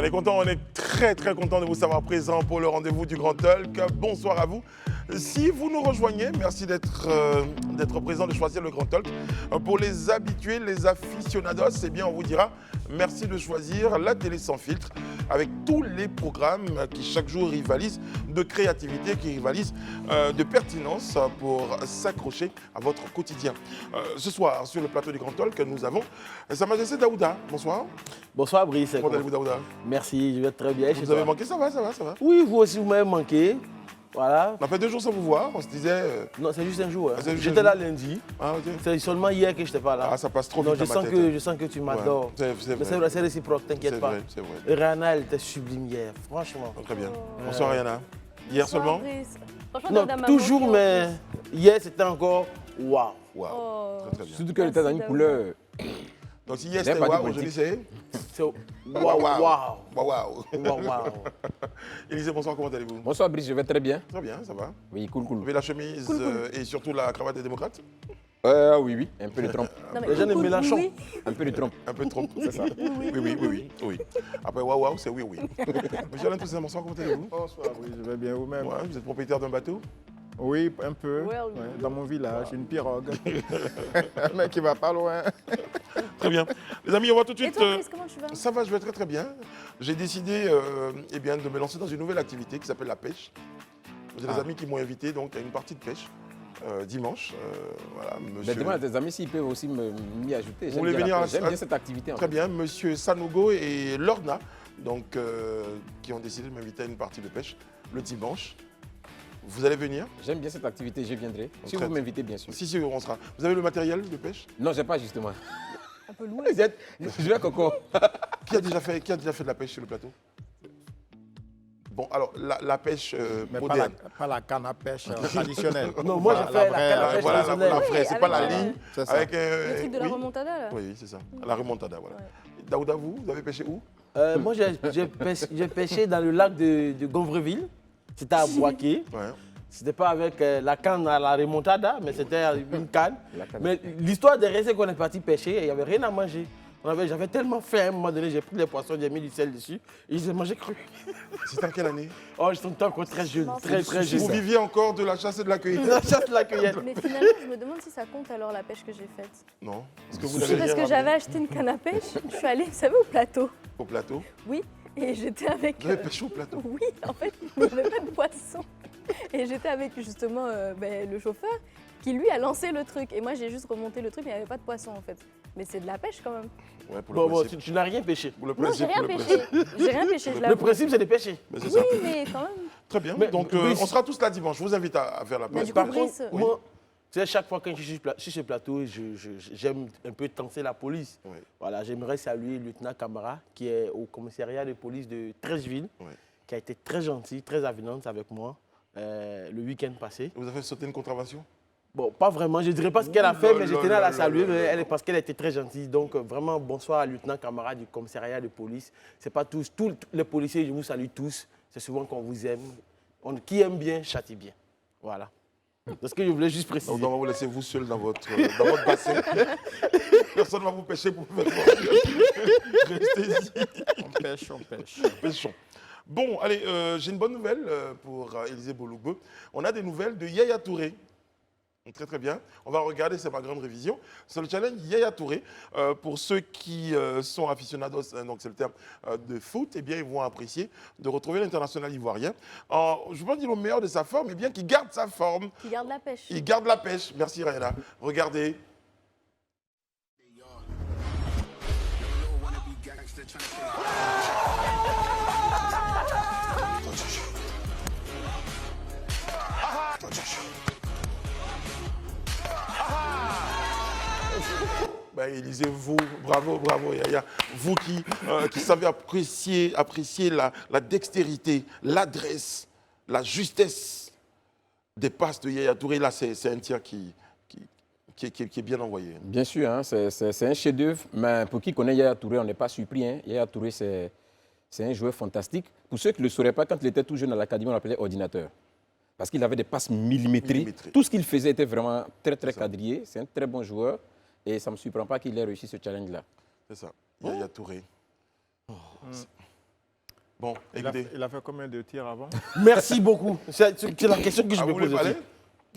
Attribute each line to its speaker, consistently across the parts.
Speaker 1: est content, on est très content de vous savoir présent pour le rendez-vous du Grand Talk. Bonsoir à vous. Si vous nous rejoignez, merci d'être présent, de choisir le Grand Talk. Pour les habitués, les aficionados, eh bien, on vous dira merci de choisir la télé sans filtre avec tous les programmes qui chaque jour rivalisent de créativité, qui rivalisent de pertinence pour s'accrocher à votre quotidien. Ce soir, sur le plateau du Grand Talk, nous avons Sa Majesté Daouda. Bonsoir.
Speaker 2: Bonsoir Brice.
Speaker 1: Comment allez-vous Daouda?
Speaker 2: Merci, je vais très bien.
Speaker 1: Vous avez manqué, ça va.
Speaker 2: Oui, vous aussi, vous m'avez manqué. Voilà.
Speaker 1: On a fait 2 jours sans vous voir, on se disait...
Speaker 2: Non, c'est juste un jour. Hein.
Speaker 1: Juste
Speaker 2: J'étais là lundi.
Speaker 1: Ah, ok.
Speaker 2: C'est seulement hier que je n'étais pas là.
Speaker 1: Ah, ça passe trop
Speaker 2: non,
Speaker 1: vite
Speaker 2: je
Speaker 1: dans ma
Speaker 2: sens
Speaker 1: tête.
Speaker 2: je sens que tu m'adores.
Speaker 1: Ouais, c'est vrai.
Speaker 2: C'est réciproque, t'inquiète pas.
Speaker 1: C'est vrai.
Speaker 2: Et Rihanna, elle était sublime hier, franchement.
Speaker 1: Oh, très bien. Bonsoir Rihanna. Hier seulement?
Speaker 3: Franchement,
Speaker 2: Non, toujours, mais hier, c'était encore waouh.
Speaker 1: Waouh,
Speaker 3: Oh.
Speaker 1: très bien.
Speaker 4: Surtout qu'elle était dans une couleur.
Speaker 1: Donc si hier c'était waouh, aujourd'hui c'est
Speaker 2: Waouh.
Speaker 1: waouh. Élisée, bonsoir, comment allez-vous?
Speaker 4: Bonsoir Brice, je vais très bien.
Speaker 1: Très bien, ça va.
Speaker 4: Oui, cool.
Speaker 1: Vous avez la chemise et surtout la cravate des démocrates?
Speaker 4: Oui, un peu de trompe.
Speaker 2: Les gens de Mélenchon.
Speaker 3: Oui.
Speaker 4: Un peu de trompe.
Speaker 1: Un peu de trompe, c'est ça? Oui. Après waouh, c'est oui. Monsieur Alain Toussaint, bonsoir, comment allez-vous?
Speaker 5: Bonsoir, oui, je vais bien vous-même.
Speaker 1: Ouais, vous êtes propriétaire d'un bateau?
Speaker 5: Oui, un peu.
Speaker 3: Ouais.
Speaker 5: Dans mon village, une pirogue. Mais qui va pas loin.
Speaker 1: Très bien. Les amis, on va tout de
Speaker 3: Et
Speaker 1: suite...
Speaker 3: toi, Brice, comment tu vas?
Speaker 1: Ça va, je vais très bien. J'ai décidé eh bien, de me lancer dans une nouvelle activité qui s'appelle la pêche. J'ai des amis qui m'ont invité donc, à une partie de pêche dimanche. Voilà, monsieur...
Speaker 4: Mais demande à tes amis s'ils peuvent aussi m'y ajouter.
Speaker 1: Vous voulez venir à...
Speaker 4: J'aime bien cette activité.
Speaker 1: Très bien, monsieur Sanogo et Lorna, donc, qui ont décidé de m'inviter à une partie de pêche le dimanche. Vous allez venir?
Speaker 4: J'aime bien cette activité, je viendrai. Si
Speaker 1: Très
Speaker 4: vous m'invitez, bien sûr.
Speaker 1: Si, on sera. Vous avez le matériel de pêche?
Speaker 4: Non, j'ai pas justement.
Speaker 3: Un peu loin.
Speaker 4: Je vais coco.
Speaker 1: Qui a déjà fait de la pêche sur le plateau? Bon, alors, la pêche
Speaker 5: Mais
Speaker 1: moderne.
Speaker 5: pas la canne à pêche traditionnelle.
Speaker 2: Non, moi, j'ai fait la canne à pêche
Speaker 1: Voilà,
Speaker 2: traditionnelle.
Speaker 1: la vraie, c'est
Speaker 3: Oui,
Speaker 1: pas la
Speaker 3: avec
Speaker 1: ligne.
Speaker 5: C'est ça.
Speaker 1: Avec,
Speaker 3: Le truc de la
Speaker 1: oui.
Speaker 3: remontada, là.
Speaker 1: Oui, c'est ça. La remontada, voilà. Daouda, vous avez pêché où?
Speaker 2: Moi, j'ai pêché dans le lac de Gonvreville. C'était à Boaké.
Speaker 1: Ouais.
Speaker 2: C'était pas avec la canne à la remontada, mais c'était une canne.
Speaker 4: La canne.
Speaker 2: Mais l'histoire derrière, c'est qu'on est parti pêcher et il n'y avait rien à manger. J'avais tellement faim à un moment donné, j'ai pris les poissons, j'ai mis du sel dessus et j'ai mangé cru.
Speaker 1: C'était en quelle année?
Speaker 2: Oh, je suis encore très jeune, très jeune.
Speaker 1: Vous viviez encore de la chasse et de la cueillette?
Speaker 2: La chasse de la cueillette.
Speaker 3: Mais finalement, je me demande si ça compte alors la pêche que j'ai faite.
Speaker 1: Non. Parce que vous
Speaker 3: Si,
Speaker 1: l'avez
Speaker 3: parce
Speaker 1: bien
Speaker 3: que j'avais
Speaker 1: ramené
Speaker 3: acheté une canne à pêche, je suis allée, vous savez, au plateau.
Speaker 1: au plateau.
Speaker 3: Oui, et j'étais avec...
Speaker 1: Vous avez pêché au plateau?
Speaker 3: Oui, en fait, il n'y avait pas de poisson. Et j'étais avec justement le chauffeur qui lui a lancé le truc. Et moi j'ai juste remonté le truc, mais il n'y avait pas de poisson en fait. Mais c'est de la pêche quand même.
Speaker 1: Ouais, pour le
Speaker 2: Bon,
Speaker 1: principe.
Speaker 2: tu n'as rien pêché.
Speaker 1: Pour le
Speaker 3: Non, j'ai
Speaker 1: principe,
Speaker 3: rien
Speaker 1: pour le
Speaker 3: pêché.
Speaker 1: principe.
Speaker 3: J'ai rien pêché, je
Speaker 2: Le
Speaker 3: l'avoue.
Speaker 2: principe, c'est de pêcher.
Speaker 1: Mais c'est
Speaker 3: Oui,
Speaker 1: ça.
Speaker 3: mais quand même.
Speaker 1: Très bien.
Speaker 2: Mais-
Speaker 1: Donc,
Speaker 2: oui.
Speaker 1: on sera tous là dimanche. Je vous invite à faire la
Speaker 3: Mais
Speaker 1: pêche.
Speaker 3: du coup,
Speaker 2: Par
Speaker 3: Brice,
Speaker 2: contre, moi, tu sais, chaque fois que je suis sur ce plateau, j'aime un peu tenser la police.
Speaker 1: Oui.
Speaker 2: Voilà, j'aimerais saluer le lieutenant Camara, qui est au commissariat de police de Treichville,
Speaker 1: Oui.
Speaker 2: qui a été très gentil, très avenante avec moi le week-end passé.
Speaker 1: Vous avez sauté une contravention?
Speaker 2: Bon, pas vraiment, je ne dirais pas ce qu'elle a
Speaker 1: Ouh
Speaker 2: fait,
Speaker 1: là
Speaker 2: mais je
Speaker 1: là
Speaker 2: tenais à
Speaker 1: là
Speaker 2: la saluer
Speaker 1: là là.
Speaker 2: parce qu'elle était très gentille. Donc, vraiment, bonsoir à lieutenant Camara du commissariat de police. Ce n'est pas tous les policiers, je vous salue tous. C'est souvent qu'on vous aime. Qui aime bien, châtie bien. Voilà. C'est ce que je voulais juste préciser.
Speaker 1: Donc, on va vous laisser vous seul dans votre bassin. Personne ne va vous pêcher pour vous faire restez-y.
Speaker 5: On pêche.
Speaker 1: Pêchons. Bon, allez, j'ai une bonne nouvelle pour Élisée Bolougbe. On a des nouvelles de Yaya Touré. Très bien. On va regarder, c'est ma grande révision. C'est le challenge Yaya Touré. Pour ceux qui sont aficionados, donc c'est le terme de foot, eh bien, ils vont apprécier de retrouver l'international ivoirien. Je ne veux pas dire le meilleur de sa forme, mais bien qu'il garde sa forme.
Speaker 3: qui garde la pêche.
Speaker 1: Il garde la pêche. Merci Raïla. Regardez. Ben, Élisée, vous, bravo Yaya, vous qui savez apprécier la dextérité, l'adresse, la justesse des passes de Yaya Touré, là c'est un tir qui est bien envoyé.
Speaker 4: Bien sûr, hein, c'est un chef-d'œuvre, mais pour qui connaît Yaya Touré, on n'est pas surpris. Hein. Yaya Touré, c'est un joueur fantastique. Pour ceux qui ne le sauraient pas, quand il était tout jeune à l'académie, on l'appelait ordinateur. Parce qu'il avait des passes millimétrées. Tout ce qu'il faisait était vraiment très quadrillé. C'est un très bon joueur. Et ça ne me surprend pas qu'il ait réussi ce challenge-là.
Speaker 1: C'est ça, Yaya Touré. Bon, écoutez.
Speaker 5: Il a fait combien de tirs avant?
Speaker 2: Merci beaucoup. C'est la question que je
Speaker 1: Ah,
Speaker 2: me
Speaker 1: vous voulez
Speaker 2: pose aussi.
Speaker 1: parler?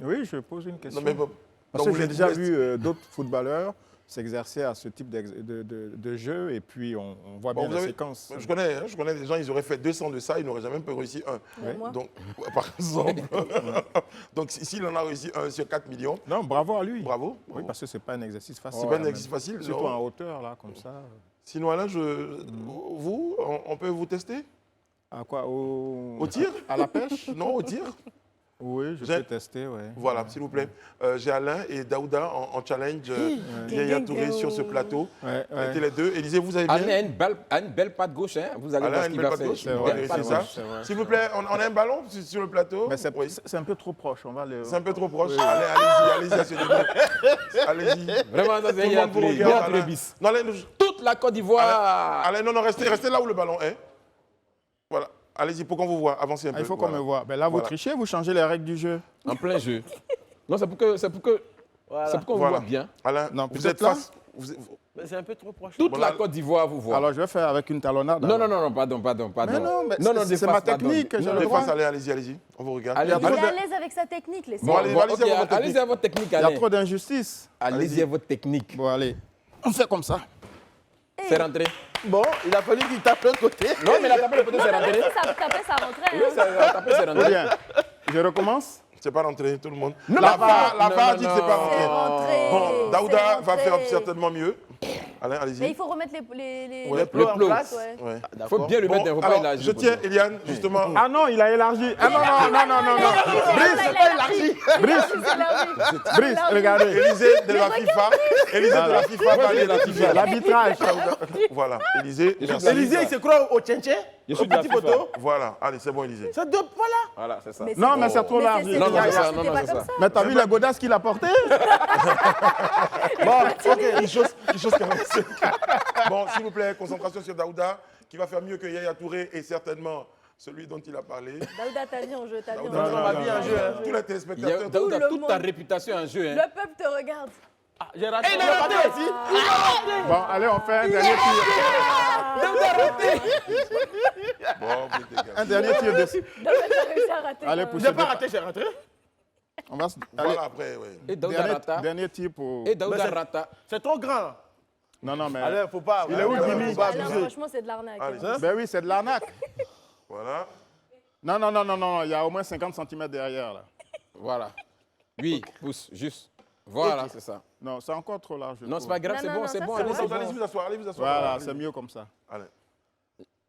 Speaker 5: Oui, je pose une question.
Speaker 1: Non, mais bon.
Speaker 5: Parce
Speaker 1: Donc,
Speaker 5: que
Speaker 1: vous
Speaker 5: j'ai déjà
Speaker 1: laissez-
Speaker 5: vu d'autres footballeurs s'exercer à ce type de jeu et puis on voit
Speaker 1: Bon,
Speaker 5: bien
Speaker 1: vous
Speaker 5: les
Speaker 1: avez-
Speaker 5: séquences.
Speaker 1: Je connais des gens, ils auraient fait 200 de ça, ils n'auraient jamais réussi un.
Speaker 3: Mais moi,
Speaker 1: Donc, par exemple. Donc, s'il en a réussi un sur 4 millions,
Speaker 5: Non, bravo à lui.
Speaker 1: bravo.
Speaker 5: Oui,
Speaker 1: bravo.
Speaker 5: parce que ce n'est pas un exercice facile.
Speaker 1: C'est pas un
Speaker 5: quand même.
Speaker 1: exercice facile.
Speaker 5: Surtout
Speaker 1: non.
Speaker 5: en hauteur, là, comme ça.
Speaker 1: Sinon, Alain, vous, on peut vous tester
Speaker 5: À quoi?
Speaker 1: au tir?
Speaker 5: À la pêche?
Speaker 1: Non, au tir.
Speaker 5: Oui, je
Speaker 1: J'ai-
Speaker 5: peux tester, oui.
Speaker 1: Voilà, s'il vous plaît. J'ai Alain et Daouda en challenge. Yaya Touré sur ce plateau.
Speaker 5: Ouais,
Speaker 1: Mettez les deux. Élisée, vous avez bien?
Speaker 4: Alain a une belle patte gauche, hein. Vous allez
Speaker 1: Alain
Speaker 4: voir
Speaker 1: a
Speaker 4: ce
Speaker 1: une
Speaker 4: qu'il
Speaker 1: belle
Speaker 4: va
Speaker 1: patte
Speaker 4: faire.
Speaker 1: gauche.
Speaker 5: C'est
Speaker 4: Une
Speaker 5: vrai,
Speaker 4: belle
Speaker 1: Oui,
Speaker 4: patte
Speaker 1: c'est ça.
Speaker 4: gauche.
Speaker 5: c'est vrai.
Speaker 1: S'il vous plaît, on a un ballon sur le plateau?
Speaker 5: Mais c'est
Speaker 1: Oui.
Speaker 5: c'est un peu trop proche. On va le...
Speaker 1: C'est un peu trop proche.
Speaker 5: Oui.
Speaker 1: Allez-y, à ce niveau. Allez-y.
Speaker 4: Vraiment, ça,
Speaker 1: Tout
Speaker 4: c'est
Speaker 1: le
Speaker 4: Yaya
Speaker 1: monde vous
Speaker 4: Touré.
Speaker 1: regarde,
Speaker 4: Yaya Touré
Speaker 1: Alain.
Speaker 4: bis.
Speaker 1: Non, Alain,
Speaker 4: Toute la Côte d'Ivoire.
Speaker 1: Alain, non, restez là où le ballon est. Voilà. Allez-y, pour qu'on vous voit. Avancez un peu.
Speaker 5: Ah, il faut qu'on
Speaker 1: Voilà.
Speaker 5: me voie. Ben là, vous
Speaker 1: Voilà.
Speaker 5: trichez, vous changez les règles du jeu.
Speaker 4: En plein jeu. Non, c'est pour qu'on vous
Speaker 1: Voilà.
Speaker 4: voit bien.
Speaker 1: Alain,
Speaker 5: Non,
Speaker 1: vous
Speaker 5: vous
Speaker 1: êtes
Speaker 5: êtes là?
Speaker 1: face.
Speaker 2: Mais c'est un peu trop proche.
Speaker 4: Toute
Speaker 1: Voilà.
Speaker 4: la Côte d'Ivoire vous voit.
Speaker 5: Alors, je vais faire avec une talonnade.
Speaker 4: Non,
Speaker 5: alors.
Speaker 4: non, pardon.
Speaker 5: Mais non, mais
Speaker 4: des
Speaker 5: c'est ma
Speaker 4: faces, pardon.
Speaker 5: technique. J'ai
Speaker 4: Non,
Speaker 5: le
Speaker 1: Les
Speaker 5: droit.
Speaker 1: faces, allez-y. On vous regarde.
Speaker 4: Allez,
Speaker 3: il est
Speaker 4: allez.
Speaker 3: à l'aise avec sa technique, laissez.
Speaker 1: Bon, allez,
Speaker 4: Bon,
Speaker 1: allez-y
Speaker 4: ok,
Speaker 1: à votre technique.
Speaker 4: allez-y à votre technique,
Speaker 5: Il y a
Speaker 4: Alain.
Speaker 5: trop d'injustice.
Speaker 4: Allez-y à votre technique.
Speaker 5: Bon, allez. On fait comme ça.
Speaker 4: C'est rentré.
Speaker 2: Bon, il a fallu qu'il tape l'autre côté.
Speaker 4: Non, mais la tapé, le poteau, c'est rentré.
Speaker 3: Si ça tapait, ça rentrait.
Speaker 4: Oui,
Speaker 3: hein.
Speaker 4: ça tapé, c'est
Speaker 5: Très
Speaker 4: rentré.
Speaker 5: bien. Je recommence.
Speaker 1: C'est pas rentré, tout le monde.
Speaker 4: Non,
Speaker 1: La
Speaker 4: non,
Speaker 1: VAR dit que c'est pas
Speaker 3: C'est
Speaker 1: rentré.
Speaker 3: rentré.
Speaker 1: Bon, Daouda
Speaker 3: c'est
Speaker 1: va faire
Speaker 3: rentré.
Speaker 1: certainement mieux. Alain,
Speaker 3: Mais
Speaker 1: allez-y.
Speaker 3: il faut remettre les
Speaker 1: Ouais,
Speaker 3: plots
Speaker 4: le
Speaker 3: en
Speaker 4: plot.
Speaker 3: place. Ouais.
Speaker 1: Ouais.
Speaker 4: Il faut bien le
Speaker 1: Bon,
Speaker 4: mettre, il ne faut pas
Speaker 1: alors,
Speaker 4: élargir.
Speaker 1: je
Speaker 4: le
Speaker 1: tiens
Speaker 4: poteau.
Speaker 1: Eliane, justement.
Speaker 5: Ah non, il a élargi. Ah non, non. Brice, regardez.
Speaker 1: Élysée de la FIFA. Élysée de la FIFA va aller la FIFA.
Speaker 5: L'arbitrage.
Speaker 1: Voilà, Élysée. merci.
Speaker 2: Élisée, il se croit au tchéntché,
Speaker 4: Je
Speaker 2: au
Speaker 4: suis de la
Speaker 2: petit
Speaker 4: FIFA.
Speaker 2: poteau.
Speaker 1: Voilà, allez, c'est bon, Élysée.
Speaker 2: Ça doit, voilà.
Speaker 4: Voilà, c'est ça.
Speaker 5: Non, mais c'est trop large.
Speaker 3: c'était
Speaker 4: Non, non,
Speaker 3: pas
Speaker 4: c'est ça,
Speaker 3: comme
Speaker 4: non, non, c'est
Speaker 3: ça.
Speaker 4: ça.
Speaker 5: Mais t'as vu la godasse qu'il a portée?
Speaker 1: Bon, ok, une chose quand même. Bon, s'il vous plaît, concentration sur Daouda, qui va faire mieux que Yaya Touré et certainement celui dont il a parlé.
Speaker 3: Daouda, t'as vu en jeu, t'as vu en
Speaker 1: Daouda,
Speaker 3: jeu.
Speaker 1: non,
Speaker 2: ma
Speaker 1: non,
Speaker 2: vie en
Speaker 1: non,
Speaker 2: jeu,
Speaker 1: non.
Speaker 2: hein.
Speaker 1: Tous les
Speaker 4: Il y a-
Speaker 1: téléspectateurs.
Speaker 4: Daouda,
Speaker 3: le
Speaker 4: toute ta
Speaker 3: monde.
Speaker 4: réputation en jeu. Hein.
Speaker 3: Le peuple te regarde.
Speaker 2: J'ai raté.
Speaker 4: Il a raté aussi.
Speaker 5: Bon, allez, on fait un dernier tir.
Speaker 1: Bon, vous êtes des gars.
Speaker 5: Un dernier tir de...
Speaker 3: Daouda, t'as réussi à rater.
Speaker 5: Allez,
Speaker 3: quand
Speaker 5: poussez.
Speaker 2: J'ai pas raté, j'ai raté.
Speaker 5: On va se...
Speaker 1: Voilà,
Speaker 5: Allez,
Speaker 1: après, ouais.
Speaker 4: Et Daouda Rata.
Speaker 5: dernier tir pour...
Speaker 4: Et Daouda Rata.
Speaker 2: C'est trop grand. Là.
Speaker 5: Non, non, mais...
Speaker 2: Allez, faut pas.
Speaker 5: Il est où,
Speaker 2: Faut
Speaker 5: Jimmy?
Speaker 2: pas
Speaker 3: Alain,
Speaker 2: abuser.
Speaker 3: franchement, c'est de l'arnaque.
Speaker 1: Allez.
Speaker 3: hein.
Speaker 5: Ben oui, c'est de l'arnaque.
Speaker 1: Voilà.
Speaker 5: Non, il y a au moins 50 cm derrière, là.
Speaker 4: Voilà. Oui, pousse, juste. Voilà, c'est ça.
Speaker 5: Non, c'est encore trop large. je
Speaker 4: Non, c'est
Speaker 5: trouve.
Speaker 4: pas grave,
Speaker 3: Non,
Speaker 4: c'est
Speaker 3: non,
Speaker 4: bon,
Speaker 3: non,
Speaker 4: c'est
Speaker 3: ça,
Speaker 4: bon.
Speaker 3: c'est
Speaker 4: Allez,
Speaker 3: bon.
Speaker 4: c'est bon.
Speaker 1: Allez-y vous asseoir, allez vous asseoir.
Speaker 5: Voilà,
Speaker 1: Allez.
Speaker 5: c'est mieux comme ça.
Speaker 1: Allez.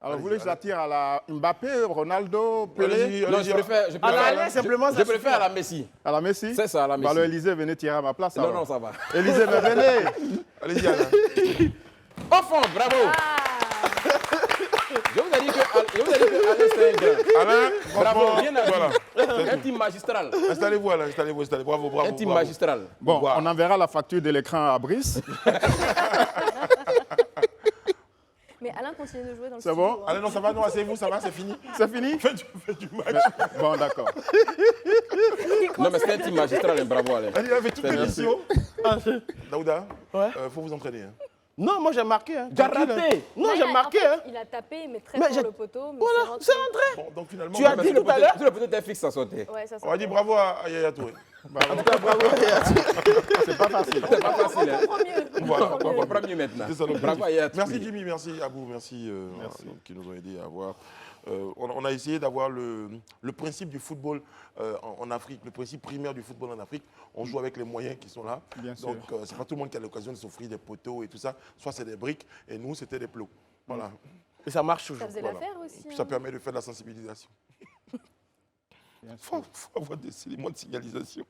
Speaker 5: Alors,
Speaker 1: Allez-y,
Speaker 5: vous voulez que je la
Speaker 1: allez.
Speaker 5: tire à la Mbappé, Ronaldo, Pelé,
Speaker 1: Allez-y,
Speaker 4: Non, je préfère.
Speaker 2: Alain, simplement,
Speaker 4: je
Speaker 2: ça
Speaker 4: préfère à la Messi.
Speaker 5: à la Messi?
Speaker 4: C'est ça, à la
Speaker 5: Bah, alors,
Speaker 4: Messi.
Speaker 5: Élysée, venez tirer à ma place.
Speaker 4: Non,
Speaker 5: alors.
Speaker 4: non, ça va.
Speaker 5: Élysée, mais venez.
Speaker 1: Allez-y, Alain.
Speaker 4: Au fond, bravo. Je vous ai dit que Alain, c'est un grand.
Speaker 1: Alain,
Speaker 4: Bravo,
Speaker 1: franchement,
Speaker 4: bien à
Speaker 1: voilà.
Speaker 4: Un team magistral.
Speaker 1: Installez-vous, Alain, installez-vous. Bravo, bravo.
Speaker 4: Un team
Speaker 1: bravo.
Speaker 4: magistral.
Speaker 5: Bon,
Speaker 1: Wow.
Speaker 5: on enverra la facture de l'écran à Brice.
Speaker 3: Mais Alain continue de jouer dans le
Speaker 5: C'est
Speaker 3: studio.
Speaker 5: bon
Speaker 3: hein.
Speaker 1: Allez, non, ça va, non, asseyez-vous, ça va, c'est fini.
Speaker 5: C'est fini?
Speaker 1: Faites du match.
Speaker 5: Bon, d'accord.
Speaker 4: Non, mais c'est un team magistral, hein, bravo Alain.
Speaker 1: Allez, avec toute
Speaker 4: Merci.
Speaker 1: l'émission. Daouda,
Speaker 2: Ouais.
Speaker 1: faut vous entraîner. Hein.
Speaker 2: Non, moi j'ai marqué. Hein.
Speaker 4: J'ai
Speaker 2: Tranquille,
Speaker 4: raté.
Speaker 2: hein. Non,
Speaker 3: il
Speaker 2: j'ai
Speaker 3: a-
Speaker 2: marqué.
Speaker 3: en fait,
Speaker 2: Hein.
Speaker 3: Il a tapé, mais très
Speaker 2: Mais
Speaker 3: fort
Speaker 2: j'ai-
Speaker 3: le poteau. Mais
Speaker 2: Voilà,
Speaker 3: c'est
Speaker 2: c'est
Speaker 3: rentré.
Speaker 2: rentré.
Speaker 1: Bon, donc finalement,
Speaker 2: Tu as
Speaker 1: on
Speaker 2: dit
Speaker 1: va-
Speaker 2: tout à l'heure.
Speaker 4: Le peut-être un fixe, ça sautait.
Speaker 3: Ouais, ça
Speaker 1: on va dire bravo à Yaya Touré.
Speaker 2: En tout cas, bravo.
Speaker 5: C'est pas facile.
Speaker 4: C'est pas facile. Hein.
Speaker 3: On comprend mieux. On
Speaker 1: Voilà.
Speaker 3: comprend
Speaker 4: On
Speaker 3: mieux.
Speaker 4: comprend mieux maintenant.
Speaker 1: C'est ça, le
Speaker 4: Bravo à Yaya Touré.
Speaker 1: Merci Jimmy, merci à vous, merci, qui nous ont aidés à avoir. On a essayé d'avoir le principe du football en Afrique, le principe primaire du football en Afrique. On joue avec les moyens qui sont là.
Speaker 5: Bien sûr.
Speaker 1: Donc, c'est pas tout le monde qui a l'occasion de s'offrir des poteaux et tout ça. Soit c'est des briques, et nous, c'était des plots. Voilà.
Speaker 2: Et ça marche
Speaker 3: Ça
Speaker 2: toujours.
Speaker 3: faisait
Speaker 1: Voilà.
Speaker 3: l'affaire aussi.
Speaker 1: Puis
Speaker 3: hein.
Speaker 1: ça permet de faire de la sensibilisation. Il faut avoir des éléments de signalisation.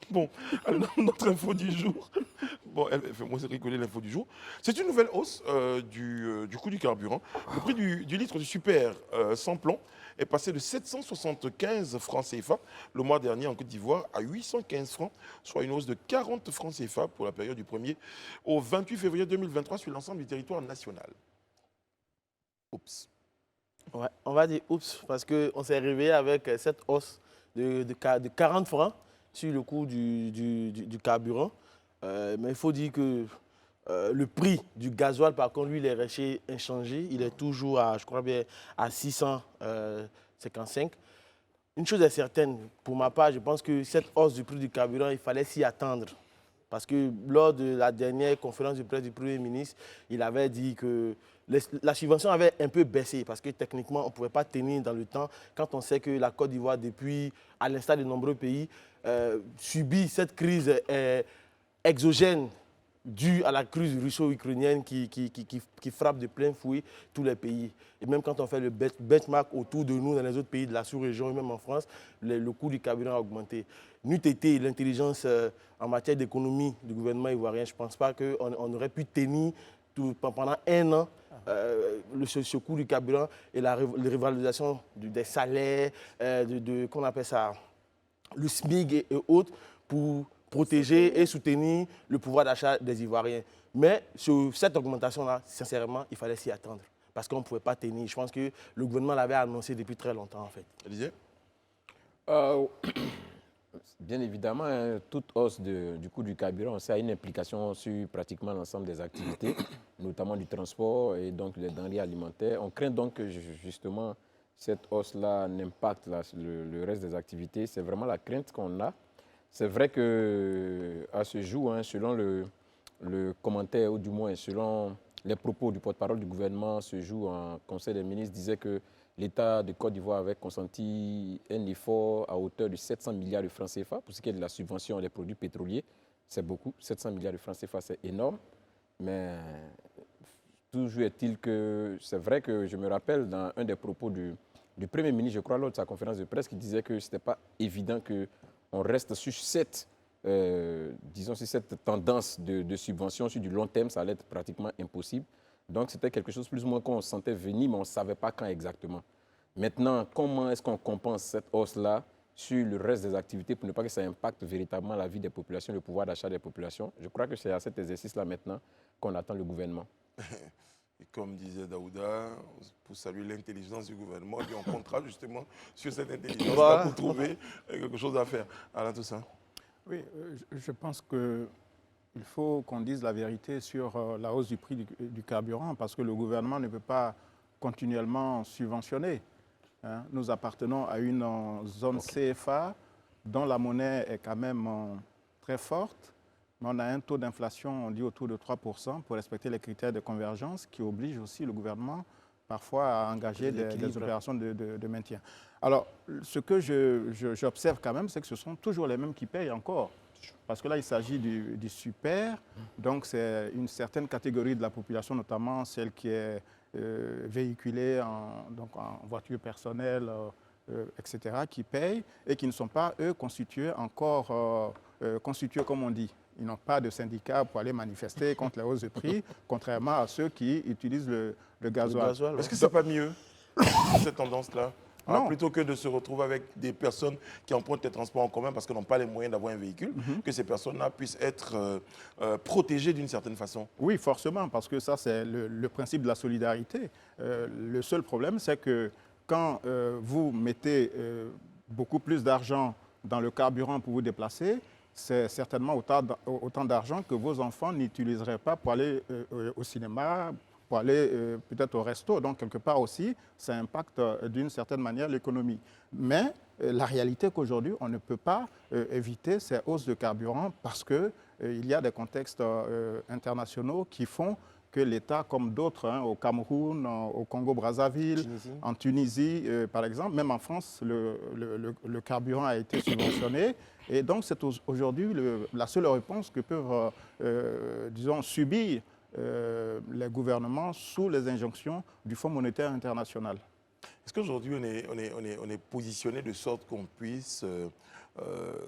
Speaker 1: Bon, alors, notre info du jour. Bon, elle fait moins rigoler l'info du jour. C'est une nouvelle hausse du coût du carburant. Le prix du litre du super sans plomb est passé de 775 francs CFA le mois dernier en Côte d'Ivoire à 815 francs, soit une hausse de 40 francs CFA pour la période du 1er au 28 février 2023 sur l'ensemble du territoire national. Oups.
Speaker 2: Ouais, on va dire oups, parce qu'on s'est réveillé avec cette hausse de 40 francs sur le coût du carburant. Mais il faut dire que Le prix du gasoil, par contre, lui, il est resté inchangé. Il est toujours à, je crois bien, à 655. Une chose est certaine, pour ma part, je pense que cette hausse du prix du carburant, il fallait s'y attendre. Parce que lors de la dernière conférence de presse du Premier ministre, il avait dit que la subvention avait un peu baissé parce que techniquement, on ne pouvait pas tenir dans le temps quand on sait que la Côte d'Ivoire, depuis, à l'instar de nombreux pays, subit cette crise exogène due à la crise russo-ukrainienne qui frappe de plein fouet tous les pays. Et même quand on fait le benchmark autour de nous, dans les autres pays de la sous-région et même en France, le coût du carburant a augmenté. N'eût été l'intelligence en matière d'économie du gouvernement ivoirien, je ne pense pas qu'on aurait pu tenir pendant un an ce coût du carburant et la revalorisation des salaires, qu'on appelle ça, le SMIC et autres, pour protéger et soutenir le pouvoir d'achat des Ivoiriens. Mais sur cette augmentation-là, sincèrement, il fallait s'y attendre. Parce qu'on ne pouvait pas tenir. Je pense que le gouvernement l'avait annoncé depuis très longtemps, en fait.
Speaker 1: Olivier?
Speaker 4: Bien évidemment, hein, toute hausse du coût du carburant, ça a une implication sur pratiquement l'ensemble des activités, notamment du transport et donc des denrées alimentaires. On craint donc que justement cette hausse-là n'impacte le reste des activités. C'est vraiment la crainte qu'on a. C'est vrai qu'à ce jour, hein, selon le commentaire, ou du moins selon les propos du porte-parole du gouvernement, ce jour en Conseil des ministres disait que l'État de Côte d'Ivoire avait consenti un effort à hauteur de 700 milliards de francs CFA pour ce qui est de la subvention des produits pétroliers. C'est beaucoup, 700 milliards de francs CFA, c'est énorme. Mais toujours est-il que c'est vrai que je me rappelle dans un des propos du Premier ministre, je crois, lors de sa conférence de presse, qui disait que ce n'était pas évident qu'on reste sur cette tendance de subvention sur du long terme, ça allait être pratiquement impossible. Donc, c'était quelque chose plus ou moins qu'on sentait venir, mais on ne savait pas quand exactement. Maintenant, comment est-ce qu'on compense cette hausse-là sur le reste des activités pour ne pas que ça impacte véritablement la vie des populations, le pouvoir d'achat des populations? Je crois que c'est à cet exercice-là maintenant qu'on attend le gouvernement.
Speaker 1: Et comme disait Daouda, pour saluer l'intelligence du gouvernement, on comptera justement sur cette intelligence-là pour trouver quelque chose à faire. Alain Toussaint.
Speaker 5: Oui, je pense qu'il faut qu'on dise la vérité sur la hausse du prix du carburant parce que le gouvernement ne peut pas continuellement subventionner. Hein. Nous appartenons à une zone CFA dont la monnaie est quand même très forte. Mais on a un taux d'inflation, on dit autour de 3% pour respecter les critères de convergence qui obligent aussi le gouvernement parfois à engager des opérations de maintien. Alors, ce que j'observe quand même, c'est que ce sont toujours les mêmes qui payent encore. Parce que là, il s'agit du super, donc c'est une certaine catégorie de la population, notamment celle qui est véhiculée en voiture personnelle, etc., qui payent et qui ne sont pas, eux, constitués comme on dit. Ils n'ont pas de syndicat pour aller manifester contre la hausse de prix, contrairement à ceux qui utilisent le gasoil.
Speaker 1: Est-ce que ce n'est pas mieux, cette tendance-là, plutôt que de se retrouver avec des personnes qui empruntent les transports en commun parce qu'elles n'ont pas les moyens d'avoir un véhicule, que ces personnes-là puissent être protégées d'une certaine façon?
Speaker 5: Oui, forcément, parce que ça, c'est le principe de la solidarité. Le seul problème, c'est que quand vous mettez beaucoup plus d'argent dans le carburant pour vous déplacer, c'est certainement autant d'argent que vos enfants n'utiliseraient pas pour aller au cinéma, pour aller peut-être au resto. Donc, quelque part aussi, ça impacte d'une certaine manière l'économie. Mais la réalité est qu'aujourd'hui, on ne peut pas éviter ces hausses de carburant parce qu'il y a des contextes internationaux qui font que l'État, comme d'autres, au Cameroun, au Congo-Brazzaville, en Tunisie, par exemple, même en France, le carburant a été subventionné. Et donc, c'est aujourd'hui la seule réponse que peuvent, disons, subir les gouvernements sous les injonctions du Fonds monétaire international.
Speaker 1: Est-ce qu'aujourd'hui, on est positionné de sorte qu'on puisse,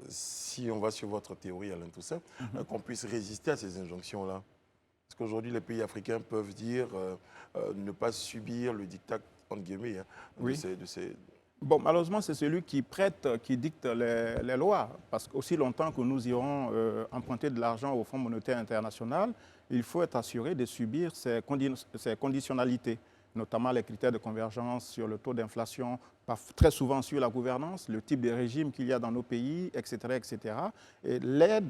Speaker 1: si on va sur votre théorie, Alain Toussaint, qu'on puisse résister à ces injonctions-là? Est-ce qu'aujourd'hui, les pays africains peuvent dire ne pas subir le diktat, entre guillemets, de ces...
Speaker 5: Bon, malheureusement, c'est celui qui prête, qui dicte les lois. Parce qu'aussi longtemps que nous irons emprunter de l'argent au Fonds monétaire international, il faut être assuré de subir ces conditionnalités. notamment les critères de convergence sur le taux d'inflation, très souvent sur la gouvernance, le type de régime qu'il y a dans nos pays, etc. etc. Et l'aide,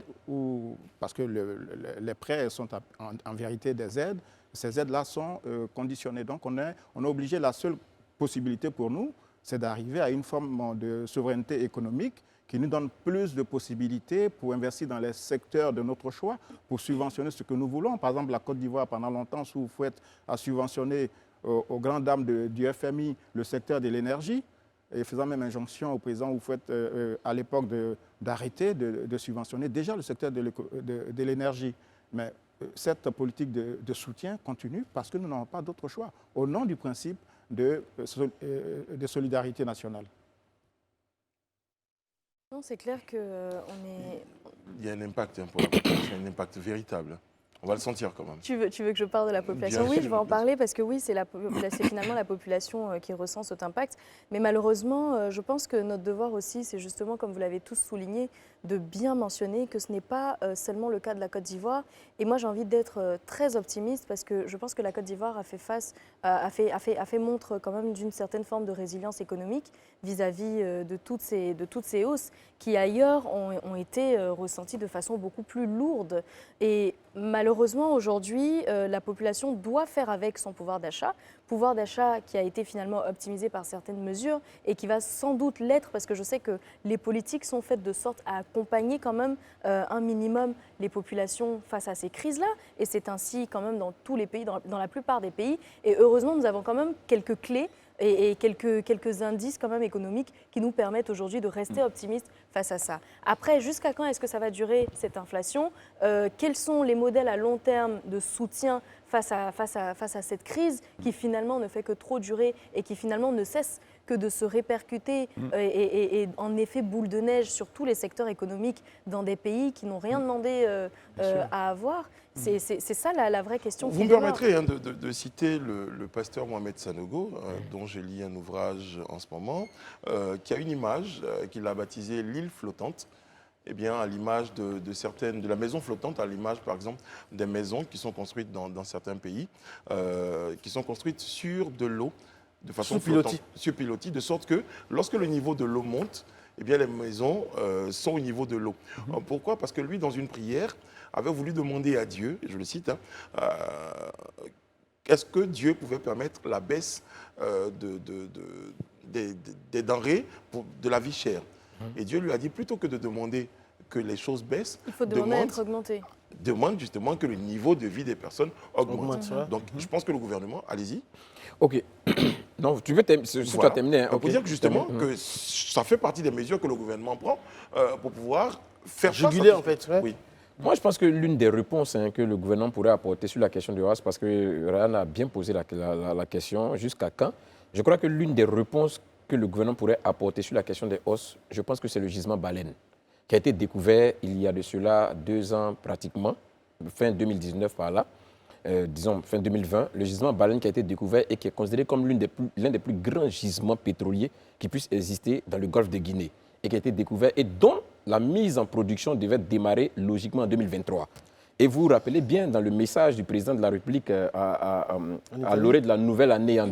Speaker 5: parce que les prêts sont en vérité des aides, ces aides-là sont conditionnées. Donc on est obligé, la seule possibilité pour nous, c'est d'arriver à une forme de souveraineté économique qui nous donne plus de possibilités pour investir dans les secteurs de notre choix, pour subventionner ce que nous voulons. Par exemple, la Côte d'Ivoire, pendant longtemps, sous Houphouët, a subventionné aux grandes dames du FMI le secteur de l'énergie, et faisant même injonction au président Houphouët à l'époque d'arrêter de subventionner déjà le secteur de l'énergie. Mais cette politique de soutien continue parce que nous n'avons pas d'autre choix, au nom du principe de solidarité nationale.
Speaker 3: Non, c'est clair qu'on est...
Speaker 1: Il y a un impact pour la population, un impact véritable. On va le sentir quand même.
Speaker 3: Tu veux que je parle de la population? Oui, je vais en parler parce que oui, c'est finalement la population qui ressent cet impact. Mais malheureusement, je pense que notre devoir aussi, c'est justement, comme vous l'avez tous souligné, de bien mentionner que ce n'est pas seulement le cas de la Côte d'Ivoire. Et moi, j'ai envie d'être très optimiste parce que je pense que la Côte d'Ivoire a fait montre quand même d'une certaine forme de résilience économique vis-à-vis de toutes ces hausses qui ailleurs ont été ressenties de façon beaucoup plus lourde. Et malheureusement, aujourd'hui, la population doit faire avec son pouvoir d'achat qui a été finalement optimisé par certaines mesures et qui va sans doute l'être parce que je sais que les politiques sont faites de sorte à accompagner quand même un minimum les populations face à ces crises-là. Et c'est ainsi quand même dans tous les pays, dans la plupart des pays. Et heureusement, nous avons quand même quelques clés et quelques indices quand même économiques qui nous permettent aujourd'hui de rester optimistes face à ça. Après, jusqu'à quand est-ce que ça va durer cette inflation? Quels sont les modèles à long terme de soutien face à cette crise qui finalement ne fait que trop durer et qui finalement ne cesse que de se répercuter et en effet boule de neige sur tous les secteurs économiques dans des pays qui n'ont rien demandé à avoir? C'est ça la vraie question.
Speaker 1: Vous me permettrez de citer le pasteur Mohamed Sanogo, dont je lis un ouvrage en ce moment, qui a une image qu'il a baptisée l'île flottante. Eh bien, à l'image de la maison flottante, à l'image, par exemple, des maisons qui sont construites dans certains pays, qui sont construites sur de l'eau, de façon flottante, sur pilotis, de sorte que lorsque le niveau de l'eau monte, eh bien, les maisons sont au niveau de l'eau. Pourquoi? Parce que lui, dans une prière, avait voulu demander à Dieu, je le cite, est-ce que Dieu pouvait permettre la baisse des denrées de la vie chère? Et Dieu lui a dit, plutôt que de demander que les choses baissent,
Speaker 3: il faut demander à être augmenté.
Speaker 1: Demande justement que le niveau de vie des personnes augmente. Donc, je pense que le gouvernement, allez-y.
Speaker 4: OK. Non, tu veux terminer.
Speaker 1: Pour dire que justement, que ça fait partie des mesures que le gouvernement prend pour pouvoir faire
Speaker 2: juguler, en fait.
Speaker 1: Oui.
Speaker 4: Moi, je pense que l'une des réponses que le gouvernement pourrait apporter sur la question du RAS, parce que Ryan a bien posé la question, jusqu'à quand? Je crois que l'une des réponses que le gouvernement pourrait apporter sur la question des hausses, je pense que c'est le gisement baleine, qui a été découvert il y a de cela 2 ans pratiquement, fin 2019 par là, disons fin 2020, le gisement baleine qui a été découvert et qui est considéré comme l'un des plus grands gisements pétroliers qui puissent exister dans le golfe de Guinée, et qui a été découvert et dont la mise en production devait démarrer logiquement en 2023. Et vous vous rappelez bien, dans le message du président de la République à l'orée de la nouvelle année, en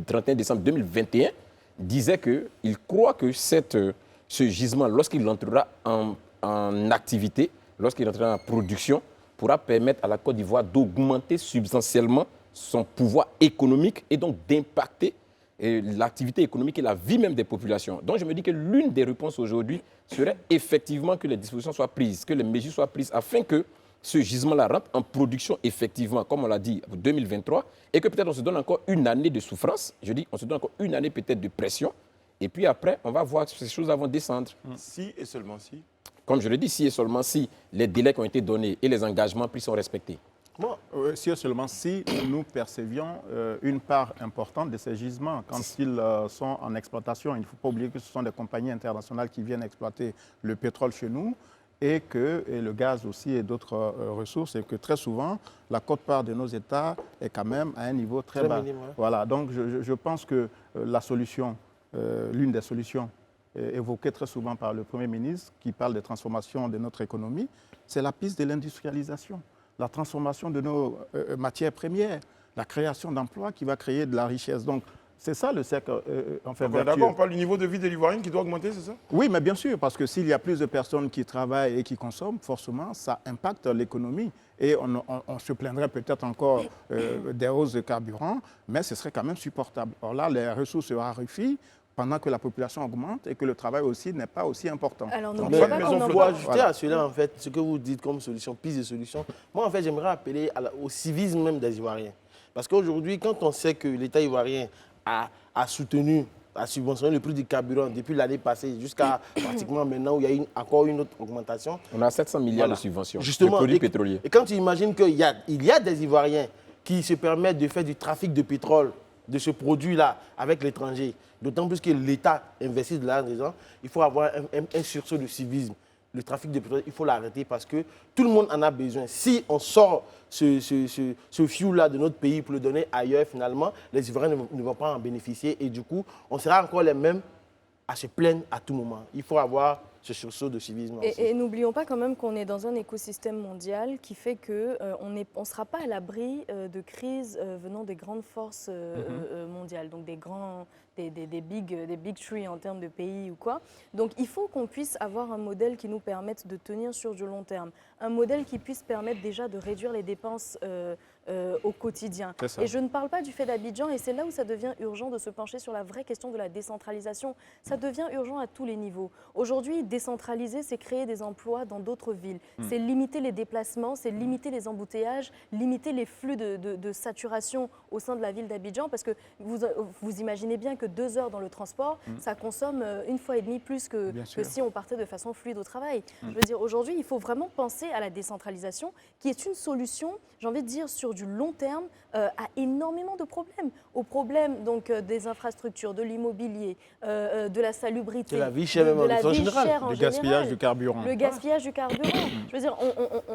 Speaker 4: 31 décembre 2021, disait qu'il croit que ce gisement, lorsqu'il entrera en activité, lorsqu'il entrera en production, pourra permettre à la Côte d'Ivoire d'augmenter substantiellement son pouvoir économique et donc d'impacter l'activité économique et la vie même des populations. Donc je me dis que l'une des réponses aujourd'hui serait effectivement que les dispositions soient prises, que les mesures soient prises afin que ce gisement-là rentre en production effectivement, comme on l'a dit, en 2023, et que peut-être on se donne encore une année de souffrance, je dis on se donne encore une année peut-être de pression, et puis après, on va voir que ces choses vont descendre.
Speaker 1: Si et seulement si.
Speaker 4: Comme je le dis, si et seulement si les délais qui ont été donnés et les engagements pris sont respectés.
Speaker 5: Bon, si et seulement si nous percevions une part importante de ces gisements quand ils sont en exploitation. Il ne faut pas oublier que ce sont des compagnies internationales qui viennent exploiter le pétrole chez nous et le gaz aussi et d'autres ressources, et que très souvent, la quote-part de nos États est quand même à un niveau très bas.
Speaker 2: Minime, ouais.
Speaker 5: Voilà, donc je pense que la solution, l'une des solutions évoquées très souvent par le Premier ministre, qui parle des transformations de notre économie, c'est la piste de l'industrialisation, la transformation de nos matières premières. la création d'emplois qui va créer de la richesse. Donc, c'est ça le cercle vertueux.
Speaker 1: D'accord, on parle du niveau de vie de l'Ivoirien qui doit augmenter, c'est ça?
Speaker 5: Oui, mais bien sûr, parce que s'il y a plus de personnes qui travaillent et qui consomment, forcément, ça impacte l'économie. Et on se plaindrait peut-être encore des hausses de carburant, mais ce serait quand même supportable. Or là, les ressources se raréfient pendant que la population augmente et que le travail aussi n'est pas aussi important.
Speaker 3: Alors,
Speaker 1: Donc,
Speaker 3: n'oubliez
Speaker 1: pas
Speaker 3: pas
Speaker 1: de
Speaker 3: qu'on
Speaker 1: maison
Speaker 3: en
Speaker 2: Pour
Speaker 1: flottante.
Speaker 3: parle.
Speaker 2: ajouter à cela, en fait, ce que vous dites comme solution, piste de solution, moi, en fait, j'aimerais appeler au civisme même des Ivoiriens. Parce qu'aujourd'hui, quand on sait que l'État ivoirien a soutenu, a subventionné le prix du carburant depuis l'année passée jusqu'à pratiquement maintenant où il y a encore une autre augmentation.
Speaker 4: On a 700 milliards
Speaker 2: Voilà.
Speaker 4: de subventions
Speaker 2: Justement,
Speaker 4: de produits
Speaker 2: et
Speaker 4: pétroliers.
Speaker 2: Et quand tu imagines qu'il y a des Ivoiriens qui se permettent de faire du trafic de pétrole, de ce produit-là, avec l'étranger, d'autant plus que l'État investit de l'argent, il faut avoir un sursaut de civisme. Le trafic de pétrole, il faut l'arrêter parce que tout le monde en a besoin. Si on sort ce fuel-là de notre pays pour le donner ailleurs, finalement, les Ivoiriens ne vont pas en bénéficier et du coup, on sera encore les mêmes à se plaindre à tout moment. Il faut avoir ce sursaut de civisme.
Speaker 3: Et n'oublions pas quand même qu'on est dans un écosystème mondial qui fait qu'on ne sera pas à l'abri de crises venant des grandes forces mondiales, donc des big three en termes de pays ou quoi. Donc il faut qu'on puisse avoir un modèle qui nous permette de tenir sur du long terme, un modèle qui puisse permettre déjà de réduire les dépenses au quotidien. Et je ne parle pas du fait d'Abidjan, et c'est là où ça devient urgent de se pencher sur la vraie question de la décentralisation. Ça devient urgent à tous les niveaux. Aujourd'hui, décentraliser, c'est créer des emplois dans d'autres villes. C'est limiter les déplacements, c'est limiter les embouteillages, limiter les flux de saturation au sein de la ville d'Abidjan, parce que vous imaginez bien que 2 heures dans le transport, ça consomme 1,5 fois plus que si on partait de façon fluide au travail. Je veux dire, aujourd'hui, il faut vraiment penser à la décentralisation, qui est une solution, j'ai envie de dire, sur du long terme, à énormément de problèmes. Aux problèmes donc, des infrastructures, de l'immobilier, de la salubrité,
Speaker 2: de la vie chère,
Speaker 3: de la vie chère en
Speaker 5: Du
Speaker 3: général.
Speaker 5: gaspillage du carburant.
Speaker 3: Le gaspillage du carburant. Je veux dire,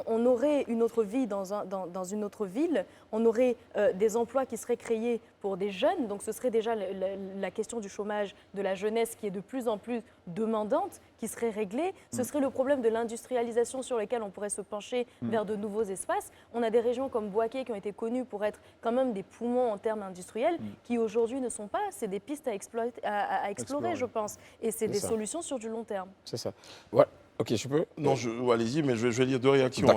Speaker 3: on aurait une autre vie dans une autre ville, on aurait des emplois qui seraient créés pour des jeunes, donc ce serait déjà la question du chômage de la jeunesse qui est de plus en plus demandante, qui serait réglée. Ce serait le problème de l'industrialisation sur lequel on pourrait se pencher vers de nouveaux espaces. On a des régions comme Bouaké qui ont été connues pour être quand même des poumons en termes industriels, qui aujourd'hui ne sont pas. C'est des pistes à explorer, je pense. Et c'est des solutions sur du long terme.
Speaker 4: C'est ça. Ouais. Ok, je peux.
Speaker 1: Non, allez-y, mais je vais lire 2 réactions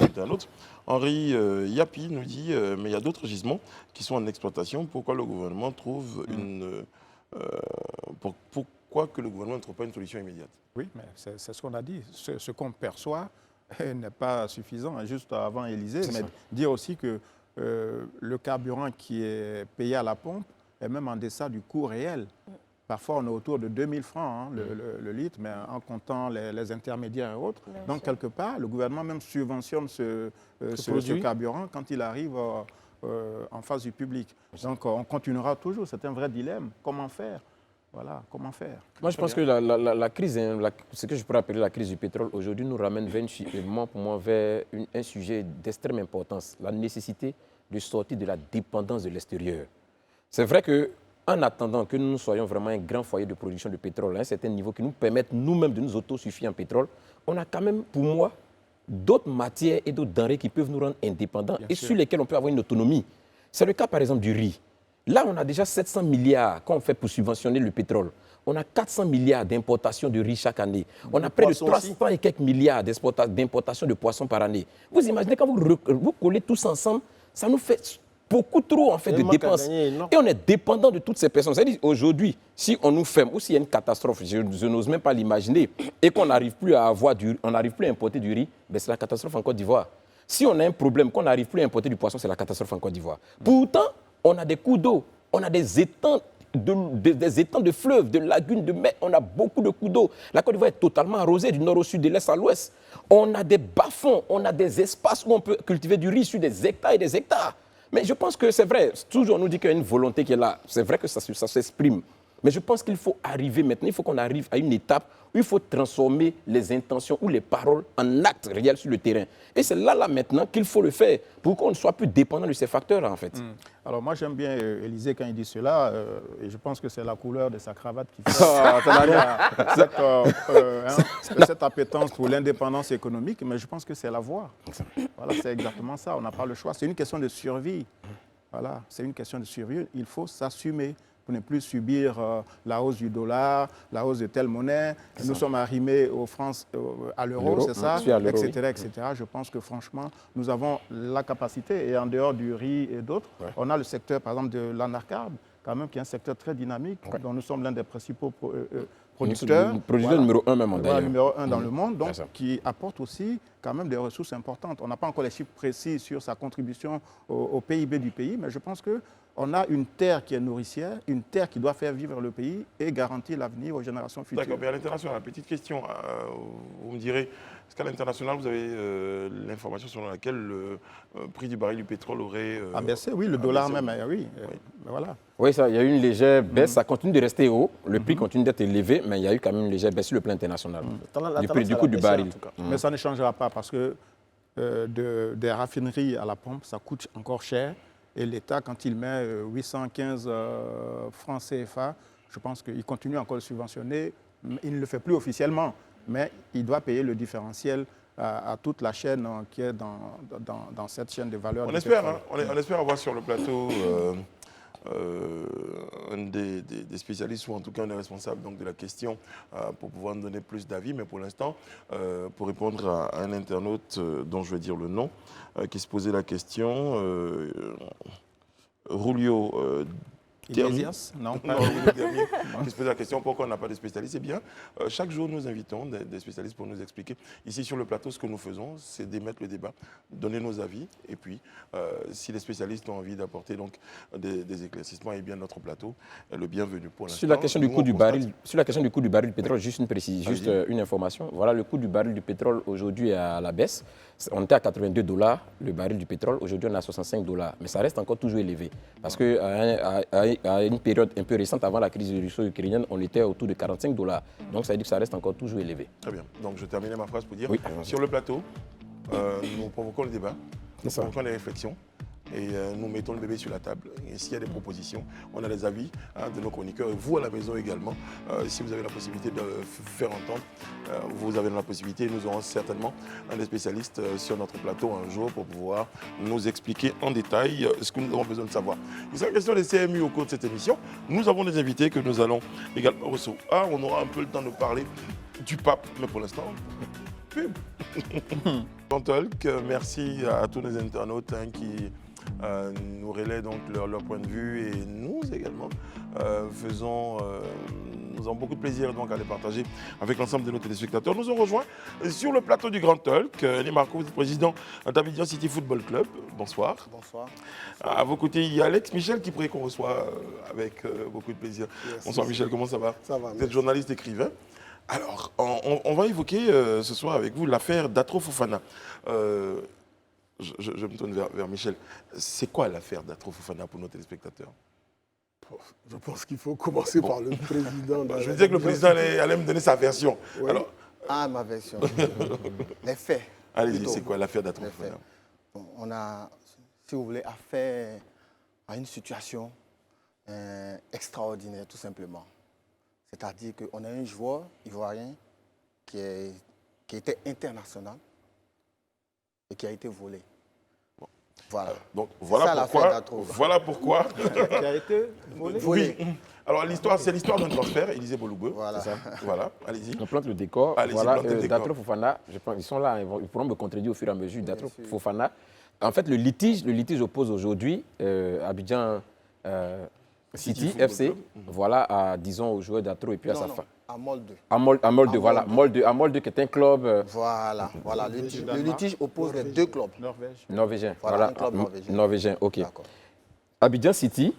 Speaker 1: d'internautes. Henri Yapi nous dit mais il y a d'autres gisements qui sont en exploitation. Pourquoi le gouvernement trouve pourquoi que le gouvernement ne trouve pas une solution immédiate?
Speaker 5: Oui, mais c'est ce qu'on a dit. Ce qu'on perçoit n'est pas suffisant. Juste avant Élysée, mais dire aussi que le carburant qui est payé à la pompe est même en deçà du coût réel. Parfois, on est autour de 2000 francs le litre, mais en comptant les intermédiaires et autres. Donc, quelque part, le gouvernement même subventionne ce carburant quand il arrive en face du public. Donc, on continuera toujours. C'est un vrai dilemme. Comment faire? Voilà, comment faire?
Speaker 4: Moi, je pense que la crise, ce que je pourrais appeler la crise du pétrole, aujourd'hui, nous ramène vers un sujet d'extrême importance, la nécessité de sortir de la dépendance de l'extérieur. C'est vrai qu'en attendant que nous soyons vraiment un grand foyer de production de pétrole à un certain niveau qui nous permette nous-mêmes de nous autosuffire en pétrole, on a quand même, pour moi, d'autres matières et d'autres denrées qui peuvent nous rendre indépendants sur lesquelles on peut avoir une autonomie. C'est le cas, par exemple, du riz. Là, on a déjà 700 milliards qu'on fait pour subventionner le pétrole. On a 400 milliards d'importation de riz chaque année. On a près de 300 et quelques milliards d'importation de poissons par année. Vous imaginez, quand vous collez tous ensemble, ça nous fait beaucoup trop en fait, de dépenses. Et on est dépendant de toutes ces personnes. C'est-à-dire aujourd'hui, si on nous ferme ou s'il y a une catastrophe, je n'ose même pas l'imaginer, et qu'on n'arrive plus à importer du riz, ben c'est la catastrophe en Côte d'Ivoire. Si on a un problème, qu'on n'arrive plus à importer du poisson, c'est la catastrophe en Côte d'Ivoire. Pourtant, on a des cours d'eau, on a des étangs de fleuves, de lagunes, de mer, on a beaucoup de cours d'eau. La Côte d'Ivoire est totalement arrosée du nord au sud, de l'est à l'ouest. On a des bas-fonds, on a des espaces où on peut cultiver du riz sur des hectares et des hectares. Mais je pense que c'est vrai, toujours on nous dit qu'il y a une volonté qui est là. C'est vrai que ça s'exprime. Mais je pense qu'il faut arriver maintenant, il faut qu'on arrive à une étape où il faut transformer les intentions ou les paroles en actes réels sur le terrain. Et c'est là maintenant qu'il faut le faire pour qu'on ne soit plus dépendant de ces facteurs-là, en fait.
Speaker 5: Alors moi j'aime bien Élysée quand il dit cela, et je pense que c'est la couleur de sa cravate qui fait cette appétence pour l'indépendance économique, mais je pense que c'est la voie. Voilà, c'est exactement ça, on n'a pas le choix. C'est une question de survie. Voilà, c'est une question de survie. Il faut s'assumer pour ne plus subir la hausse du dollar, la hausse de telle monnaie. Nous sommes arrimés aux France, à l'euro, c'est ça, etc., etc. Je pense que franchement, nous avons la capacité, et en dehors du riz et d'autres, on a le secteur, par exemple, de l'anacarde, quand même, qui est un secteur très dynamique, dont nous sommes l'un des principaux producteurs.
Speaker 4: Producteur numéro 1 même, d'ailleurs.
Speaker 5: Numéro 1 dans le monde, donc qui apporte aussi quand même des ressources importantes. On n'a pas encore les chiffres précis sur sa contribution au PIB du pays, mais je pense qu'on a une terre qui est nourricière, une terre qui doit faire vivre le pays et garantir l'avenir aux générations futures.
Speaker 1: D'accord, mais à l'international, petite question, vous me direz, est-ce qu'à l'international, vous avez l'information selon laquelle le prix du baril du pétrole aurait...
Speaker 5: baissé, oui, le dollar même, oui. Voilà.
Speaker 4: Oui, il y a eu une légère baisse, ça continue de rester haut, le prix continue d'être élevé, mais il y a eu quand même une légère baisse sur le plan international, du prix du coût du baril.
Speaker 5: Mais ça ne changera pas parce que des raffineries à la pompe, ça coûte encore cher. Et l'État, quand il met 815 francs CFA, je pense qu'il continue encore de subventionner. Il ne le fait plus officiellement, mais il doit payer le différentiel à toute la chaîne qui est dans cette chaîne de valeur.
Speaker 1: On espère, hein, on espère avoir sur le plateau un des spécialistes, ou en tout cas un des responsables donc, de la question, pour pouvoir nous donner plus d'avis. Mais pour l'instant, pour répondre à un internaute dont je vais dire le nom, qui se posait la question, Rulio
Speaker 5: Iglesias, non,
Speaker 1: pas qui se pose la question pourquoi on n'a pas de spécialistes. Eh bien, chaque jour, nous invitons des spécialistes pour nous expliquer. Ici, sur le plateau, ce que nous faisons, c'est d'émettre le débat, donner nos avis. Et puis, si les spécialistes ont envie d'apporter donc des éclaircissements, eh bien, notre plateau est le bienvenu pour l'instant.
Speaker 4: Sur la question du coût du baril, du pétrole, juste une précision, juste une information. Voilà, le coût du baril du pétrole aujourd'hui est à la baisse. On était à 82 $ le baril du pétrole. Aujourd'hui, on est à 65 $. Mais ça reste encore toujours élevé. Parce qu'à une période un peu récente, avant la crise russo-ukrainienne, on était autour de 45 $. Donc, ça veut dire que ça reste encore toujours élevé.
Speaker 1: Très bien. Donc, je terminais ma phrase pour dire, sur le plateau, nous provoquons le débat, nous provoquons les réflexions. Et nous mettons le bébé sur la table. Et s'il y a des propositions, on a les avis de nos chroniqueurs. Et vous, à la maison également, si vous avez la possibilité de faire entendre, vous avez la possibilité. Nous aurons certainement un des spécialistes sur notre plateau un jour pour pouvoir nous expliquer en détail ce que nous avons besoin de savoir. Il sera question des CMU au cours de cette émission. Nous avons des invités que nous allons également recevoir. On aura un peu le temps de parler du pape, mais pour l'instant, pub. Talk, merci à tous les internautes qui nous relaient donc leur point de vue, et nous également nous avons beaucoup de plaisir donc à les partager avec l'ensemble de nos téléspectateurs. Nous avons rejoint sur le plateau du Grand Talk Eli Marco, président d'Abidjan City Football Club. Bonsoir.
Speaker 2: Bonsoir.
Speaker 1: À vos côtés, il y a Alex Michel qui pourrait qu'on reçoit avec beaucoup de plaisir. Merci. Bonsoir Michel, comment ça va?
Speaker 6: Ça va.
Speaker 1: Vous êtes journaliste écrivain. Alors, on va évoquer ce soir avec vous l'affaire Datro Fofana. Je me tourne vers Michel. C'est quoi l'affaire Datro Fofana pour nos téléspectateurs?
Speaker 6: Je pense qu'il faut commencer par le président.
Speaker 1: Je veux dire que le président allait me donner sa version.
Speaker 6: Oui.
Speaker 1: Alors,
Speaker 6: ma version. Les faits.
Speaker 1: Allez-y, c'est quoi l'affaire Datro Fofana?
Speaker 6: On a, si vous voulez, affaire à une situation extraordinaire, tout simplement. C'est-à-dire qu'on a un joueur ivoirien qui était international et qui a été volé.
Speaker 1: Bon.
Speaker 6: Voilà.
Speaker 1: Donc voilà pourquoi.
Speaker 5: Qui a été volé.
Speaker 1: Oui. Alors l'histoire, c'est l'histoire d'un transfert, Élisée Bologbeu.
Speaker 6: Voilà.
Speaker 1: Voilà, allez-y.
Speaker 4: On plante le décor.
Speaker 1: Allez-y,
Speaker 4: voilà,
Speaker 1: plantez le décor.
Speaker 4: Datro Fofana, je pense, ils sont là, ils pourront me contredire au fur et à mesure. Datro Fofana. En fait, le litige oppose aujourd'hui Abidjan City FC, voilà, disons, aux joueurs d'Atro et puis à sa fin.
Speaker 6: À Molde.
Speaker 4: À Molde, voilà. À Molde, qui est un club.
Speaker 6: Voilà. Le litige oppose les deux clubs.
Speaker 4: Norvégien.
Speaker 6: Voilà, un club norvégien.
Speaker 4: Norvégien, ok. Abidjan City,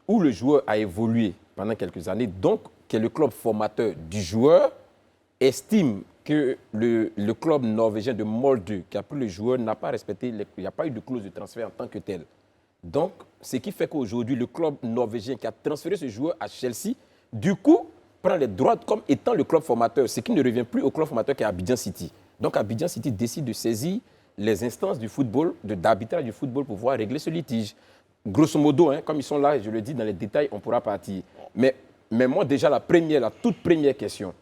Speaker 4: où le joueur a évolué pendant quelques années, donc, qui est le club formateur du joueur, estime que le club norvégien de Molde, qui a pris le joueur, n'a pas respecté, il n'y a pas eu de clause de transfert en tant que tel. Donc, ce qui fait qu'aujourd'hui, le club norvégien qui a transféré ce joueur à Chelsea, du coup, prend les droits comme étant le club formateur, ce qui ne revient plus au club formateur qui est Abidjan City. Donc, Abidjan City décide de saisir les instances du football, d'arbitrage du football pour pouvoir régler ce litige. Grosso modo, hein, comme ils sont là, je le dis dans les détails, on pourra partir. Mais moi, déjà, la toute première question,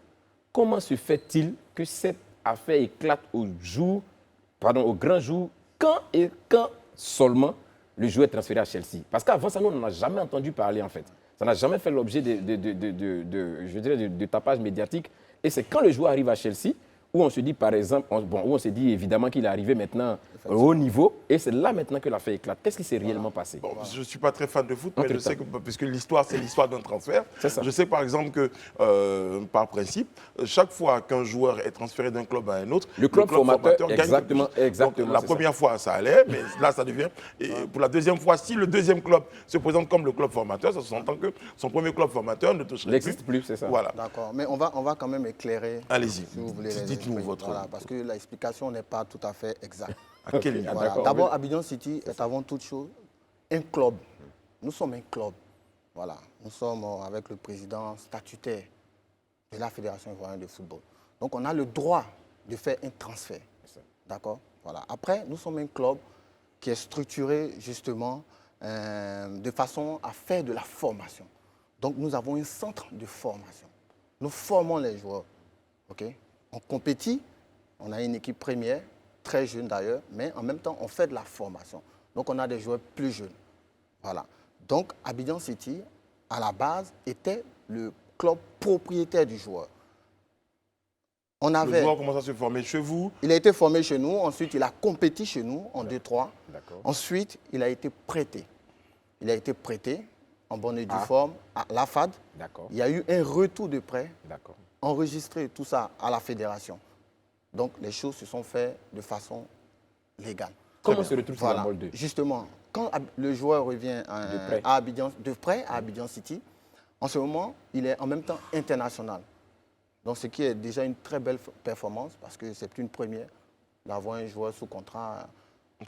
Speaker 4: comment se fait-il que cette affaire éclate au grand jour, quand seulement le joueur est transféré à Chelsea? Parce qu'avant ça, nous, on n'en a jamais entendu parler, en fait. Ça n'a jamais fait l'objet de tapage médiatique. Et c'est quand le joueur arrive à Chelsea, où on se dit, par exemple, où on se dit évidemment qu'il est arrivé maintenant au haut niveau, et c'est là maintenant que l'affaire éclate. Qu'est-ce qui s'est réellement passé?
Speaker 1: Bon, je ne suis pas très fan de foot, mais je sais que, puisque l'histoire, c'est l'histoire d'un transfert, je sais par exemple que, par principe, chaque fois qu'un joueur est transféré d'un club à un autre,
Speaker 4: le club formateur gagne.
Speaker 1: Exactement. Donc, la première fois, ça allait, mais là, ça devient... Et pour la deuxième fois, si le deuxième club se présente comme le club formateur, ça s'entend que son premier club formateur ne toucherait plus.
Speaker 4: N'existe plus, c'est ça.
Speaker 1: Voilà.
Speaker 6: D'accord, mais on va quand même éclairer.
Speaker 1: Allez-y,
Speaker 6: si vous voulez.
Speaker 1: dites-nous votre...
Speaker 6: Voilà, parce que l'explication n'est pas tout à fait exacte.
Speaker 1: À quel niveau?
Speaker 6: Voilà. D'abord, Abidjan City est avant toute chose un club. Nous sommes un club. Voilà. Nous sommes avec le président statutaire de la Fédération ivoirienne de football. Donc, on a le droit de faire un transfert. D'accord? Voilà. Après, nous sommes un club qui est structuré justement de façon à faire de la formation. Donc, nous avons un centre de formation. Nous formons les joueurs. OK? On compétit. On a une équipe première, très jeune d'ailleurs, mais en même temps, on fait de la formation. Donc, on a des joueurs plus jeunes. Voilà. Donc, Abidjan City, à la base, était le club propriétaire du joueur.
Speaker 1: Le joueur commence à se former chez vous?
Speaker 6: Il a été formé chez nous, ensuite il a compéti chez nous en 2-3. Ensuite, il a été prêté. Il a été prêté en bonne et due forme à la FAD. Il y a eu un retour de prêt, enregistré tout ça à la fédération. Donc, les choses se sont faites de façon légale.
Speaker 4: Comment se retrouve la Molde?
Speaker 6: Justement, quand le joueur revient de prêt à Abidjan City, en ce moment, il est en même temps international. Donc, ce qui est déjà une très belle performance, parce que c'est une première d'avoir un joueur sous contrat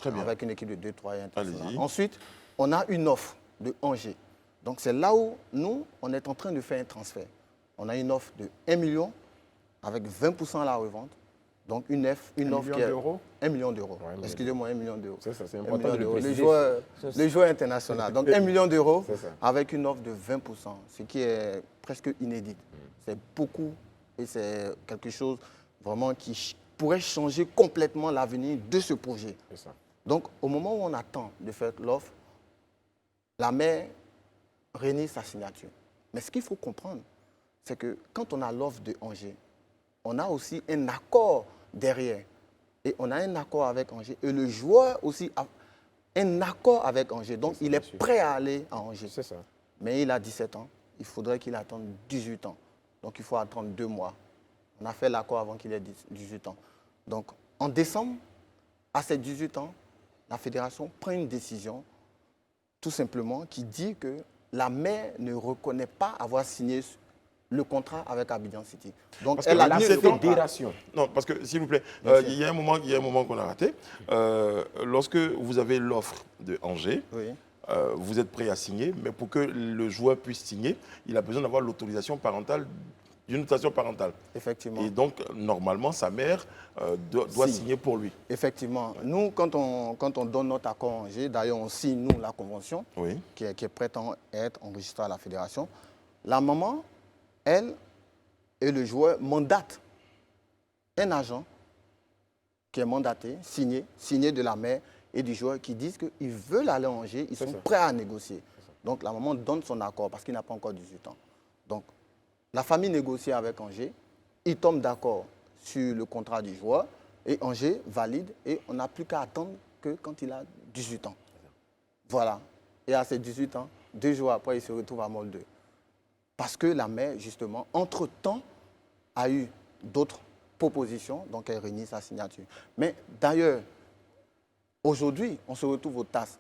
Speaker 6: avec une équipe de 2-3 et international. Ensuite, on a une offre de Angers. Donc, c'est là où nous, on est en train de faire un transfert. On a une offre de 1 million avec 20% à la revente. Donc, une offre qui est 1 million d'euros. Excusez-moi, 1 million d'euros.
Speaker 4: C'est ça, c'est important de le préciser.
Speaker 6: Le joueur international. Donc, 1 million d'euros avec une offre de 20%, ce qui est presque inédit. C'est beaucoup et c'est quelque chose vraiment qui pourrait changer complètement l'avenir de ce projet. Donc, au moment où on attend de faire l'offre, la mère renie sa signature. Mais ce qu'il faut comprendre, c'est que quand on a l'offre de Angers, on a aussi un accord derrière. Et on a un accord avec Angers. Et le joueur aussi a un accord avec Angers. Donc, il est prêt à aller à Angers.
Speaker 4: C'est ça.
Speaker 6: Mais il a 17 ans. Il faudrait qu'il attende 18 ans. Donc, il faut attendre 2 mois. On a fait l'accord avant qu'il ait 18 ans. Donc, en décembre, à ses 18 ans, la fédération prend une décision, tout simplement, qui dit que la mère ne reconnaît pas avoir signé le contrat avec Abidjan City. Donc,
Speaker 1: parce
Speaker 6: elle a
Speaker 1: la
Speaker 4: fédération.
Speaker 1: Non, parce que, s'il vous plaît, il y a un moment qu'on a raté. Lorsque vous avez l'offre de Angers, vous êtes prêt à signer, mais pour que le joueur puisse signer, il a besoin d'avoir l'autorisation parentale, d'une autorisation parentale.
Speaker 6: Effectivement.
Speaker 1: Et donc, normalement, sa mère doit signer pour lui.
Speaker 6: Effectivement. Nous, quand on donne notre accord à Angers, d'ailleurs, on signe, nous, la convention, qui est prête à être enregistrée à la fédération. La maman, elle et le joueur mandatent un agent qui est mandaté, signé de la mère et du joueur qui disent qu'ils veulent aller à Angers, ils sont prêts à négocier. Donc la maman donne son accord parce qu'il n'a pas encore 18 ans. Donc la famille négocie avec Angers, ils tombent d'accord sur le contrat du joueur et Angers valide et on n'a plus qu'à attendre que quand il a 18 ans. Voilà. Et à ses 18 ans, 2 jours après, il se retrouve à Molde. Parce que la mère, justement, entre-temps, a eu d'autres propositions, donc elle réunit sa signature. Mais d'ailleurs, aujourd'hui, on se retrouve au TAS.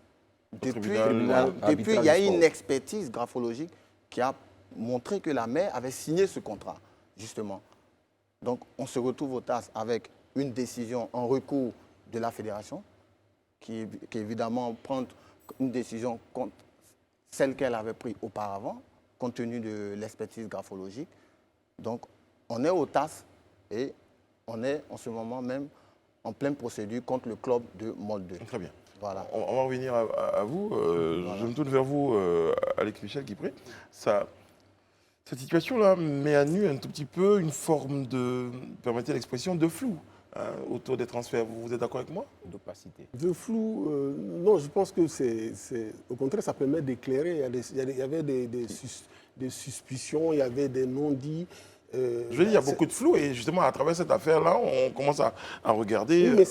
Speaker 6: Depuis, il y a une expertise graphologique qui a montré que la mère avait signé ce contrat, justement. Donc, on se retrouve au TAS avec une décision en recours de la fédération, qui évidemment une décision contre celle qu'elle avait prise auparavant, compte tenu de l'expertise graphologique. Donc, on est au TAS et on est en ce moment même en pleine procédure contre le club de Molde.
Speaker 1: Très bien.
Speaker 6: Voilà.
Speaker 1: On va revenir à vous. Je me tourne vers vous, Alex Michel Guipré. Cette situation-là met à nu un tout petit peu une forme de, permettez l'expression, de flou autour des transferts. Vous êtes d'accord avec moi?
Speaker 4: D'opacité.
Speaker 7: De flou, non, je pense que au contraire, ça permet d'éclairer. Il y avait des suspicions, il y avait des non-dits.
Speaker 1: Je veux dire, il y a beaucoup de flou et justement, à travers cette affaire-là, on commence à regarder.
Speaker 7: Oui, mais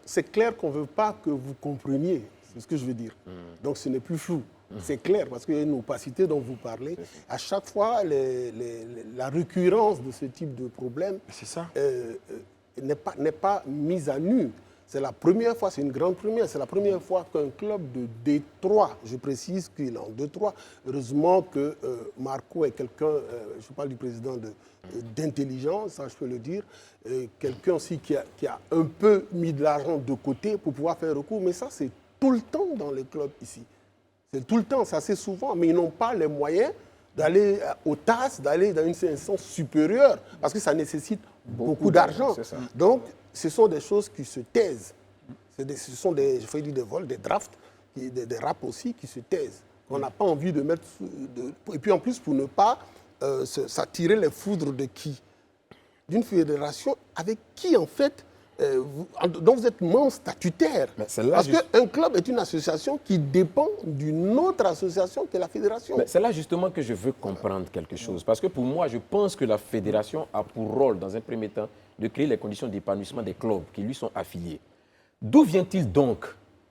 Speaker 7: c'est clair qu'on ne veut pas que vous compreniez, c'est ce que je veux dire. Donc ce n'est plus flou. C'est clair, parce qu'il y a une opacité dont vous parlez. À chaque fois, la récurrence de ce type de problème n'est pas mise à nu. C'est la première fois, c'est une grande première, c'est la première fois qu'un club de Détroit, je précise qu'il est en Détroit, heureusement que Marco est quelqu'un, je parle du président d'intelligence, ça je peux le dire, quelqu'un aussi qui a un peu mis de l'argent de côté pour pouvoir faire recours, mais ça c'est tout le temps dans les clubs ici. C'est tout le temps, c'est assez souvent, mais ils n'ont pas les moyens d'aller au TAS, d'aller dans une instance supérieure, parce que ça nécessite beaucoup d'argent. Donc, ce sont des choses qui se taisent. Ce sont des vols, des drafts, des raps aussi qui se taisent. On n'a pas envie de mettre... Et puis en plus, pour ne pas s'attirer les foudres de qui? D'une fédération avec qui, en fait, dont vous êtes membre statutaire. Parce qu'un club est une association qui dépend d'une autre association qui est la fédération.
Speaker 4: C'est là justement que je veux comprendre quelque chose. Parce que pour moi, je pense que la fédération a pour rôle, dans un premier temps, de créer les conditions d'épanouissement des clubs qui lui sont affiliés. D'où vient-il donc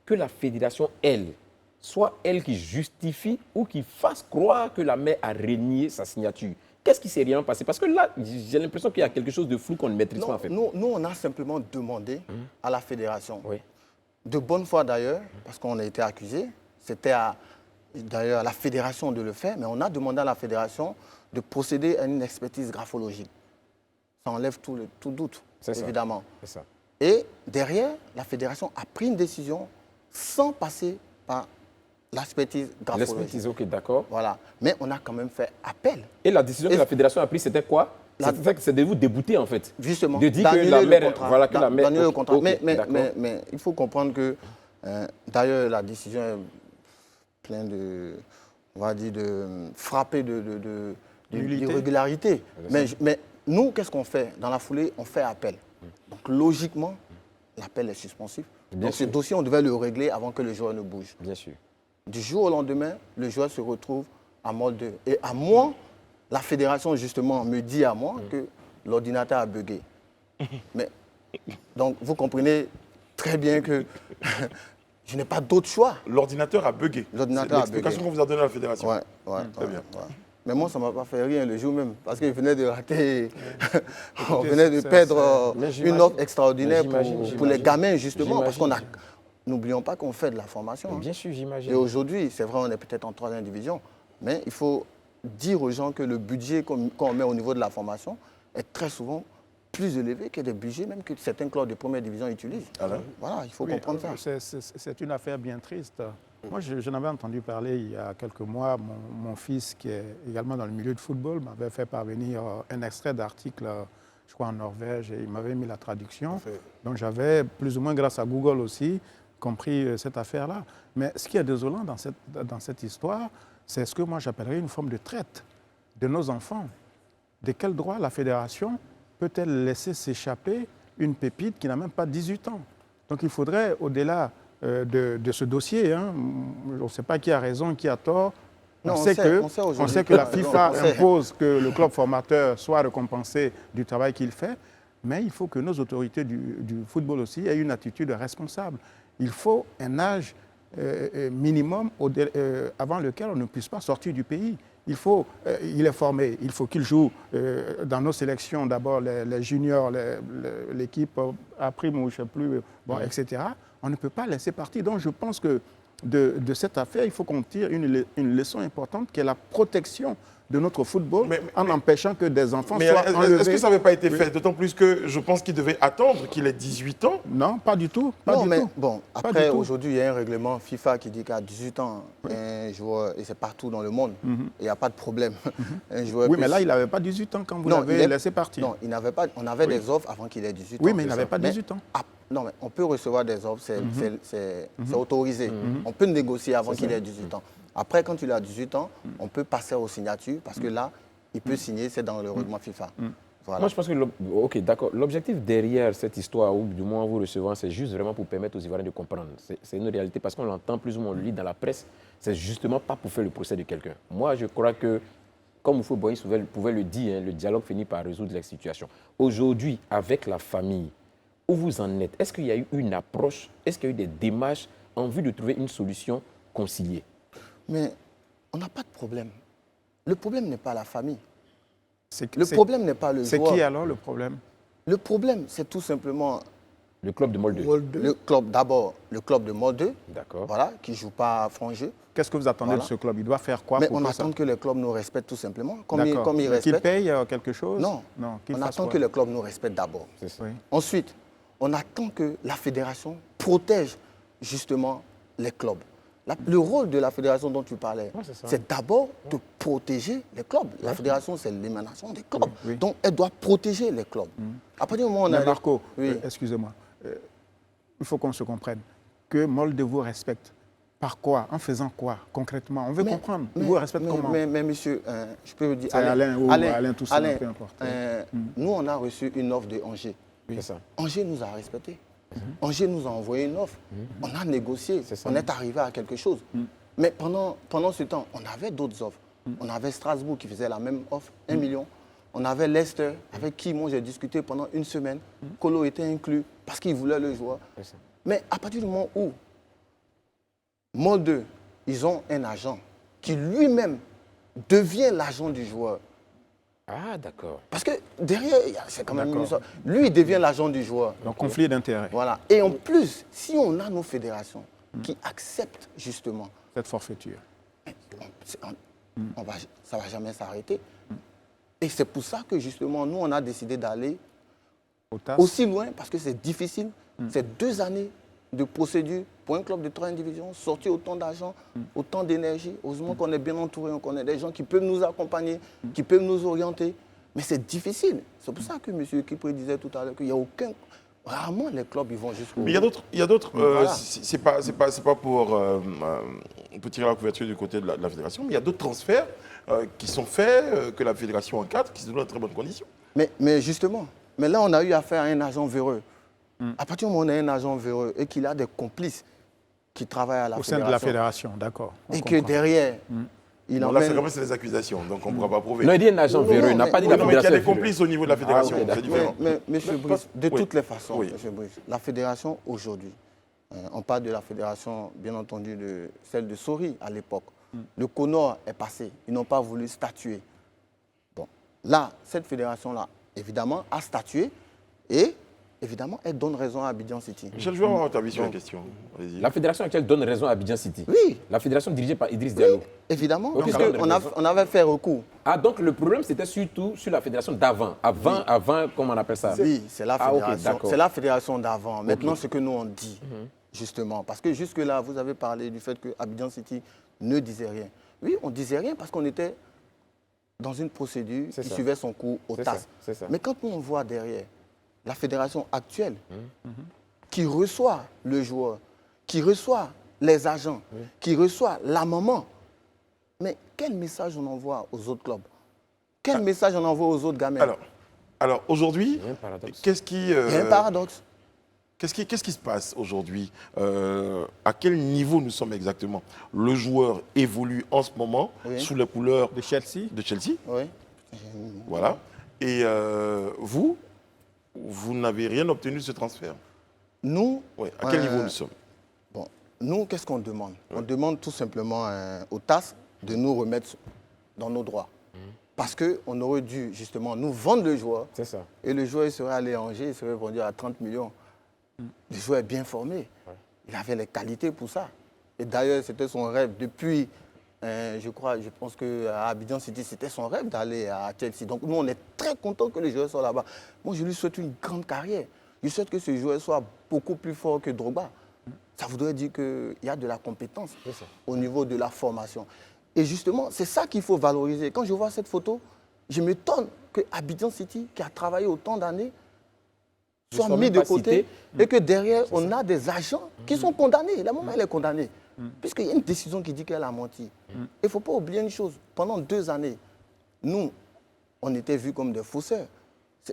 Speaker 4: que la fédération, elle, soit elle qui justifie ou qui fasse croire que la maire a renié sa signature? Qu'est-ce qui s'est réellement passé? Parce que là, j'ai l'impression qu'il y a quelque chose de flou qu'on ne maîtrise pas en fait.
Speaker 6: Nous, on a simplement demandé à la fédération, de bonne foi d'ailleurs, parce qu'on a été accusé, c'était d'ailleurs à la fédération de le faire, mais on a demandé à la fédération de procéder à une expertise graphologique. Ça enlève tout doute, évidemment.
Speaker 4: C'est ça.
Speaker 6: Et derrière, la fédération a pris une décision sans passer par l'expertise graphologique.
Speaker 4: L'expertise, ok, d'accord.
Speaker 6: Voilà. Mais on a quand même fait appel.
Speaker 4: Et la décision que la fédération a prise, c'était quoi? C'est de vous débouter, en fait.
Speaker 6: Justement.
Speaker 4: De dire que la mère... Voilà, que la mère...
Speaker 6: le contrat. Mais il faut comprendre que, d'ailleurs, la décision est pleine de... On va dire frappée d'irrégularité. Mais nous, qu'est-ce qu'on fait? Dans la foulée, on fait appel. Donc, logiquement, l'appel est suspensif. Donc, ce dossier, on devait le régler avant que le joueur ne bouge.
Speaker 4: Bien sûr.
Speaker 6: Du jour au lendemain, le joueur se retrouve à Molde. Et à moi, la fédération, justement, me dit à moi que l'ordinateur a bugué. Mais, donc, vous comprenez très bien que je n'ai pas d'autre choix.
Speaker 1: L'ordinateur a bugué.
Speaker 6: L'ordinateur a bugué.
Speaker 1: L'explication qu'on vous a donnée à la fédération.
Speaker 6: Très bien. Ouais. Mais moi, ça ne m'a pas fait rien le jour même, parce qu'il venait de rater, on venait de perdre une offre extraordinaire pour les gamins, justement, parce qu'on a... N'oublions pas qu'on fait de la formation.
Speaker 4: Bien sûr, j'imagine.
Speaker 6: Et aujourd'hui, c'est vrai, on est peut-être en 3e division, mais il faut dire aux gens que le budget qu'on met au niveau de la formation est très souvent plus élevé que des budgets même que certains clubs de 1re division utilisent. Voilà, il faut comprendre ça.
Speaker 5: C'est une affaire bien triste. Moi, je n'avais entendu parler il y a quelques mois. Mon fils, qui est également dans le milieu du football, m'avait fait parvenir un extrait d'article, je crois en Norvège, et il m'avait mis la traduction. Donc j'avais, plus ou moins grâce à Google aussi, compris cette affaire-là. Mais ce qui est désolant dans cette histoire, c'est ce que moi j'appellerais une forme de traite de nos enfants. De quel droit la fédération peut-elle laisser s'échapper une pépite qui n'a même pas 18 ans? Donc il faudrait, au-delà de ce dossier, on ne sait pas qui a raison, qui a tort. On sait que la FIFA impose que le club formateur soit récompensé du travail qu'il fait, mais il faut que nos autorités du football aussi aient une attitude responsable. Il faut un âge minimum avant lequel on ne puisse pas sortir du pays. Il est formé, il faut qu'il joue dans nos sélections, d'abord les juniors, l'équipe A', ou je ne sais plus, etc. On ne peut pas laisser partir. Donc je pense que de cette affaire, il faut qu'on tire une leçon importante qui est la protection de notre football
Speaker 1: Mais-
Speaker 5: en empêchant que des enfants
Speaker 1: Mais
Speaker 5: soient
Speaker 1: est-ce
Speaker 5: enlevés.
Speaker 1: que ça n'avait pas été fait? D'autant plus que je pense qu'il devait attendre qu'il ait 18 ans.
Speaker 5: Non, pas du tout. Pas
Speaker 6: Non,
Speaker 5: du
Speaker 6: mais
Speaker 5: tout.
Speaker 6: bon,
Speaker 5: Pas
Speaker 6: après,
Speaker 5: du tout.
Speaker 6: aujourd'hui, il y a un règlement FIFA qui dit qu'à 18 ans, un joueur, et c'est partout dans le monde, il n'y a pas de problème. Un joueur
Speaker 5: Oui,
Speaker 6: peut-
Speaker 5: mais là, il n'avait pas 18 ans quand vous
Speaker 6: Non,
Speaker 5: l'avez
Speaker 6: il est-
Speaker 5: laissé partir.
Speaker 6: Non, il n'avait pas. On avait des offres avant qu'il ait 18 ans.
Speaker 5: Oui, mais il
Speaker 6: c'est
Speaker 5: n'avait
Speaker 6: ça.
Speaker 5: pas 18 ans.
Speaker 6: Non, mais on peut recevoir des offres, c'est autorisé. On peut négocier avant qu'il ait 18 ans. Après, quand il a 18 ans, on peut passer aux signatures parce que là, il peut signer, c'est dans le règlement FIFA. Voilà.
Speaker 4: Moi, je pense que, ok, d'accord. L'objectif derrière cette histoire, ou du moins en vous recevant, c'est juste vraiment pour permettre aux Ivoiriens de comprendre. C'est une réalité parce qu'on l'entend plus ou moins, on le lit dans la presse. C'est justement pas pour faire le procès de quelqu'un. Moi, je crois que, comme Oufo Boïs pouvait le dire, le dialogue finit par résoudre la situation. Aujourd'hui, avec la famille, où vous en êtes? Est-ce qu'il y a eu une approche? Est-ce qu'il y a eu des démarches en vue de trouver une solution conciliée?
Speaker 6: Mais on n'a pas de problème. Le problème n'est pas la famille.
Speaker 5: C'est-
Speaker 6: Le
Speaker 5: c'est-
Speaker 6: problème n'est pas le
Speaker 5: C'est
Speaker 6: joueur.
Speaker 5: qui alors le problème?
Speaker 6: Le problème, c'est tout simplement
Speaker 4: Le club de Molde.
Speaker 6: le club, d'abord, le club de Mode 2,
Speaker 4: D'accord.
Speaker 6: voilà, qui ne joue pas à franc jeu.
Speaker 5: Qu'est-ce que vous attendez
Speaker 6: Voilà.
Speaker 5: de ce club? Il doit faire quoi
Speaker 6: Mais
Speaker 5: pour
Speaker 6: on
Speaker 5: que
Speaker 6: attend
Speaker 5: ça...
Speaker 6: que les clubs nous respectent tout simplement, comme ils
Speaker 5: D'accord. Qu'il
Speaker 6: respectent.
Speaker 5: paye quelque chose?
Speaker 6: Non,
Speaker 5: qu'il
Speaker 6: on
Speaker 5: fasse
Speaker 6: attend
Speaker 5: quoi?
Speaker 6: que les clubs nous respectent d'abord.
Speaker 4: C'est ça.
Speaker 5: Oui.
Speaker 6: Ensuite, on attend que la fédération protège justement les clubs. Le rôle de la fédération dont tu parlais,
Speaker 4: Ouais, c'est ça.
Speaker 6: c'est d'abord de protéger les clubs. La fédération, c'est l'émanation des clubs.
Speaker 5: Oui.
Speaker 6: Donc, elle doit protéger les clubs. À partir du moment où on
Speaker 5: Mais
Speaker 6: a...
Speaker 5: Marco,
Speaker 6: Oui.
Speaker 5: excusez-moi, il faut qu'on se comprenne. Que Molde vous respecte. Par quoi? En faisant quoi concrètement? On veut comprendre. Il vous respecte comment?
Speaker 6: Mais monsieur, je peux vous dire...
Speaker 5: C'est Alain ou Alain Toussaint, peu importe.
Speaker 6: Nous, on a reçu une offre de Angers.
Speaker 4: C'est ça.
Speaker 6: Angers nous a respectés. Angers nous a envoyé une offre. On a négocié.
Speaker 4: C'est ça.
Speaker 6: On est arrivé à quelque chose. Mais pendant ce temps, on avait d'autres offres. On avait Strasbourg qui faisait la même offre, 1 million. On avait Leicester, avec qui moi j'ai discuté pendant une semaine. Colo était inclus parce qu'il voulait le joueur.
Speaker 4: C'est ça.
Speaker 6: Mais à partir du moment où Molde, ils ont un agent qui lui-même devient l'agent du joueur.
Speaker 4: Ah, d'accord.
Speaker 6: Parce que derrière, c'est quand même une
Speaker 5: D'accord.
Speaker 6: histoire. Lui, il devient l'agent du joueur.
Speaker 5: Donc, conflit d'intérêts,
Speaker 6: Voilà. Et en plus, si on a nos fédérations qui acceptent justement,
Speaker 5: cette forfaiture.
Speaker 6: ça ne va jamais s'arrêter. Et c'est pour ça que justement, nous, on a décidé d'aller
Speaker 5: Au TAS,
Speaker 6: aussi loin, parce que c'est difficile. C'est 2 années de procédure pour un club de 3e division, sortir autant d'argent, autant d'énergie. Heureusement qu'on est bien entouré, on connaît des gens qui peuvent nous accompagner, qui peuvent nous orienter. Mais c'est difficile. C'est pour ça que M. Kipri disait tout à l'heure qu'il n'y a aucun... Rarement, les clubs, ils vont jusqu'au...
Speaker 1: Mais il y a d'autres.
Speaker 6: Voilà.
Speaker 1: C'est pas pour tirer la couverture du côté de la fédération, mais il y a d'autres transferts qui sont faits, que la fédération encadre, qui se donnent dans de très bonnes conditions.
Speaker 6: Mais justement, mais là, on a eu affaire à un agent véreux. À partir du moment où on a un agent véreux et qu'il a des complices qui travaillent à la
Speaker 5: au sein
Speaker 6: fédération,
Speaker 5: de la fédération, d'accord. on
Speaker 6: et que
Speaker 5: comprend.
Speaker 6: derrière, il
Speaker 1: Bon, là, c'est
Speaker 6: emmène...
Speaker 1: comme c'est des accusations, donc on ne pourra pas prouver.
Speaker 4: Non, il dit un agent
Speaker 6: Non,
Speaker 4: véreux, il n'a
Speaker 6: mais-
Speaker 4: pas dit
Speaker 6: oui,
Speaker 4: la
Speaker 1: Non, mais il y a
Speaker 4: fédération.
Speaker 1: des complices au niveau de la fédération,
Speaker 4: ok,
Speaker 1: c'est différent.
Speaker 6: Mais monsieur Brice, de
Speaker 1: oui.
Speaker 6: toutes les façons,
Speaker 1: Oui.
Speaker 6: monsieur Brice, la fédération aujourd'hui, on parle de la fédération, bien entendu, de celle de Sori à l'époque. Le CONOR est passé, ils n'ont pas voulu statuer. Bon, là, cette fédération-là, évidemment, a statué et, évidemment, elle donne raison à Abidjan City.
Speaker 1: Michel, je veux avoir votre avis sur la question. Allez-y.
Speaker 4: La fédération actuelle donne raison à Abidjan City.
Speaker 6: Oui,
Speaker 4: La fédération dirigée par Idriss Diallo.
Speaker 6: évidemment,
Speaker 4: Ok,
Speaker 6: puisque
Speaker 4: ça donne raison.
Speaker 6: on avait fait recours.
Speaker 4: Ah, donc le problème, c'était surtout sur la fédération d'avant. Avant, comment on appelle ça?
Speaker 6: Oui, c'est la
Speaker 4: Ah, ok,
Speaker 6: fédération.
Speaker 4: d'accord.
Speaker 6: C'est la fédération d'avant. Maintenant, ce que nous on dit, justement, parce que jusque-là, vous avez parlé du fait que Abidjan City ne disait rien. Oui, on disait rien parce qu'on était dans une procédure
Speaker 4: C'est
Speaker 6: qui
Speaker 4: ça.
Speaker 6: suivait son cours au
Speaker 4: C'est
Speaker 6: TAS.
Speaker 4: ça, c'est ça.
Speaker 6: Mais quand on voit derrière la fédération actuelle qui reçoit le joueur, qui reçoit les agents, qui reçoit la maman, mais quel message on envoie aux autres clubs? Quel message on envoie aux autres gamins?
Speaker 1: Alors aujourd'hui,
Speaker 4: Il y a un paradoxe.
Speaker 1: qu'est-ce qui,
Speaker 6: Il y a un paradoxe.
Speaker 1: qu'est-ce qui se passe aujourd'hui? À quel niveau nous sommes exactement? Le joueur évolue en ce moment
Speaker 6: Oui.
Speaker 1: sous les couleurs
Speaker 5: De Chelsea,
Speaker 1: de Chelsea,
Speaker 6: Oui.
Speaker 1: voilà. Et vous n'avez rien obtenu de ce transfert.
Speaker 6: Nous,
Speaker 1: Ouais. À quel niveau nous sommes?
Speaker 6: bon, nous, qu'est-ce qu'on demande? On demande tout simplement au TAS de nous remettre dans nos droits. Parce qu'on aurait dû justement nous vendre le joueur
Speaker 4: C'est ça.
Speaker 6: et le joueur il serait allé à Angers, il serait vendu à 30 millions. Le joueur est bien formé. Il avait les qualités pour ça. Et d'ailleurs, c'était son rêve depuis je pense qu'à Abidjan City, c'était son rêve d'aller à Chelsea. Donc nous, on est très contents que le joueur soit là-bas. Moi, je lui souhaite une grande carrière. Je souhaite que ce joueur soit beaucoup plus fort que Drogba. Ça voudrait dire qu'il y a de la compétence au niveau de la formation. Et justement, c'est ça qu'il faut valoriser. Quand je vois cette photo, je m'étonne que Abidjan City, qui a travaillé autant d'années, soit mis de côté et que derrière, on a des agents qui sont condamnés. La maman, elle est condamnée. Puisqu'il y a une décision qui dit qu'elle a menti. Il ne faut pas oublier une chose. Pendant 2 années, nous, on était vus comme des fausseurs.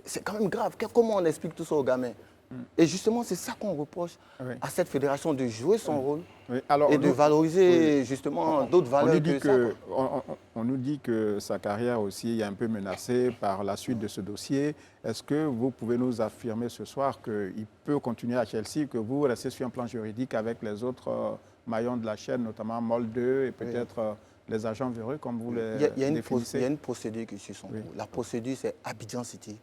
Speaker 6: C'est quand même grave. Comment on explique tout ça aux gamins? Et justement, c'est ça qu'on reproche à cette fédération, de jouer son rôle et de valoriser justement d'autres valeurs que ça.
Speaker 5: On nous dit que sa carrière aussi est un peu menacée par la suite de ce dossier. Est-ce que vous pouvez nous affirmer ce soir qu'il peut continuer à Chelsea, que vous restez sur un plan juridique avec les autres maillons de la chaîne, notamment Molde et peut-être les agents véreux, comme vous les définissez?
Speaker 6: Il y a une procédure qui suit son cours. La procédure, c'est Abidjan City.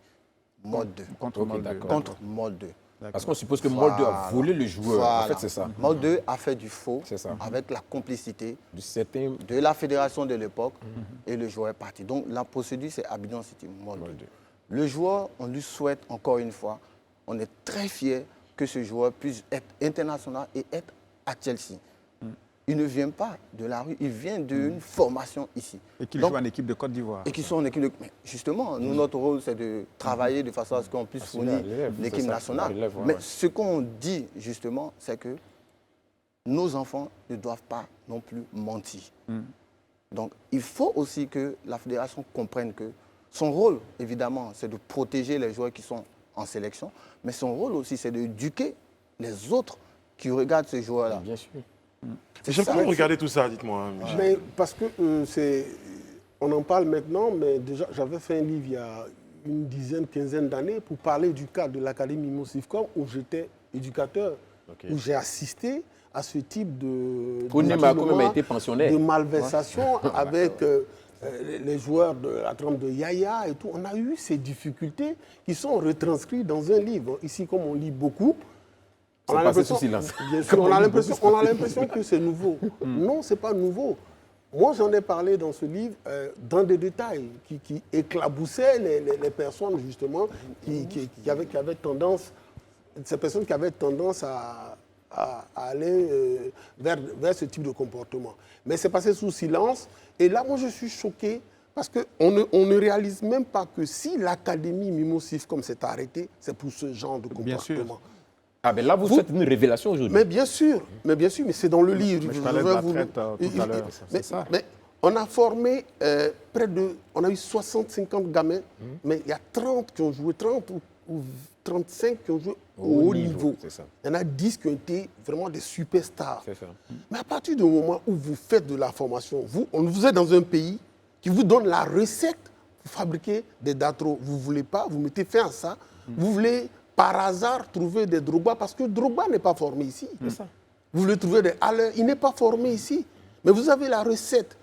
Speaker 6: Molde 2.
Speaker 5: Contre Molde 2.
Speaker 6: Contre Molde 2.
Speaker 4: Parce qu'on suppose que Molde 2 a volé le joueur.
Speaker 6: Voilà.
Speaker 4: En fait, c'est ça.
Speaker 6: Molde 2 a fait du faux avec la complicité
Speaker 4: de
Speaker 6: la fédération de l'époque et le joueur est parti. Donc la procédure, c'est Abidjan City, Molde 2. Le joueur, on lui souhaite encore une fois, on est très fiers que ce joueur puisse être international et être à Chelsea. Il ne vient pas de la rue, il vient d'une formation ici.
Speaker 5: Et qu'il joue en équipe de Côte d'Ivoire.
Speaker 6: Et qu'ils sont en équipe de... Mais justement, nous, notre rôle, c'est de travailler de façon à ce qu'on puisse fournir l'équipe nationale. Mais ce qu'on dit, justement, c'est que nos enfants ne doivent pas non plus mentir. Donc, il faut aussi que la fédération comprenne que son rôle, évidemment, c'est de protéger les joueurs qui sont en sélection, mais son rôle aussi, c'est d'éduquer les autres qui regardent ces joueurs-là.
Speaker 4: Bien sûr.
Speaker 1: J'aime pas regarder tout ça, dites-moi.
Speaker 7: Mais parce que on en parle maintenant, mais déjà, j'avais fait un livre il y a une dizaine, quinzaine d'années pour parler du cas de l'Académie Mimosivcom où j'étais éducateur, où j'ai assisté à ce type de malversation avec les joueurs de la trempe de Yaya et tout. On a eu ces difficultés qui sont retranscrites dans un livre. Ici, comme on lit beaucoup, on a l'impression que c'est nouveau. Non, ce n'est pas nouveau. Moi, j'en ai parlé dans ce livre dans des détails qui éclaboussaient les personnes, justement, qui avaient tendance, ces personnes qui avaient tendance à aller vers ce type de comportement. Mais c'est passé sous silence. Et là, moi, je suis choqué parce qu'on ne réalise même pas que si l'Académie Mimosivcom s'est arrêtée, c'est pour ce genre de comportement.
Speaker 5: Bien sûr.
Speaker 4: Ah ben là, vous faites une révélation aujourd'hui.
Speaker 7: Mais bien sûr, mais c'est dans le livre.
Speaker 5: Mais je parlais de la traite tout à l'heure, c'est ça.
Speaker 7: Mais on a formé on a eu 60-50 gamins, mais il y a 30 qui ont joué, 30 ou 35 qui ont joué au haut niveau. Il y en a 10 qui ont été vraiment des superstars.
Speaker 4: C'est ça.
Speaker 7: Mais à partir du moment où vous faites de la formation, vous êtes dans un pays qui vous donne la recette pour fabriquer des datros. Vous ne voulez pas, vous mettez fin à ça, vous voulez par hasard trouver des Drogba, parce que Drogba n'est pas formé ici. Vous voulez trouver des Haller, il n'est pas formé ici. Mais vous avez la recette,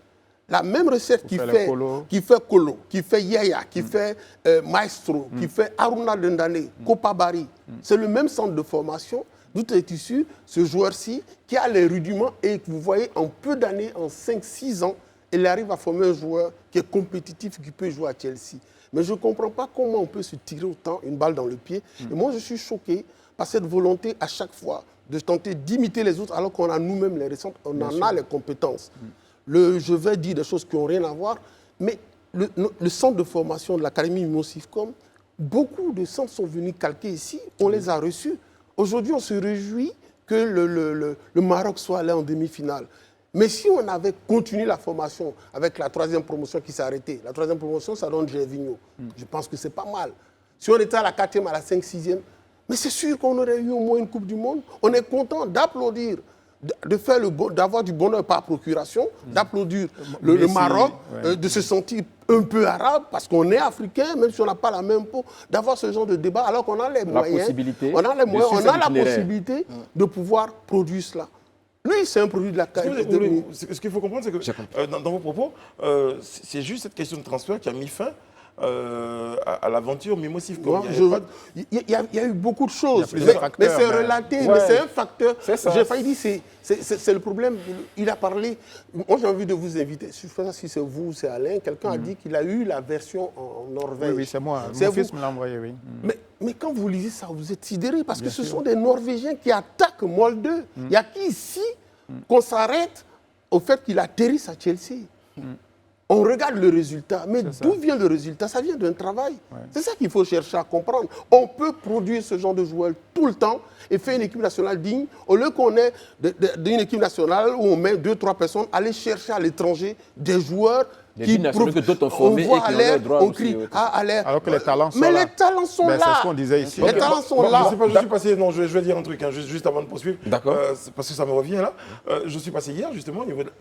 Speaker 7: la même recette qui fait Kolo, qui fait Yaya, qui fait Maestro, qui fait Aruna Dendane, Kopa Bari. C'est le même centre de formation, d'où est issu ce joueur-ci qui a les rudiments et que vous voyez en peu d'années, en 5-6 ans, il arrive à former un joueur qui est compétitif, qui peut jouer à Chelsea. Mais je ne comprends pas comment on peut se tirer autant une balle dans le pied. Et moi, je suis choqué par cette volonté à chaque fois de tenter d'imiter les autres alors qu'on a nous-mêmes les récentes, on en a les compétences. Je vais dire des choses qui n'ont rien à voir, mais le centre de formation de l'Académie Mimosivcom, beaucoup de centres sont venus calquer ici, on les a reçus. Aujourd'hui, on se réjouit que le Maroc soit allé en demi-finale. Mais si on avait continué la formation avec la 3e promotion qui s'est arrêtée, la 3e promotion, ça donne Gervinho. Je pense que c'est pas mal. Si on était à la 4e, à la 5e, 6e, mais c'est sûr qu'on aurait eu au moins une Coupe du Monde. On est content d'applaudir, d'avoir du bonheur par procuration, d'applaudir le Maroc, de se sentir un peu arabe, parce qu'on est africain, même si on n'a pas la même peau, d'avoir ce genre de débat, alors qu'on a les moyens, on a la possibilité de pouvoir produire cela. Lui, c'est un produit de la
Speaker 1: Ce qu'il faut comprendre, c'est que dans vos propos, c'est juste cette question de transfert qui a mis fin à l'aventure mimosif.
Speaker 7: Il y a eu beaucoup de choses,
Speaker 5: plusieurs
Speaker 7: mais
Speaker 5: facteurs,
Speaker 7: c'est relaté,
Speaker 4: Ouais.
Speaker 7: mais c'est un facteur.
Speaker 4: C'est ça.
Speaker 7: J'ai failli dire, c'est le problème. Il a parlé, moi j'ai envie de vous inviter, je ne sais pas si c'est vous ou c'est Alain, quelqu'un a dit qu'il a eu la version en Norvège.
Speaker 5: Oui, c'est moi.
Speaker 7: C'est
Speaker 5: Mon
Speaker 7: vous.
Speaker 5: fils me l'a envoyé, oui.
Speaker 7: Mais quand vous lisez ça, vous êtes sidéré parce que ce sont des Norvégiens qui attaquent Molde. Il n'y a qu'ici qu'on s'arrête au fait qu'il atterrisse à Chelsea. On regarde le résultat, mais d'où vient le résultat? Ça vient d'un travail.
Speaker 5: Ouais.
Speaker 7: C'est ça qu'il faut chercher à comprendre. On peut produire ce genre de joueurs tout le temps et faire une équipe nationale digne, au lieu qu'on ait d'une équipe nationale où on met 2-3 personnes, aller chercher à l'étranger des joueurs
Speaker 4: Des binationaux que d'autres ont formés
Speaker 7: on voit
Speaker 4: et qui
Speaker 7: à
Speaker 4: ont
Speaker 7: l'air,
Speaker 4: leur droit
Speaker 7: on
Speaker 4: aussi,
Speaker 7: crie, à l'air.
Speaker 5: Alors que les talents sont
Speaker 7: mais
Speaker 5: là.
Speaker 7: les talents sont
Speaker 5: Ben,
Speaker 7: là.
Speaker 5: c'est ce qu'on disait ici.
Speaker 7: Les talents sont
Speaker 1: Bon,
Speaker 7: là.
Speaker 1: je suis passé, non, je vais dire un truc, hein, juste avant de poursuivre.
Speaker 4: D'accord.
Speaker 1: Parce que ça me revient là. Je suis passé hier, justement, au niveau de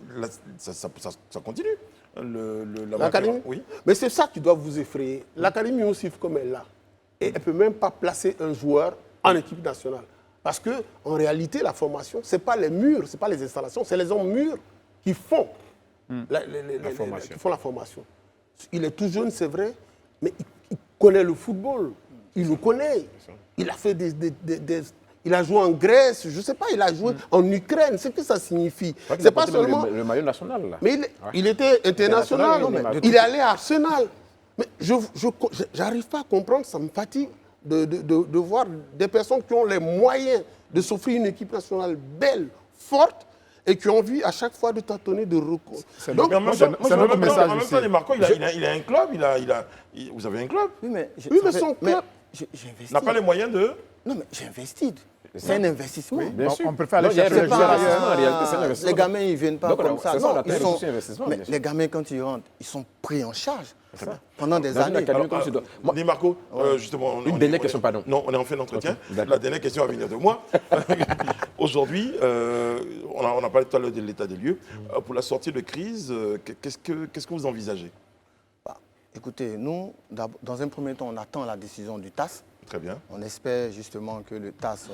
Speaker 1: ça continue.
Speaker 7: L'académie.
Speaker 1: Oui.
Speaker 7: Mais c'est ça qui doit vous effrayer. L'académie aussi, comme elle est là, et elle ne peut même pas placer un joueur en équipe nationale. Parce qu'en réalité, la formation, ce n'est pas les murs, ce n'est pas les installations, c'est les hommes mûrs qui font la formation. Il est tout jeune, c'est vrai, mais il connaît le football. Il le connaît. Il a fait il a joué en Grèce, je ne sais pas, il a joué en Ukraine. C'est ce que ça signifie.
Speaker 4: C'est
Speaker 7: pas seulement
Speaker 4: le maillot national, là.
Speaker 7: mais il était international,
Speaker 4: International,
Speaker 7: il est allé à Arsenal. Mais je n'arrive pas à comprendre, ça me fatigue de voir des personnes qui ont les moyens de s'offrir une équipe nationale belle, forte, et qui ont envie à chaque fois de tâtonner, de recours.
Speaker 1: Donc, en même temps,
Speaker 5: message
Speaker 1: en même
Speaker 5: ici.
Speaker 1: temps, Marco, il a un club, vous avez un club.
Speaker 6: Oui, mais,
Speaker 7: son club
Speaker 6: j'ai investi.
Speaker 1: N'a pas les moyens de...
Speaker 6: Non, mais j'ai investi. C'est un investissement.
Speaker 4: Bien sûr.
Speaker 5: On peut faire aller
Speaker 4: Non, il y a
Speaker 5: chercher
Speaker 4: un
Speaker 5: le
Speaker 6: pas-
Speaker 5: joueur
Speaker 4: investissement, en
Speaker 5: ailleurs.
Speaker 4: réalité, c'est un investissement.
Speaker 6: Les gamins, ils ne viennent pas
Speaker 4: Donc,
Speaker 6: comme ça.
Speaker 4: c'est ça,
Speaker 6: Non,
Speaker 4: la taille
Speaker 6: ils sont,
Speaker 4: aussi, investissement,
Speaker 6: mais
Speaker 4: bien sûr.
Speaker 6: les gamins, quand ils rentrent, ils sont pris en charge pendant des
Speaker 4: Dans une
Speaker 6: années.
Speaker 4: académie comme tu dois. Moi,
Speaker 1: Dis Marco, justement...
Speaker 4: Une dernière question, pardon.
Speaker 1: Non, on est en fin d'entretien.
Speaker 4: Ok, d'accord.
Speaker 1: La dernière question va venir de moi. Aujourd'hui, on a parlé tout à l'heure de l'état des lieux. Pour la sortie de crise, qu'est-ce que vous envisagez?
Speaker 6: Bah, écoutez, nous, dans un premier temps, on attend la décision du TAS.
Speaker 1: Très bien.
Speaker 6: On espère justement que le TAS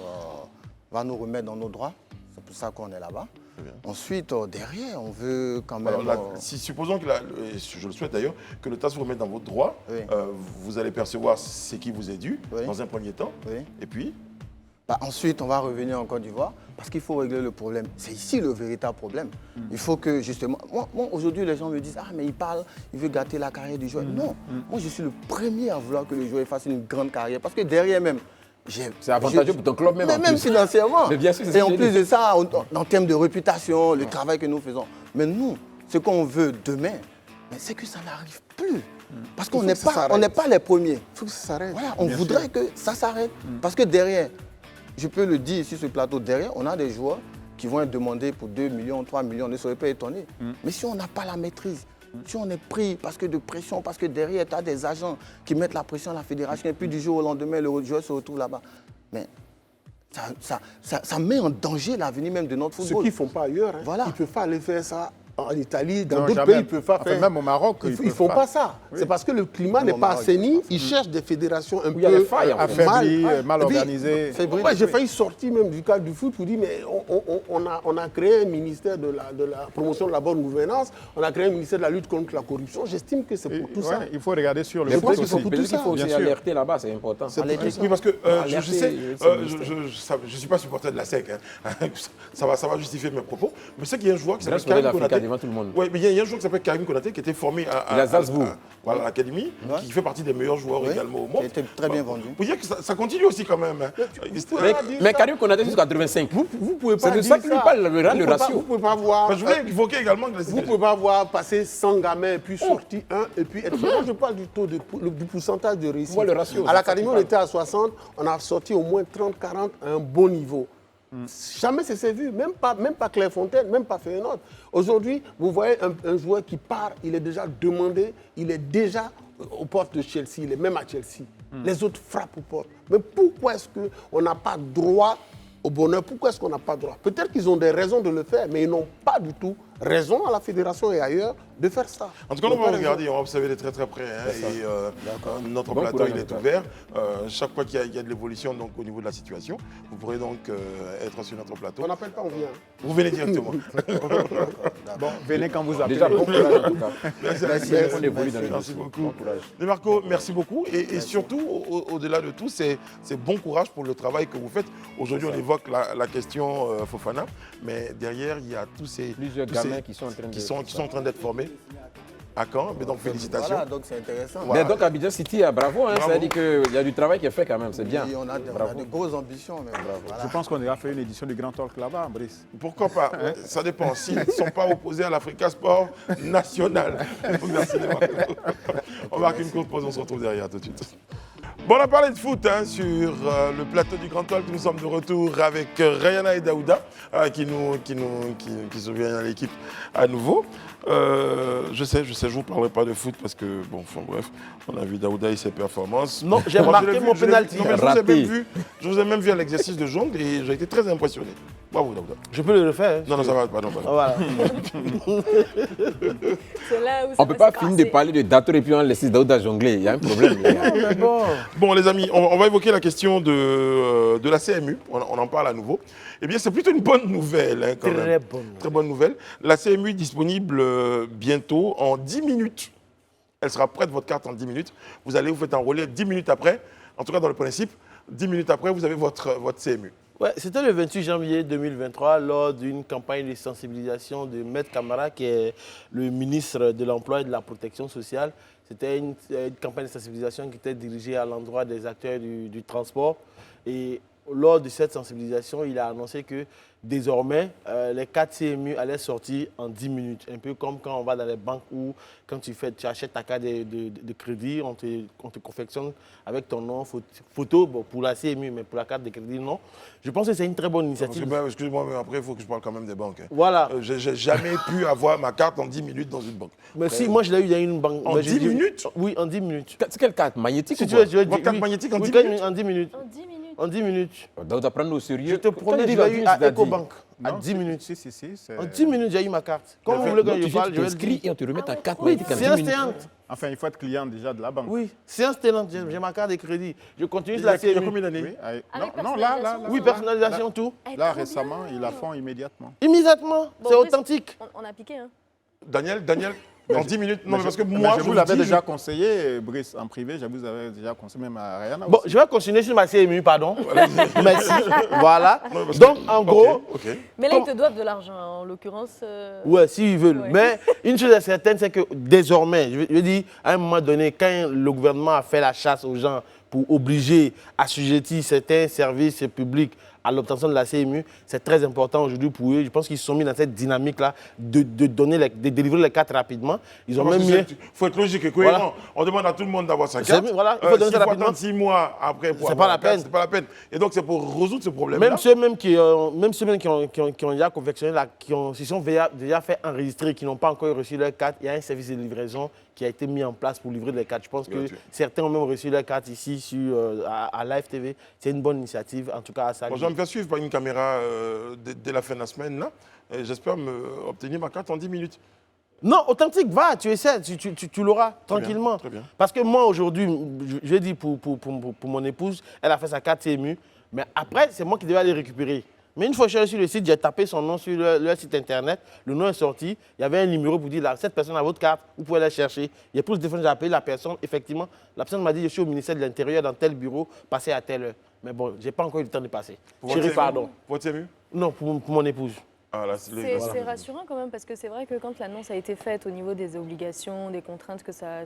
Speaker 6: va nous remettre dans nos droits. C'est pour ça qu'on est là-bas. Ensuite, derrière, on veut quand même...
Speaker 1: Alors, supposons que, je le souhaite d'ailleurs, que le TAS vous remette dans vos droits,
Speaker 6: Oui.
Speaker 1: vous allez percevoir ce qui vous est dû
Speaker 6: Oui.
Speaker 1: dans un premier temps.
Speaker 6: Oui.
Speaker 1: Et puis,
Speaker 6: Bah, ensuite, on va revenir en Côte d'Ivoire parce qu'il faut régler le problème. C'est ici le véritable problème. Il faut que, justement... Moi aujourd'hui, les gens me disent « Ah, mais il parle, il veut gâter la carrière du joueur. Non, moi, je suis le premier à vouloir que le joueur fasse une grande carrière parce que derrière même...
Speaker 4: c'est avantageux pour ton club même.
Speaker 6: Mais
Speaker 4: en
Speaker 6: même
Speaker 4: plus.
Speaker 6: financièrement.
Speaker 4: Mais bien sûr, c'est
Speaker 6: Et
Speaker 4: ce
Speaker 6: en
Speaker 4: que
Speaker 6: plus
Speaker 4: j'ai dit.
Speaker 6: de ça, en termes de réputation, le travail que nous faisons. Mais nous, ce qu'on veut demain, c'est que ça n'arrive plus. Parce qu'on n'est pas les premiers.
Speaker 7: Il faut que ça s'arrête.
Speaker 6: Voilà, on voudrait que ça s'arrête. Parce que derrière, je peux le dire sur ce plateau, derrière, on a des joueurs qui vont être demandés pour 2 millions, 3 millions, ne seraient pas étonnés. Mais si on n'a pas la maîtrise, si on est pris parce que de pression, parce que derrière, tu as des agents qui mettent la pression à la fédération et puis du jour au lendemain, le joueur se retrouve là-bas. Mais ça met en danger l'avenir même de notre
Speaker 7: Ce
Speaker 6: football.
Speaker 7: qu'ils ne font pas ailleurs, hein.
Speaker 6: Voilà.
Speaker 7: Ils ne peuvent pas aller faire ça en Italie, dans
Speaker 5: Non,
Speaker 7: d'autres
Speaker 5: jamais.
Speaker 7: pays, ils ne peuvent pas
Speaker 5: Enfin,
Speaker 7: faire.
Speaker 5: même au Maroc, ils
Speaker 7: Ils ne
Speaker 5: peuvent
Speaker 7: font
Speaker 5: pas.
Speaker 7: pas ça. C'est parce que le climat
Speaker 6: Même
Speaker 7: n'est
Speaker 6: au
Speaker 7: pas
Speaker 6: Maroc,
Speaker 7: assaini. Ils cherchent des fédérations un
Speaker 4: il y a les
Speaker 7: peu
Speaker 4: failles, en fait.
Speaker 5: Affaiblis, mal
Speaker 7: Et puis,
Speaker 5: organisés.
Speaker 6: Fébrile.
Speaker 7: Ouais, j'ai failli sortir même du cadre du foot pour dire, mais on a créé un ministère de la promotion de la bonne gouvernance, on a créé un ministère de la lutte contre la corruption. J'estime que c'est pour tout ça.
Speaker 5: Ouais, il faut regarder sur le
Speaker 4: Mais
Speaker 7: Je
Speaker 5: foot
Speaker 7: pense
Speaker 4: peut-être
Speaker 7: qu'il
Speaker 5: aussi.
Speaker 7: faut
Speaker 4: qu'il
Speaker 7: tout ça,
Speaker 4: faut
Speaker 5: bien
Speaker 4: aussi
Speaker 5: sûr.
Speaker 4: alerter là-bas, c'est important.
Speaker 1: oui, parce que je
Speaker 4: alerter,
Speaker 1: sais,
Speaker 4: c'est
Speaker 1: je ne suis pas supporter de la SEC. Hein. ça va justifier mes propos. Mais c'est qu'il y a un joueur qui
Speaker 4: Grâce
Speaker 1: s'appelle
Speaker 4: au
Speaker 1: Karim
Speaker 4: L'Afrique
Speaker 1: Konaté.
Speaker 4: devant tout le monde.
Speaker 1: Oui, mais il y a un joueur qui s'appelle Karim Konaté qui était formé à
Speaker 4: Salzbourg.
Speaker 1: à l'académie, qui fait partie des meilleurs joueurs
Speaker 6: Oui,
Speaker 1: également au
Speaker 6: qui
Speaker 1: monde.
Speaker 6: a été très bien vendu.
Speaker 1: Vous dire que ça continue aussi quand même. Hein.
Speaker 4: Mais Karim Konaté jusqu'à 85.
Speaker 7: Vous pouvez pas
Speaker 4: C'est de
Speaker 7: dire
Speaker 4: ça qu'il parle, le
Speaker 7: Vous
Speaker 4: ratio.
Speaker 7: pouvez pas voir.
Speaker 1: Je voulais évoquer également que
Speaker 7: Vous ne pouvez pas voir passer 100 gamins et puis sortir un et puis être... Moi, je parle du taux du pourcentage de réussite.
Speaker 4: Moi, le ratio,
Speaker 7: À
Speaker 4: c'est
Speaker 7: l'académie,
Speaker 4: ça
Speaker 7: on
Speaker 4: qui
Speaker 7: était à 60, on a sorti au moins 30-40 à un bon niveau. Jamais ça s'est vu, même pas Clairefontaine, même pas Feyenoord. Aujourd'hui, vous voyez un joueur qui part, il est déjà demandé, il est déjà aux portes de Chelsea, il est même à Chelsea. Les autres frappent aux portes. Mais pourquoi est-ce qu'on n'a pas droit au bonheur? Pourquoi est-ce qu'on n'a pas droit? Peut-être qu'ils ont des raisons de le faire, mais ils n'ont pas du tout raison à la fédération et ailleurs de faire ça.
Speaker 1: En tout cas, on va regarder, on va observer de très près. Notre
Speaker 4: Bon
Speaker 1: plateau,
Speaker 4: courage,
Speaker 1: il est
Speaker 4: en tout cas.
Speaker 1: ouvert. Chaque fois qu'il y a de l'évolution donc, au niveau de la situation, vous pourrez donc être sur notre plateau.
Speaker 7: On n'appelle pas, on vient.
Speaker 1: Vous venez directement.
Speaker 5: Bon, venez quand vous appelez.
Speaker 4: Déjà, bon courage en tout cas.
Speaker 1: Merci,
Speaker 4: On évolue dans les
Speaker 1: merci
Speaker 4: dossiers.
Speaker 1: beaucoup.
Speaker 4: Bon courage.
Speaker 1: Mais Marco, merci beaucoup. Et surtout, au-delà de tout, c'est bon courage pour le travail que vous faites. Aujourd'hui, on évoque la question Fofana, mais derrière, il y a
Speaker 4: Plusieurs gamins qui sont en train
Speaker 1: d'être formés à Caen. Mais donc, félicitations.
Speaker 6: Voilà, donc c'est intéressant.
Speaker 1: Voilà.
Speaker 4: Mais donc Abidjan City, bravo, hein, ça veut dire qu'il y a du travail qui est fait quand même, c'est bien.
Speaker 6: Oui, on a de grosses ambitions. Mais voilà.
Speaker 5: Je pense qu'on ira faire une édition du Grand Talk là-bas, Brice.
Speaker 1: Pourquoi pas? Ça dépend. S'ils ne sont pas opposés à l'Africa Sport National. Merci, Marco. On marque une courte pause, on se retrouve derrière tout de suite. Bon, on a parlé de foot sur le plateau du Grand Talk. Nous sommes de retour avec Rayana et Daouda qui se viennent à l'équipe à nouveau. Je sais, je ne vous parlerai pas de foot parce que, bon, enfin bref, on a vu Daouda et ses performances.
Speaker 2: Non, j'ai
Speaker 1: Moi, je
Speaker 2: marqué
Speaker 1: l'ai vu,
Speaker 2: mon
Speaker 1: je l'ai-
Speaker 2: penalty.
Speaker 1: non, mais
Speaker 4: Raté.
Speaker 1: je vous ai même vu à l'exercice de jongle et j'ai été très impressionné. Bravo, Daouda.
Speaker 2: Je peux le refaire. Hein.
Speaker 1: Non, ça va pas, non, pas.
Speaker 2: Ah, voilà.
Speaker 3: C'est là où
Speaker 4: On
Speaker 3: ça
Speaker 4: ne peut
Speaker 3: va
Speaker 4: pas
Speaker 3: se
Speaker 4: finir de
Speaker 3: passer.
Speaker 4: parler de Dator et puis on laisse Daouda jongler. Il y a un problème. les gars.
Speaker 2: Mais bon.
Speaker 1: Bon, les amis, on va évoquer la question de la CMU. On en parle à nouveau. Eh bien, c'est plutôt une bonne nouvelle, hein, quand même.
Speaker 2: Très bonne.
Speaker 1: Très bonne nouvelle. La CMU est disponible bientôt en 10 minutes. Elle sera prête, votre carte, en 10 minutes. Vous allez, vous faites un relais 10 minutes après. En tout cas, dans le principe, 10 minutes après, vous avez votre CMU.
Speaker 2: Ouais, c'était le 28 janvier 2023 lors d'une campagne de sensibilisation de Maître Camara, qui est le ministre de l'Emploi et de la Protection sociale. C'était une campagne de sensibilisation qui était dirigée à l'endroit des acteurs du transport. Et lors de cette sensibilisation, il a annoncé que désormais, les 4 CMU allaient sortir en 10 minutes. Un peu comme quand on va dans les banques où, quand tu achètes ta carte de crédit, on te confectionne avec ton nom, photo, bon, pour la CMU, mais pour la carte de crédit, non. Je pense que c'est une très bonne initiative.
Speaker 1: Excusez-moi, mais après, il faut que je parle quand même des banques. Hein.
Speaker 2: Voilà.
Speaker 1: J'ai jamais pu avoir ma carte en 10 minutes dans une banque.
Speaker 2: Mais si, moi, je l'ai eu dans une banque.
Speaker 1: En
Speaker 2: Mais
Speaker 1: 10 minutes?
Speaker 2: Oui, en 10 minutes.
Speaker 4: C'est quelle carte magnétique
Speaker 2: Si
Speaker 4: ou
Speaker 2: tu
Speaker 4: quoi?
Speaker 2: veux, je vais
Speaker 1: Votre
Speaker 2: dire.
Speaker 1: carte
Speaker 2: Oui.
Speaker 1: magnétique en
Speaker 2: Oui,
Speaker 1: 10 minutes?
Speaker 2: En 10 minutes.
Speaker 3: En 10 minutes.
Speaker 2: En 10 minutes.
Speaker 4: Daouda, prends-le au sérieux.
Speaker 2: Je te promets, je
Speaker 4: Quand
Speaker 2: l'ai eu
Speaker 4: il
Speaker 2: à
Speaker 4: dit,
Speaker 2: EcoBank. À
Speaker 5: Non,
Speaker 2: 10 minutes.
Speaker 5: Si, c'est-
Speaker 2: En 10 minutes, j'ai eu ma carte. Comme vous voulez que
Speaker 4: Donc,
Speaker 2: je
Speaker 4: tu viens,
Speaker 2: parle,
Speaker 4: tu
Speaker 2: je vais le
Speaker 4: t'inscris
Speaker 2: dire.
Speaker 4: et on te remet ta carte
Speaker 2: Oui,
Speaker 4: magnétique en 10
Speaker 2: séance
Speaker 4: minutes.
Speaker 2: tenante.
Speaker 5: Enfin, il faut être client déjà de la banque.
Speaker 2: Oui, séance tenante, j'ai ma carte de crédit. Je continue sur
Speaker 1: Il y
Speaker 2: la
Speaker 1: a
Speaker 2: CMU.
Speaker 1: combien d'années?
Speaker 5: Oui,
Speaker 3: Avec
Speaker 5: non, là.
Speaker 2: Oui, personnalisation, tout.
Speaker 3: Eh,
Speaker 5: Là,
Speaker 3: trop
Speaker 5: récemment,
Speaker 3: bien.
Speaker 5: ils la font immédiatement.
Speaker 2: Immédiatement,
Speaker 3: Bon,
Speaker 2: c'est
Speaker 3: Brice,
Speaker 2: authentique.
Speaker 3: On a piqué, hein.
Speaker 1: Daniel, en 10 minutes? Non, mais parce que
Speaker 5: Mais
Speaker 1: moi,
Speaker 5: je
Speaker 1: je
Speaker 5: vous l'avais
Speaker 1: dis,
Speaker 5: déjà conseillé, Brice, en privé, je vous avais déjà conseillé, même à Rayana
Speaker 2: Bon,
Speaker 5: aussi.
Speaker 2: je vais continuer sur ma CMU, pardon. Merci. Voilà.
Speaker 1: Non, parce
Speaker 2: Donc,
Speaker 1: que-
Speaker 2: en gros,
Speaker 1: Ok.
Speaker 3: Mais là, ils te doivent de l'argent, en l'occurrence.
Speaker 2: ouais, s'ils veulent.
Speaker 3: Ouais.
Speaker 2: Mais une chose est certaine, c'est que désormais, je veux dire, à un moment donné, quand le gouvernement a fait la chasse aux gens pour obliger, assujettir certains services publics à l'obtention de la CMU, c'est très important aujourd'hui pour eux. Je pense qu'ils se sont mis dans cette dynamique-là de délivrer les cartes rapidement. Ils ont
Speaker 1: Parce
Speaker 2: même
Speaker 1: que
Speaker 2: mis...
Speaker 1: il faut être logique et cohérent.
Speaker 2: Voilà.
Speaker 1: On demande à tout le monde d'avoir sa
Speaker 2: C'est-
Speaker 1: carte.
Speaker 2: voilà, il faut donner ça
Speaker 1: s'il faut
Speaker 2: rapidement.
Speaker 1: attendre 6 mois après pour
Speaker 2: C'est
Speaker 1: avoir
Speaker 2: pas la
Speaker 1: carte,
Speaker 2: peine.
Speaker 1: c'est pas la peine. Et donc, c'est pour résoudre ce problème-là.
Speaker 2: Même ceux même qui ont déjà confectionné, qui sont déjà fait enregistrer, qui n'ont pas encore reçu leur carte, il y a un service de livraison qui a été mis en place pour livrer les cartes. Je pense que
Speaker 1: Gratuit.
Speaker 2: certains ont même reçu leur carte ici à Live TV. C'est une bonne initiative, en tout cas à saluer.
Speaker 1: Bon, je vais me faire suivre par une caméra dès la fin de la semaine. Là. Et j'espère obtenir ma carte en 10 minutes.
Speaker 2: Non, authentique, va, tu essaies, tu l'auras tranquillement.
Speaker 1: très bien.
Speaker 2: Parce que moi, aujourd'hui, je dis pour mon épouse, elle a fait sa carte CMU, mais après, c'est moi qui devais aller récupérer. Mais une fois que je suis allé sur le site, j'ai tapé son nom sur leur site internet, le nom est sorti, il y avait un numéro pour dire, là, cette personne a votre carte, vous pouvez la chercher. Il y a plus de téléphone, j'ai appelé la personne, effectivement, la personne m'a dit, je suis au ministère de l'Intérieur dans tel bureau, passez à telle heure. Mais bon, je n'ai pas encore eu le temps de passer.
Speaker 1: Pour
Speaker 2: Chérie,
Speaker 1: votre
Speaker 2: pardon.
Speaker 1: Votre CMU?
Speaker 2: Non, pour mon épouse.
Speaker 1: Ah, là,
Speaker 3: C'est rassurant quand même parce que c'est vrai que quand l'annonce a été faite au niveau des obligations, des contraintes que ça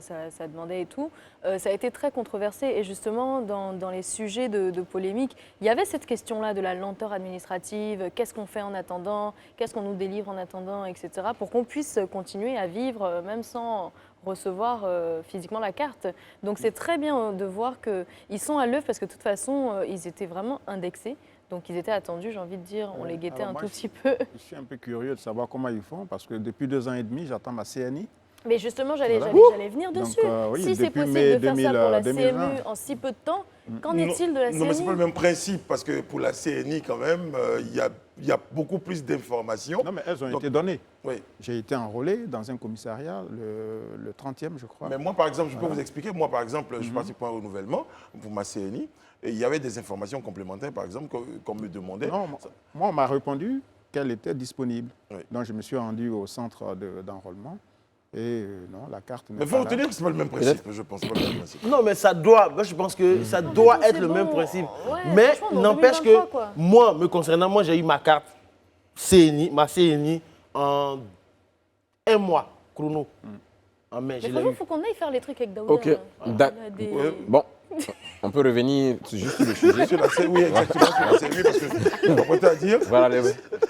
Speaker 3: demandait et tout, ça a été très controversé. Et justement, dans les sujets de polémique, il y avait cette question-là de la lenteur administrative, qu'est-ce qu'on fait en attendant, qu'est-ce qu'on nous délivre en attendant, etc. pour qu'on puisse continuer à vivre même sans recevoir physiquement la carte. Donc c'est très bien de voir qu'ils sont à l'œuvre parce que de toute façon, ils étaient vraiment indexés. Donc ils étaient attendus, j'ai envie de dire, on les guettait
Speaker 5: Alors
Speaker 3: un
Speaker 5: moi,
Speaker 3: tout petit peu.
Speaker 5: Je suis un peu curieux de savoir comment ils font, parce que depuis 2 ans et demi, j'attends ma CNI.
Speaker 3: Mais justement, j'allais venir
Speaker 5: Donc,
Speaker 3: dessus.
Speaker 5: oui,
Speaker 3: Si c'est
Speaker 5: depuis
Speaker 3: possible
Speaker 5: mai
Speaker 3: de faire ça pour la
Speaker 5: 2020.
Speaker 3: CMU en si peu de temps, qu'en est-il de la CNI?
Speaker 1: Non, mais ce n'est pas le même principe, parce que pour la CNI, quand même, il y a beaucoup plus d'informations.
Speaker 5: Non, mais elles ont
Speaker 1: Donc,
Speaker 5: été données.
Speaker 1: Oui.
Speaker 5: J'ai été enrôlé dans un commissariat, le 30e, je crois.
Speaker 1: Mais moi, par exemple, je peux vous expliquer. Moi, par exemple, je participe pour un renouvellement pour ma CNI. Et il y avait des informations complémentaires, par exemple, qu'on me demandait.
Speaker 5: Non, moi, on m'a répondu qu'elle était disponible.
Speaker 1: Oui.
Speaker 5: Donc, je me suis rendu au centre d'enrôlement. Et non, la carte n'est
Speaker 1: Mais il
Speaker 5: pas
Speaker 1: faut
Speaker 5: là.
Speaker 1: retenir que ce n'est pas le même principe, je pense. Pas le même principe.
Speaker 2: Non, mais ça doit, moi je pense que ça doit être
Speaker 3: c'est
Speaker 2: le
Speaker 3: bon.
Speaker 2: même principe.
Speaker 3: Ouais,
Speaker 2: Mais
Speaker 3: franchement, en
Speaker 2: n'empêche que
Speaker 3: 2023, quoi.
Speaker 2: moi, me concernant, moi j'ai eu ma carte CNI, ma CNI en un mois chrono. En mai,
Speaker 3: Mais
Speaker 2: je l'ai
Speaker 3: franchement,
Speaker 2: eu.
Speaker 3: il faut qu'on aille faire les trucs avec Daouda.
Speaker 4: Ok.
Speaker 3: hein. On a des-
Speaker 4: Bon, on peut revenir juste sur le sujet.
Speaker 1: Sur la CNI, oui, exactement, sur la CNI, parce que je comprends à dire.
Speaker 4: Voilà,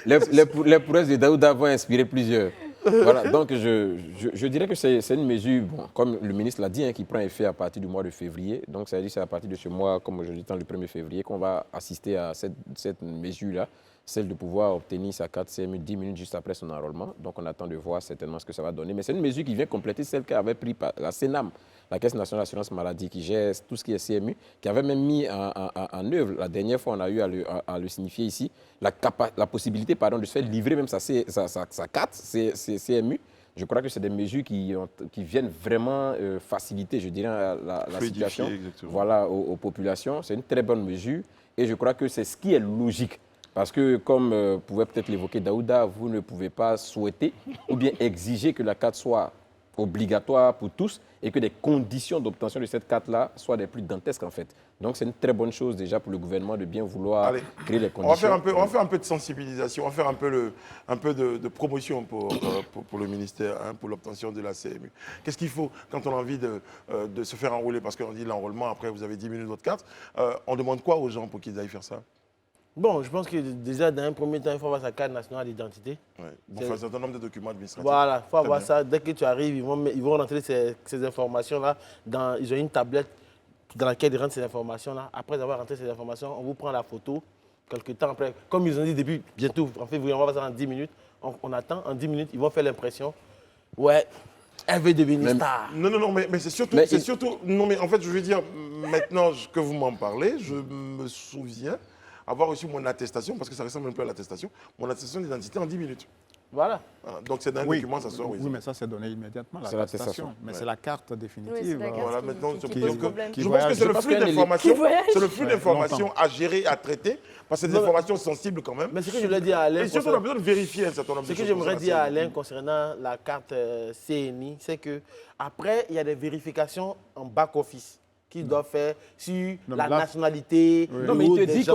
Speaker 4: les prouesses de Daouda vont inspirer plusieurs. Voilà, donc je dirais que c'est une mesure, bon, comme le ministre l'a dit, hein, qui prend effet à partir du mois de février. Donc, ça veut dire que c'est à partir de ce mois, comme je dis, le 1er février, qu'on va assister à cette mesure-là, celle de pouvoir obtenir sa carte CMU 10 minutes juste après son enrôlement. Donc, on attend de voir certainement ce que ça va donner. Mais c'est une mesure qui vient compléter celle qu'avait prise la CNAM, la Caisse nationale d'assurance maladie, qui gère tout ce qui est CMU, qui avait même mis en œuvre, la dernière fois, on a eu à le signifier ici, la possibilité de se faire livrer même sa carte CMU. Je crois que c'est des mesures qui viennent vraiment faciliter, je dirais, la situation aux populations. C'est une très bonne mesure et je crois que c'est ce qui est logique. Parce que, comme pouvait peut-être l'évoquer Daouda, vous ne pouvez pas souhaiter ou bien exiger que la carte soit obligatoire pour tous et que les conditions d'obtention de cette carte-là soient des plus dantesques en fait. Donc c'est une très bonne chose déjà pour le gouvernement de bien vouloir créer les conditions.
Speaker 1: On va faire un peu de sensibilisation, on va faire un peu de promotion pour le ministère, hein, pour l'obtention de la CMU. Qu'est-ce qu'il faut quand on a envie de se faire enrôler? Parce qu'on dit l'enrôlement, après vous avez 10 minutes votre carte. On demande quoi aux gens pour qu'ils aillent faire ça?
Speaker 2: Bon, je pense que déjà, dans un premier temps, il faut avoir sa carte nationale d'identité.
Speaker 1: Ouais. Bon, un certain nombre de documents administratifs.
Speaker 2: Voilà, il faut avoir
Speaker 1: bien.
Speaker 2: ça. Dès que tu arrives, ils vont rentrer ces informations-là. Ils ont une tablette dans laquelle ils rentrent ces informations-là. Après avoir rentré ces informations, on vous prend la photo. Quelques temps après, comme ils ont dit depuis bientôt, en février, on va faire ça en 10 minutes. On attend, en 10 minutes, ils vont faire l'impression. Ouais, elle veut devenir star.
Speaker 1: Non, mais c'est surtout, non, mais en fait, je veux dire, maintenant que vous m'en parlez, je me souviens avoir reçu mon attestation, parce que ça ressemble un peu à l'attestation, mon attestation d'identité en 10 minutes.
Speaker 2: Voilà.
Speaker 1: Donc c'est dans un document, ça sort.
Speaker 5: Oui, mais ça, c'est donné immédiatement,
Speaker 4: C'est
Speaker 5: l'attestation. Mais
Speaker 1: Ouais.
Speaker 5: c'est la carte définitive.
Speaker 3: Oui, c'est la carte
Speaker 1: Voilà,
Speaker 3: qui
Speaker 1: maintenant,
Speaker 3: pose
Speaker 1: je
Speaker 3: problème.
Speaker 1: pense que c'est le flux d'informations. C'est le flux
Speaker 5: Ouais,
Speaker 1: d'informations à gérer, à traiter, parce que c'est des informations sensibles quand même.
Speaker 2: Mais ce que je voulais dire à Alain,
Speaker 1: Et surtout, on a besoin de vérifier un certain nombre de
Speaker 2: ce que
Speaker 1: choses.
Speaker 2: j'aimerais dire à Alain concernant la carte CNI, c'est qu'après, il y a des vérifications en back-office qu'ils doivent faire sur la nationalité.
Speaker 5: Oui.
Speaker 4: Non, mais il te dit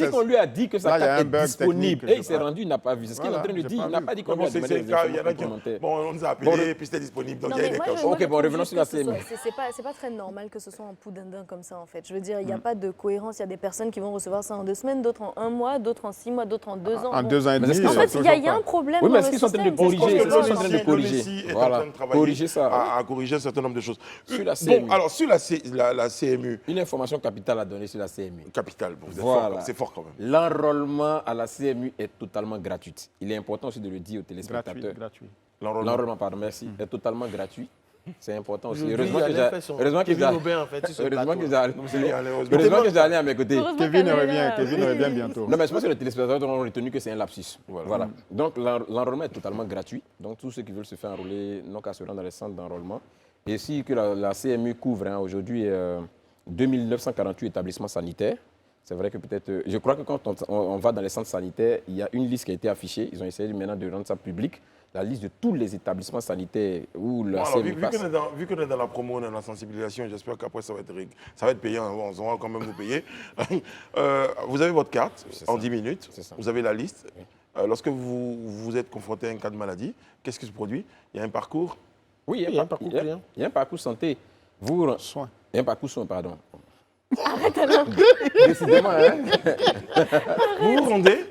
Speaker 4: qu'on lui a dit que sa
Speaker 5: Là, il y a
Speaker 4: carte
Speaker 5: un
Speaker 4: est
Speaker 5: bug
Speaker 4: disponible.
Speaker 5: technique,
Speaker 4: Et il s'est rendu, il n'a pas vu. C'est ce qu'il est en train de
Speaker 5: Voilà,
Speaker 4: dire. Il n'a pas dit qu'on lui
Speaker 1: Bon,
Speaker 4: a demandé
Speaker 1: c'est
Speaker 4: des
Speaker 1: ça, il y en a qui
Speaker 4: commentaires.
Speaker 1: bon, on nous a appelés, puis c'était disponible, donc
Speaker 3: Non,
Speaker 1: il y a
Speaker 3: mais
Speaker 1: des
Speaker 3: moi,
Speaker 1: cas.
Speaker 3: je
Speaker 4: Ok, bon,
Speaker 3: trouve
Speaker 4: revenons
Speaker 3: juste
Speaker 4: sur la
Speaker 3: que ce
Speaker 4: CMU.
Speaker 3: soit- C'est pas très normal que ce soit en poudindin comme ça, en fait. Je veux dire, il n'y a pas de cohérence. Il y a des personnes qui vont recevoir ça en 2 semaines, d'autres en 1 mois, d'autres en 6 mois, d'autres en 2 ans.
Speaker 5: En
Speaker 3: Bon.
Speaker 5: 2 ans et
Speaker 4: Mais
Speaker 5: demi.
Speaker 4: est-ce qu'ils
Speaker 3: En
Speaker 4: sont
Speaker 3: fait, il y a un problème.
Speaker 4: Oui, mais
Speaker 3: dans
Speaker 4: est-ce
Speaker 3: le
Speaker 4: qu'ils sont en train de
Speaker 3: système.
Speaker 4: corriger?
Speaker 1: Je
Speaker 4: Est-ce
Speaker 1: pense
Speaker 4: qu'ils
Speaker 1: que
Speaker 4: sont en train de corriger?
Speaker 1: l'ONECI est en
Speaker 4: Voilà,
Speaker 1: train de travailler
Speaker 4: corriger ça.
Speaker 1: à corriger un certain nombre de choses.
Speaker 4: Sur la CMU.
Speaker 1: Bon, alors sur la CMU,
Speaker 4: Une information capitale à donner sur la CMU.
Speaker 1: capitale, bon,
Speaker 4: Voilà.
Speaker 1: c'est fort quand même.
Speaker 4: L'enrôlement à la CMU est totalement gratuit. Il est important aussi de le dire aux téléspectateurs.
Speaker 5: Gratuit.
Speaker 4: L'enrôlement, pardon, merci, est totalement gratuit. C'est important aussi.
Speaker 2: Aujourd'hui,
Speaker 4: Heureusement que
Speaker 2: Alain fait son
Speaker 4: j'ai
Speaker 2: Kevin Aubin, en fait, sur ce
Speaker 4: heureusement que
Speaker 2: plateau.
Speaker 4: j'ai allé à mes côtés.
Speaker 3: Heureusement
Speaker 5: Kevin
Speaker 3: qu'elle est
Speaker 5: revient,
Speaker 3: là.
Speaker 5: Kevin revient bientôt.
Speaker 4: Non, mais je pense que les téléspectateurs ont retenu que c'est un lapsus. Voilà. Donc, l'enrôlement est totalement gratuit. Donc, tous ceux qui veulent se faire enrôler n'ont qu'à se rendre dans les centres d'enrôlement. Et si que la CMU couvre aujourd'hui 2948 établissements sanitaires, c'est vrai que peut-être... Je crois que quand on va dans les centres sanitaires, il y a une liste qui a été affichée. Ils ont essayé maintenant de rendre ça public. La liste de tous les établissements sanitaires où la
Speaker 1: Alors,
Speaker 4: CMU
Speaker 1: vu
Speaker 4: passe.
Speaker 1: qu'on est dans la promo, on est dans la sensibilisation, j'espère qu'après ça va être payant, hein, on va quand même vous payer. Vous avez votre carte en 10 minutes,
Speaker 4: C'est ça.
Speaker 1: vous avez la liste. Lorsque vous êtes confronté à un cas de maladie, qu'est-ce qui se produit? Il y a un parcours.
Speaker 4: Oui,
Speaker 2: Il y a un parcours client.
Speaker 4: Il y a un parcours santé.
Speaker 5: Soin.
Speaker 4: Il y a un parcours soin, pardon. Décidément, hein.
Speaker 1: Vous vous rendez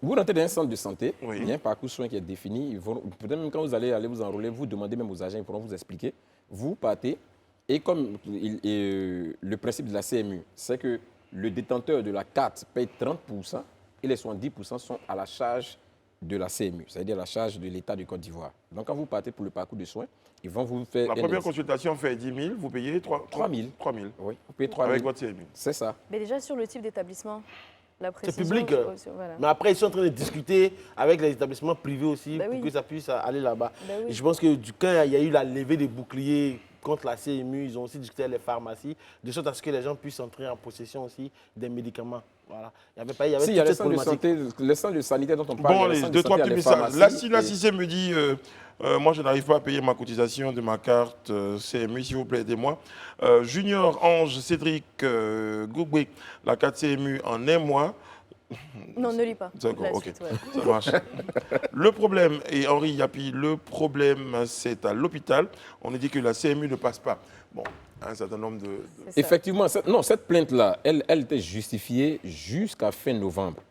Speaker 4: Vous rentrez dans un centre de santé,
Speaker 1: Oui.
Speaker 4: il y a un parcours soin qui est défini. Peut-être même quand vous allez vous enrôler, vous demandez même aux agents, ils pourront vous expliquer. Vous partez, et comme le principe de la CMU, c'est que le détenteur de la carte paye 30% et les 70% sont à la charge de la CMU, c'est-à-dire la charge de l'État du Côte d'Ivoire. Donc, quand vous partez pour le parcours de soins, ils vont vous faire...
Speaker 1: La première consultation fait 10 000, vous payez 3 000. 3 000.
Speaker 4: Oui, vous payez 3 000.
Speaker 1: Avec votre CMU.
Speaker 4: C'est ça.
Speaker 3: Mais déjà sur le type d'établissement, la
Speaker 2: C'est
Speaker 3: précision...
Speaker 2: public.
Speaker 3: Voilà.
Speaker 2: Mais après, ils sont en train de discuter avec les établissements privés aussi
Speaker 3: Bah
Speaker 2: pour
Speaker 3: oui.
Speaker 2: que ça puisse aller là-bas.
Speaker 3: Bah oui.
Speaker 2: Et je pense que quand il y a eu la levée des boucliers contre la CMU, ils ont aussi discuté avec les pharmacies, de sorte à ce que les gens puissent entrer en possession aussi des médicaments. Voilà. Il y avait
Speaker 4: Si, il y a
Speaker 2: toute
Speaker 4: les
Speaker 2: cette
Speaker 4: centres de
Speaker 2: problématique.
Speaker 4: santé, les centres de sanitaire dont on parle.
Speaker 1: Bon,
Speaker 4: il y a
Speaker 1: les
Speaker 4: centres
Speaker 1: deux,
Speaker 4: de
Speaker 1: trois
Speaker 4: santé, il y
Speaker 1: petits
Speaker 4: a les
Speaker 1: messages.
Speaker 4: pharmacies
Speaker 1: La
Speaker 4: et-
Speaker 1: CIC me dit moi, je n'arrive pas à payer ma cotisation de ma carte CMU, s'il vous plaît, aidez-moi. Junior Ange Cédric Gougoué, la carte CMU en un mois.
Speaker 3: Non, ne lis pas.
Speaker 1: D'accord,
Speaker 3: La
Speaker 1: ok.
Speaker 3: suite, ouais.
Speaker 1: Ça marche. Le problème, et Henri Yapi, le problème, c'est à l'hôpital. On nous dit que la CMU ne passe pas. Bon, un certain nombre de...
Speaker 3: C'est ça.
Speaker 4: Effectivement, cette plainte-là, elle était justifiée jusqu'à fin novembre.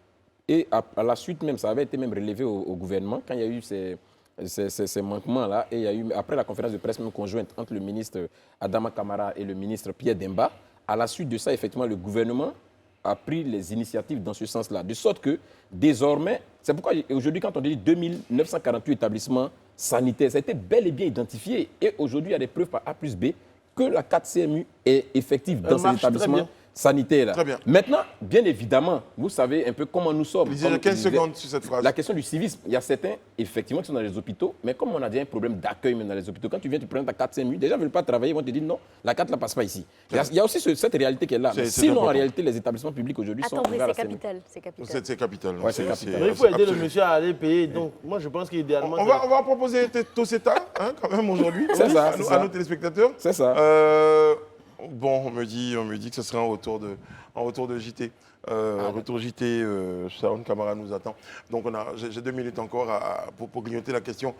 Speaker 4: Et à la suite même, ça avait été même relevé au gouvernement quand il y a eu ces manquements-là. Et il y a eu, après la conférence de presse même conjointe entre le ministre Adama Kamara et le ministre Pierre Demba, à la suite de ça, effectivement, le gouvernement a pris les initiatives dans ce sens-là. De sorte que, désormais, c'est pourquoi aujourd'hui, quand on dit 2948 établissements sanitaires, ça a été bel et bien identifié. Et aujourd'hui, il y a des preuves par A plus B que la 4CMU est effective dans ces
Speaker 2: marche très
Speaker 4: établissements
Speaker 2: bien.
Speaker 4: sanitaires-là.
Speaker 1: Très bien.
Speaker 4: Maintenant, bien évidemment, vous savez un peu comment nous sommes.
Speaker 1: Lisez
Speaker 4: Comme
Speaker 1: 15
Speaker 4: je disais,
Speaker 1: secondes sur cette phrase.
Speaker 4: la question du civisme, il y a certains, effectivement, qui sont dans les hôpitaux, mais comme on a déjà un problème d'accueil même dans les hôpitaux, quand tu viens, tu prends ta carte CMU, déjà, ils ne veulent pas travailler, ils vont te dire non, la carte ne passe pas ici. Il y a aussi cette réalité qui est là.
Speaker 1: C'est
Speaker 4: Sinon,
Speaker 1: important.
Speaker 4: en réalité, les établissements publics aujourd'hui sont
Speaker 3: Attendez,
Speaker 4: ouverts à
Speaker 3: c'est
Speaker 4: la CMU.
Speaker 3: capital. C'est capital.
Speaker 1: C'est capital.
Speaker 4: Ouais, c'est capital.
Speaker 2: Mais il faut aider le
Speaker 1: absolu.
Speaker 2: monsieur à aller payer. Donc, moi, je pense qu'idéalement.
Speaker 1: On va proposer Toseta, hein, quand même, aujourd'hui,
Speaker 4: C'est ça,
Speaker 1: à
Speaker 4: c'est
Speaker 1: nos-
Speaker 4: ça.
Speaker 1: à nos téléspectateurs.
Speaker 4: C'est ça.
Speaker 1: Bon, on me dit que ce serait en retour de JT. Retour JT, Sharon Camara nous attend. Donc j'ai 2 minutes encore pour grignoter la question.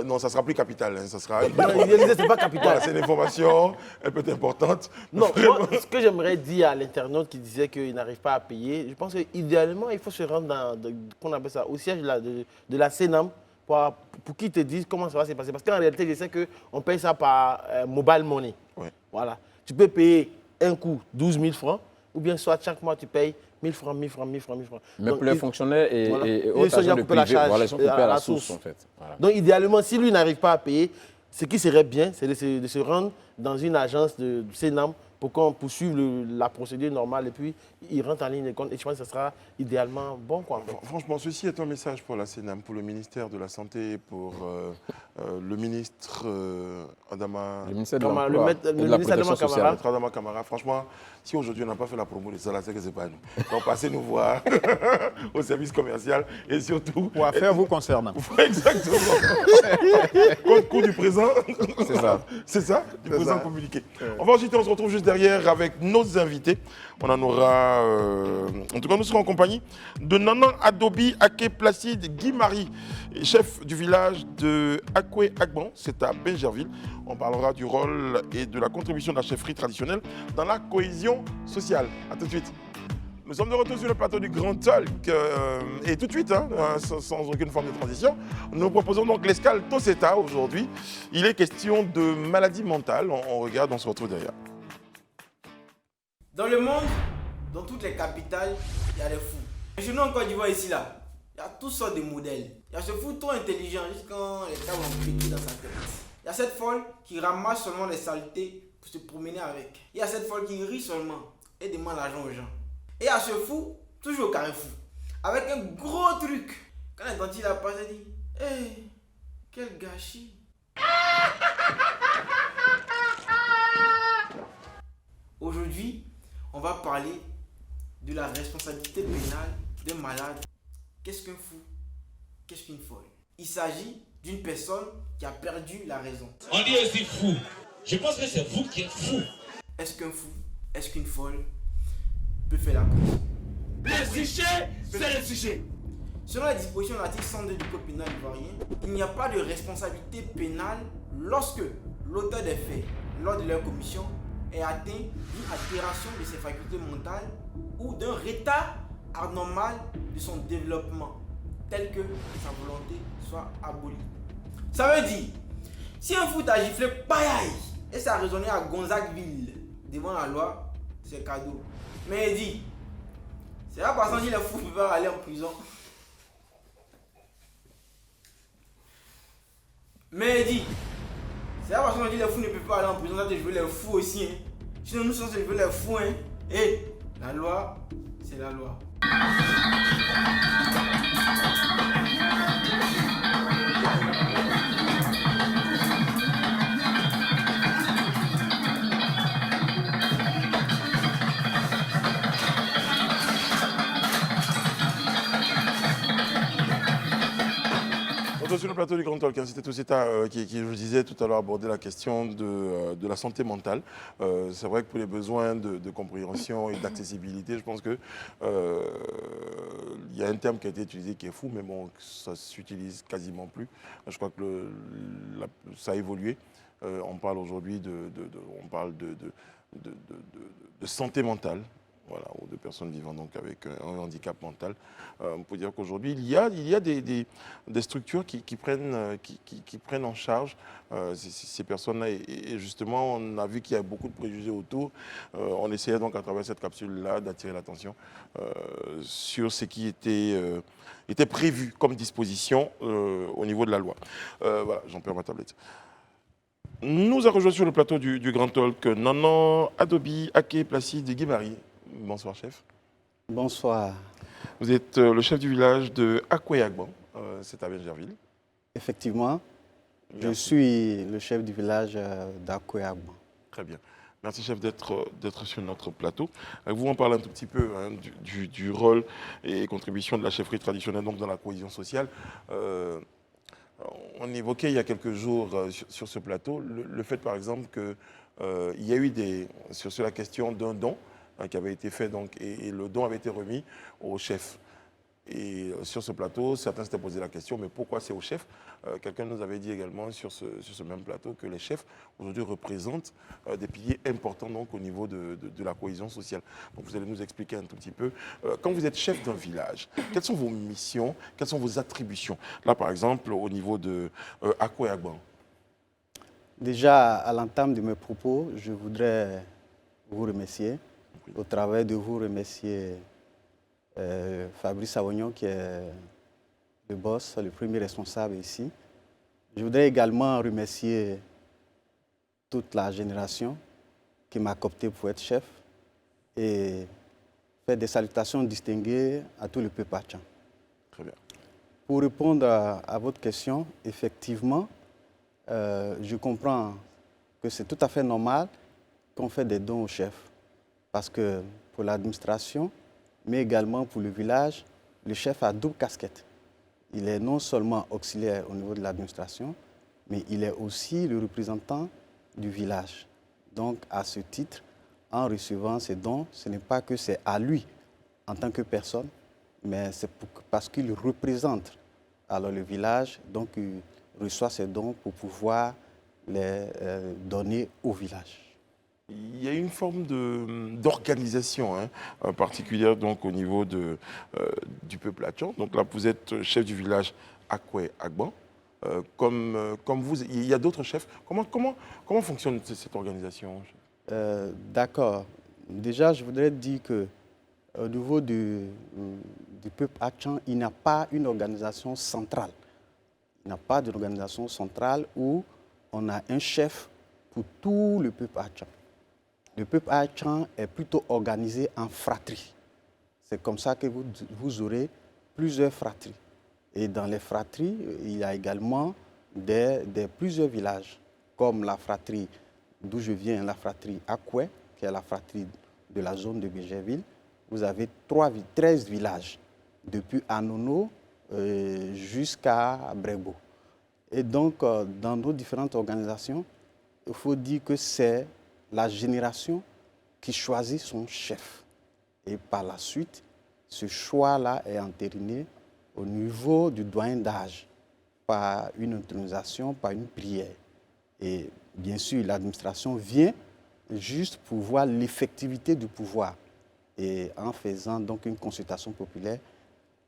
Speaker 1: Non, ça sera plus capital. Hein, ça sera.
Speaker 2: Non, il disait, c'est pas capital.
Speaker 1: Voilà, c'est une information, elle peut être importante.
Speaker 2: Non, moi, ce que j'aimerais dire à l'internaute qui disait qu'il n'arrive pas à payer, je pense qu'idéalement, il faut se rendre qu'on appelle ça, au siège de la CENAM pour qu'ils te disent comment ça va se passer. Parce qu'en réalité, je sais qu'on paye ça par mobile money.
Speaker 1: Ouais.
Speaker 2: Voilà. Tu peux payer un coup 12 000 francs, ou bien soit chaque mois tu payes 1000 francs, 1000 francs, 1000 francs, 1000 francs.
Speaker 4: Mais
Speaker 2: Donc,
Speaker 4: pour les fonctionnaires et,
Speaker 2: voilà.
Speaker 4: et
Speaker 2: Ils
Speaker 4: autres
Speaker 2: sont déjà
Speaker 4: agents de
Speaker 2: coupés la
Speaker 4: privé,
Speaker 2: charge,
Speaker 4: voilà, ils sont coupés à la source, en fait. Voilà.
Speaker 2: Donc, idéalement, si lui n'arrive pas à payer, ce qui serait bien, c'est de se rendre dans une agence de CENAM pour qu'on poursuive la procédure normale et puis il rentre en ligne de compte. Et je pense que ce sera idéalement bon, quoi.
Speaker 1: Franchement, ceci est un message pour la CENAM, pour le ministère de la Santé, pour le ministre Adama.
Speaker 4: Le ministère de
Speaker 2: Comment,
Speaker 4: l'Emploi
Speaker 2: le
Speaker 4: et de la
Speaker 2: ministre Adama
Speaker 4: Protection
Speaker 2: Kamara.
Speaker 4: sociale.
Speaker 1: Adama Kamara, franchement, si aujourd'hui on n'a pas fait la promo de ça, là, c'est que c'est pas nous. Donc passez nous voir au service commercial et surtout.
Speaker 5: Ou affaire vous concernant.
Speaker 1: Exactement. Compte cours du présent.
Speaker 4: C'est ça.
Speaker 1: C'est ça, du
Speaker 7: C'est
Speaker 1: présent
Speaker 7: ça.
Speaker 1: communiqué. On va ensuite, on se retrouve juste derrière avec nos invités. On en aura. En tout cas, nous serons en compagnie de Nanan Adobi Ake Placide Guy-Marie, chef du village de Akwe Agban, c'est à Benjerville. On parlera du rôle et de la contribution de la chefferie traditionnelle dans la cohésion sociale. A tout de suite. Nous sommes de retour sur le plateau du Grand Talk et tout de suite, hein, sans aucune forme de transition, nous proposons donc l'escale Toseta aujourd'hui. Il est question de maladie mentale. On regarde, on se retrouve derrière.
Speaker 8: Dans le monde, dans toutes les capitales, il y a des fous. Et chez nous en Côte d'Ivoire, ici, là, il y a toutes sortes de modèles. Il y a ce fou trop intelligent, juste quand les gars vont piquer dans sa tête. Il y a cette folle qui ramasse seulement les saletés pour se promener avec. Il y a cette folle qui rit seulement et demande l'argent aux gens. Et il y a ce fou, toujours au carrefour, avec un gros truc. Quand les dentistes la passent, elle dit « Hey, quel gâchis !» Aujourd'hui, on va parler de la responsabilité pénale d'un malade. Qu'est-ce qu'un fou? Qu'est-ce qu'une folle? Il s'agit d'une personne qui a perdu la raison.
Speaker 9: On dit aussi fou. Je pense que c'est vous qui êtes fou.
Speaker 8: Est-ce qu'un fou, est-ce qu'une folle peut faire la cause?
Speaker 9: Le sujet, c'est le sujet.
Speaker 8: Selon les dispositions de l'article 102 du Code pénal ivoirien, il n'y a pas de responsabilité pénale lorsque l'auteur des faits, lors de leur commission, est atteint d'une altération de ses facultés mentales ou d'un retard anormal de son développement, tel que sa volonté soit abolie. Ça veut dire, si un fou t'a giflé pareil et ça a résonné à Gonzagueville devant la loi, c'est cadeau. Mais il dit, c'est pas parce que les fous peuvent aller en prison. Mais dis, c'est la façon dont on dit les fous ne peuvent pas aller en prison, ça je veux les fous aussi. Hein. Sinon nous sommes je veux les fous. Hein. Et la loi, c'est la loi.
Speaker 1: Sur le plateau du Grand Talk, c'était tout ça qui, je vous disais tout à l'heure, abordait la question de la santé mentale. C'est vrai que pour les besoins de compréhension et d'accessibilité, je pense que il y a un terme qui a été utilisé qui est fou, mais bon, ça s'utilise quasiment plus. Je crois que ça a évolué. On parle aujourd'hui de santé mentale. Voilà, ou de personnes vivant donc avec un handicap mental. On peut dire qu'aujourd'hui, il y a des structures qui prennent en charge ces personnes-là. Et justement, on a vu qu'il y a beaucoup de préjugés autour. On essayait donc à travers cette capsule-là d'attirer l'attention sur ce qui était prévu comme disposition au niveau de la loi. Voilà, j'en perds ma tablette. Nous a rejoint sur le plateau du Grand Talk Nanan Adobi Ake Placide Guimari. Bonsoir, chef.
Speaker 10: Bonsoir.
Speaker 1: Vous êtes le chef du village de Akwe-Agban, c'est à Benjerville.
Speaker 10: Effectivement, je suis le chef du village d'Akwe-Agban.
Speaker 1: Très bien. Merci, chef, d'être sur notre plateau. Vous en parlez un tout petit peu hein, du rôle et contribution de la chefferie traditionnelle donc, dans la cohésion sociale. On évoquait il y a quelques jours sur ce plateau le fait, par exemple, qu'il y a eu sur la question d'un don qui avait été fait donc, et le don avait été remis au chef. Et sur ce plateau, certains s'étaient posé la question, mais pourquoi c'est au chef? Quelqu'un nous avait dit également sur ce même plateau que les chefs aujourd'hui représentent des piliers importants donc, au niveau de la cohésion sociale. Donc vous allez nous expliquer un tout petit peu. Quand vous êtes chef d'un village, quelles sont vos missions, quelles sont vos attributions? Là, par exemple, au niveau de Akwe-Agban.
Speaker 10: Déjà, à l'entame de mes propos, je voudrais vous remercier. Au travers de vous remercier Fabrice Awognon, qui est le boss, le premier responsable ici. Je voudrais également remercier toute la génération qui m'a coopté pour être chef et faire des salutations distinguées à tout le peuple hachang.
Speaker 1: Très bien.
Speaker 10: Pour répondre à votre question, effectivement, je comprends que c'est tout à fait normal qu'on fait des dons au chef. Parce que pour l'administration, mais également pour le village, le chef a double casquette. Il est non seulement auxiliaire au niveau de l'administration, mais il est aussi le représentant du village. Donc, à ce titre, en recevant ces dons, ce n'est pas que c'est à lui en tant que personne, mais c'est parce qu'il représente alors le village, donc il reçoit ces dons pour pouvoir les donner au village.
Speaker 1: Il y a une forme d'organisation hein, particulière donc, au niveau du peuple hachang. Donc là, vous êtes chef du village Akwe-Agban. Comme vous, il y a d'autres chefs. Comment fonctionne cette organisation?
Speaker 10: D'accord. Déjà, je voudrais dire qu'au niveau du peuple hachang, il n'y a pas une organisation centrale. Il n'y a pas d'organisation centrale où on a un chef pour tout le peuple hachang. Le peuple hachang est plutôt organisé en fratries. C'est comme ça que vous aurez plusieurs fratries. Et dans les fratries, il y a également plusieurs villages, comme la fratrie d'où je viens, la fratrie Akwe, qui est la fratrie de la zone de Benjerville. Vous avez 13 villages, depuis Anono jusqu'à Brego. Et donc, dans nos différentes organisations, il faut dire que c'est la génération qui choisit son chef. Et par la suite, ce choix-là est entériné au niveau du doyen d'âge, par une intronisation, par une prière. Et bien sûr, l'administration vient juste pour voir l'effectivité du pouvoir. Et en faisant donc une consultation populaire,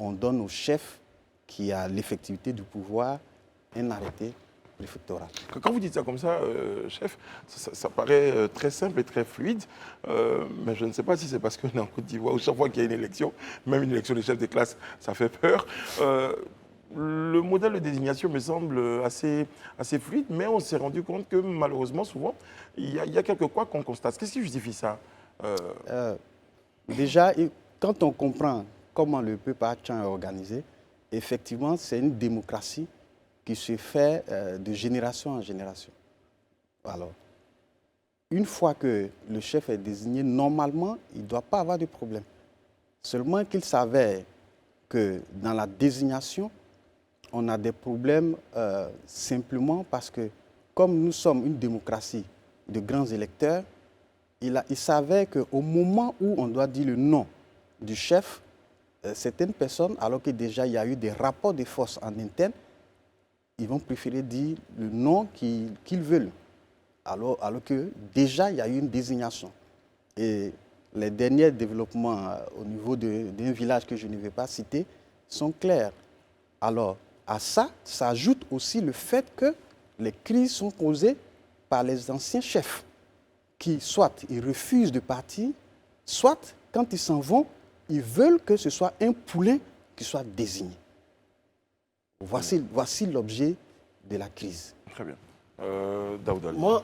Speaker 10: on donne au chef qui a l'effectivité du pouvoir un arrêté préfectoral.
Speaker 1: Quand vous dites ça comme ça, chef, ça paraît très simple et très fluide, mais je ne sais pas si c'est parce qu'on est en Côte d'Ivoire où chaque fois qu'il y a une élection, même une élection des chefs de classe, ça fait peur. le modèle de désignation me semble assez fluide, mais on s'est rendu compte que malheureusement, souvent, il y a quelques quoi qu'on constate. Qu'est-ce qui justifie ça?
Speaker 10: Déjà, quand on comprend comment le peuple Hatchan est organisé, effectivement, c'est une démocratie qui se fait de génération en génération. Alors, une fois que le chef est désigné, normalement, il ne doit pas avoir de problème. Seulement qu'il s'avère que dans la désignation, on a des problèmes simplement parce que, comme nous sommes une démocratie de grands électeurs, il s'avère qu'au moment où on doit dire le nom du chef, certaines personnes, alors que déjà il y a eu des rapports de force en interne, ils vont préférer dire le nom qu'ils veulent, alors que déjà il y a eu une désignation. Et les derniers développements au niveau d'un village que je ne vais pas citer sont clairs. Alors, à ça s'ajoute aussi le fait que les crises sont causées par les anciens chefs qui, soit ils refusent de partir, soit, quand ils s'en vont, ils veulent que ce soit un poulain qui soit désigné. Voici l'objet de la crise.
Speaker 1: Très bien. Daouda.
Speaker 2: Moi,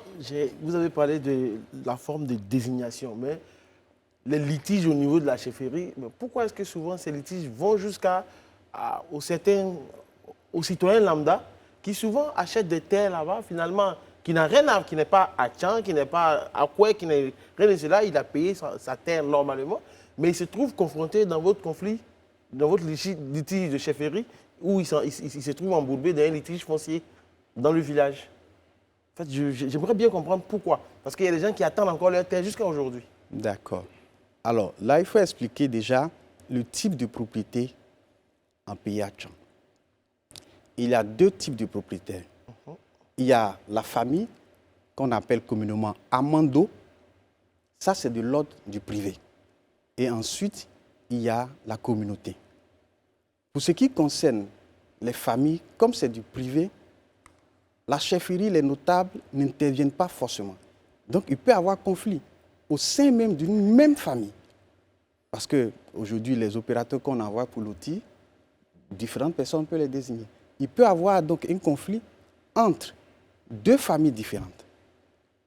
Speaker 2: vous avez parlé de la forme de désignation, mais les litiges au niveau de la chefferie, mais pourquoi est-ce que souvent ces litiges vont aux citoyens lambda qui souvent achètent des terres là-bas, finalement, qui n'a rien à, qui n'est pas à Tchan, qui n'est pas à Koué, qui n'est rien de cela, il a payé sa terre normalement, mais il se trouve confronté dans votre conflit, dans votre litige de chefferie, où il se trouve embourbé dans un litige foncier dans le village. En fait, j'aimerais bien comprendre pourquoi. Parce qu'il y a des gens qui attendent encore leur terre jusqu'à aujourd'hui.
Speaker 10: D'accord. Alors, là, il faut expliquer déjà le type de propriété en pays à Tchan. Il y a deux types de propriétaires. Il y a la famille, qu'on appelle communément Amando. Ça, c'est de l'ordre du privé. Et ensuite, il y a la communauté. Pour ce qui concerne les familles, comme c'est du privé, la chefferie, les notables n'interviennent pas forcément. Donc, il peut y avoir conflit au sein même d'une même famille. Parce qu'aujourd'hui, les opérateurs qu'on envoie pour l'outil, différentes personnes peuvent les désigner. Il peut y avoir donc un conflit entre deux familles différentes.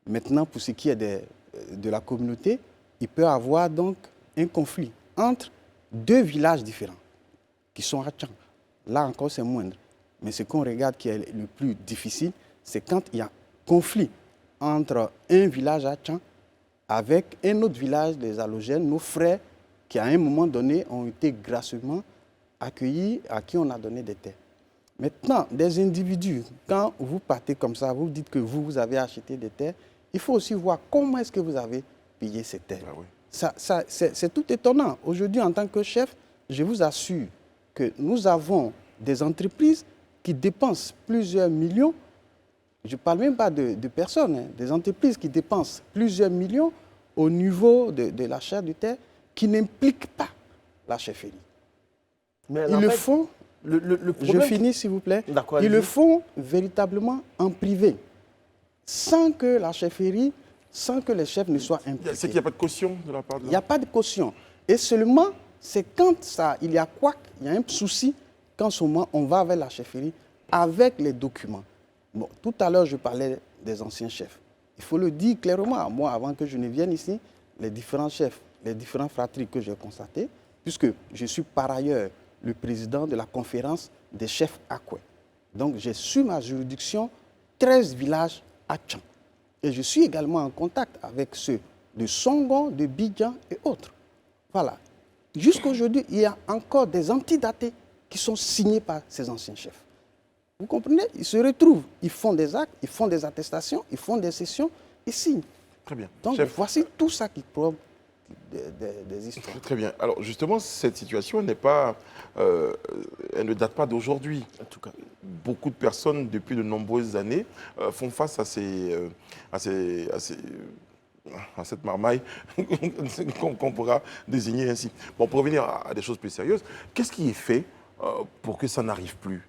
Speaker 10: Maintenant, pour ce qui est de la communauté, il peut y avoir donc un conflit entre deux villages différents qui sont à Tchan. Là encore, c'est moindre. Mais ce qu'on regarde qui est le plus difficile, c'est quand il y a conflit entre un village à Tchan avec un autre village des halogènes, nos frères, qui à un moment donné ont été gracieusement accueillis, à qui on a donné des terres. Maintenant, des individus, quand vous partez comme ça, vous dites que vous avez acheté des terres, il faut aussi voir comment est-ce que vous avez payé ces terres. Ah oui. C'est tout étonnant. Aujourd'hui, en tant que chef, je vous assure que nous avons des entreprises qui dépensent plusieurs millions. Je ne parle même pas de personnes, hein, des entreprises qui dépensent plusieurs millions au niveau de l'achat de terres qui n'impliquent pas la chefferie. Mais ils le font. Je finis, s'il vous plaît. Ils le font véritablement en privé, sans que la chefferie, sans que les chefs ne soient impliqués.
Speaker 1: C'est qu'il n'y a pas de caution de la part de
Speaker 10: Il n'y a pas de caution. Et seulement, c'est quand il y a il y a un souci, qu'en ce moment, on va avec la chefferie, avec les documents. Bon, tout à l'heure, je parlais des anciens chefs. Il faut le dire clairement. Moi, avant que je ne vienne ici, les différents chefs, les différentes fratries que j'ai constatées, puisque je suis par ailleurs le président de la conférence des chefs Akwe. Donc, j'ai sur ma juridiction 13 villages à Tchan. Et je suis également en contact avec ceux de Songon, de Bidjan et autres. Voilà. Jusqu'à aujourd'hui, il y a encore des antidatés qui sont signés par ces anciens chefs. Vous comprenez? Ils se retrouvent, ils font des actes, ils font des attestations, ils font des sessions, ils signent.
Speaker 1: Très bien.
Speaker 10: Donc,
Speaker 1: chef,
Speaker 10: voici tout ça qui prouve des histoires.
Speaker 1: Très bien. Alors justement, cette situation elle ne date pas d'aujourd'hui. En tout cas, beaucoup de personnes depuis de nombreuses années font face à cette marmaille qu'on pourra désigner ainsi. Bon, pour revenir à des choses plus sérieuses, qu'est-ce qui est fait pour que ça n'arrive plus?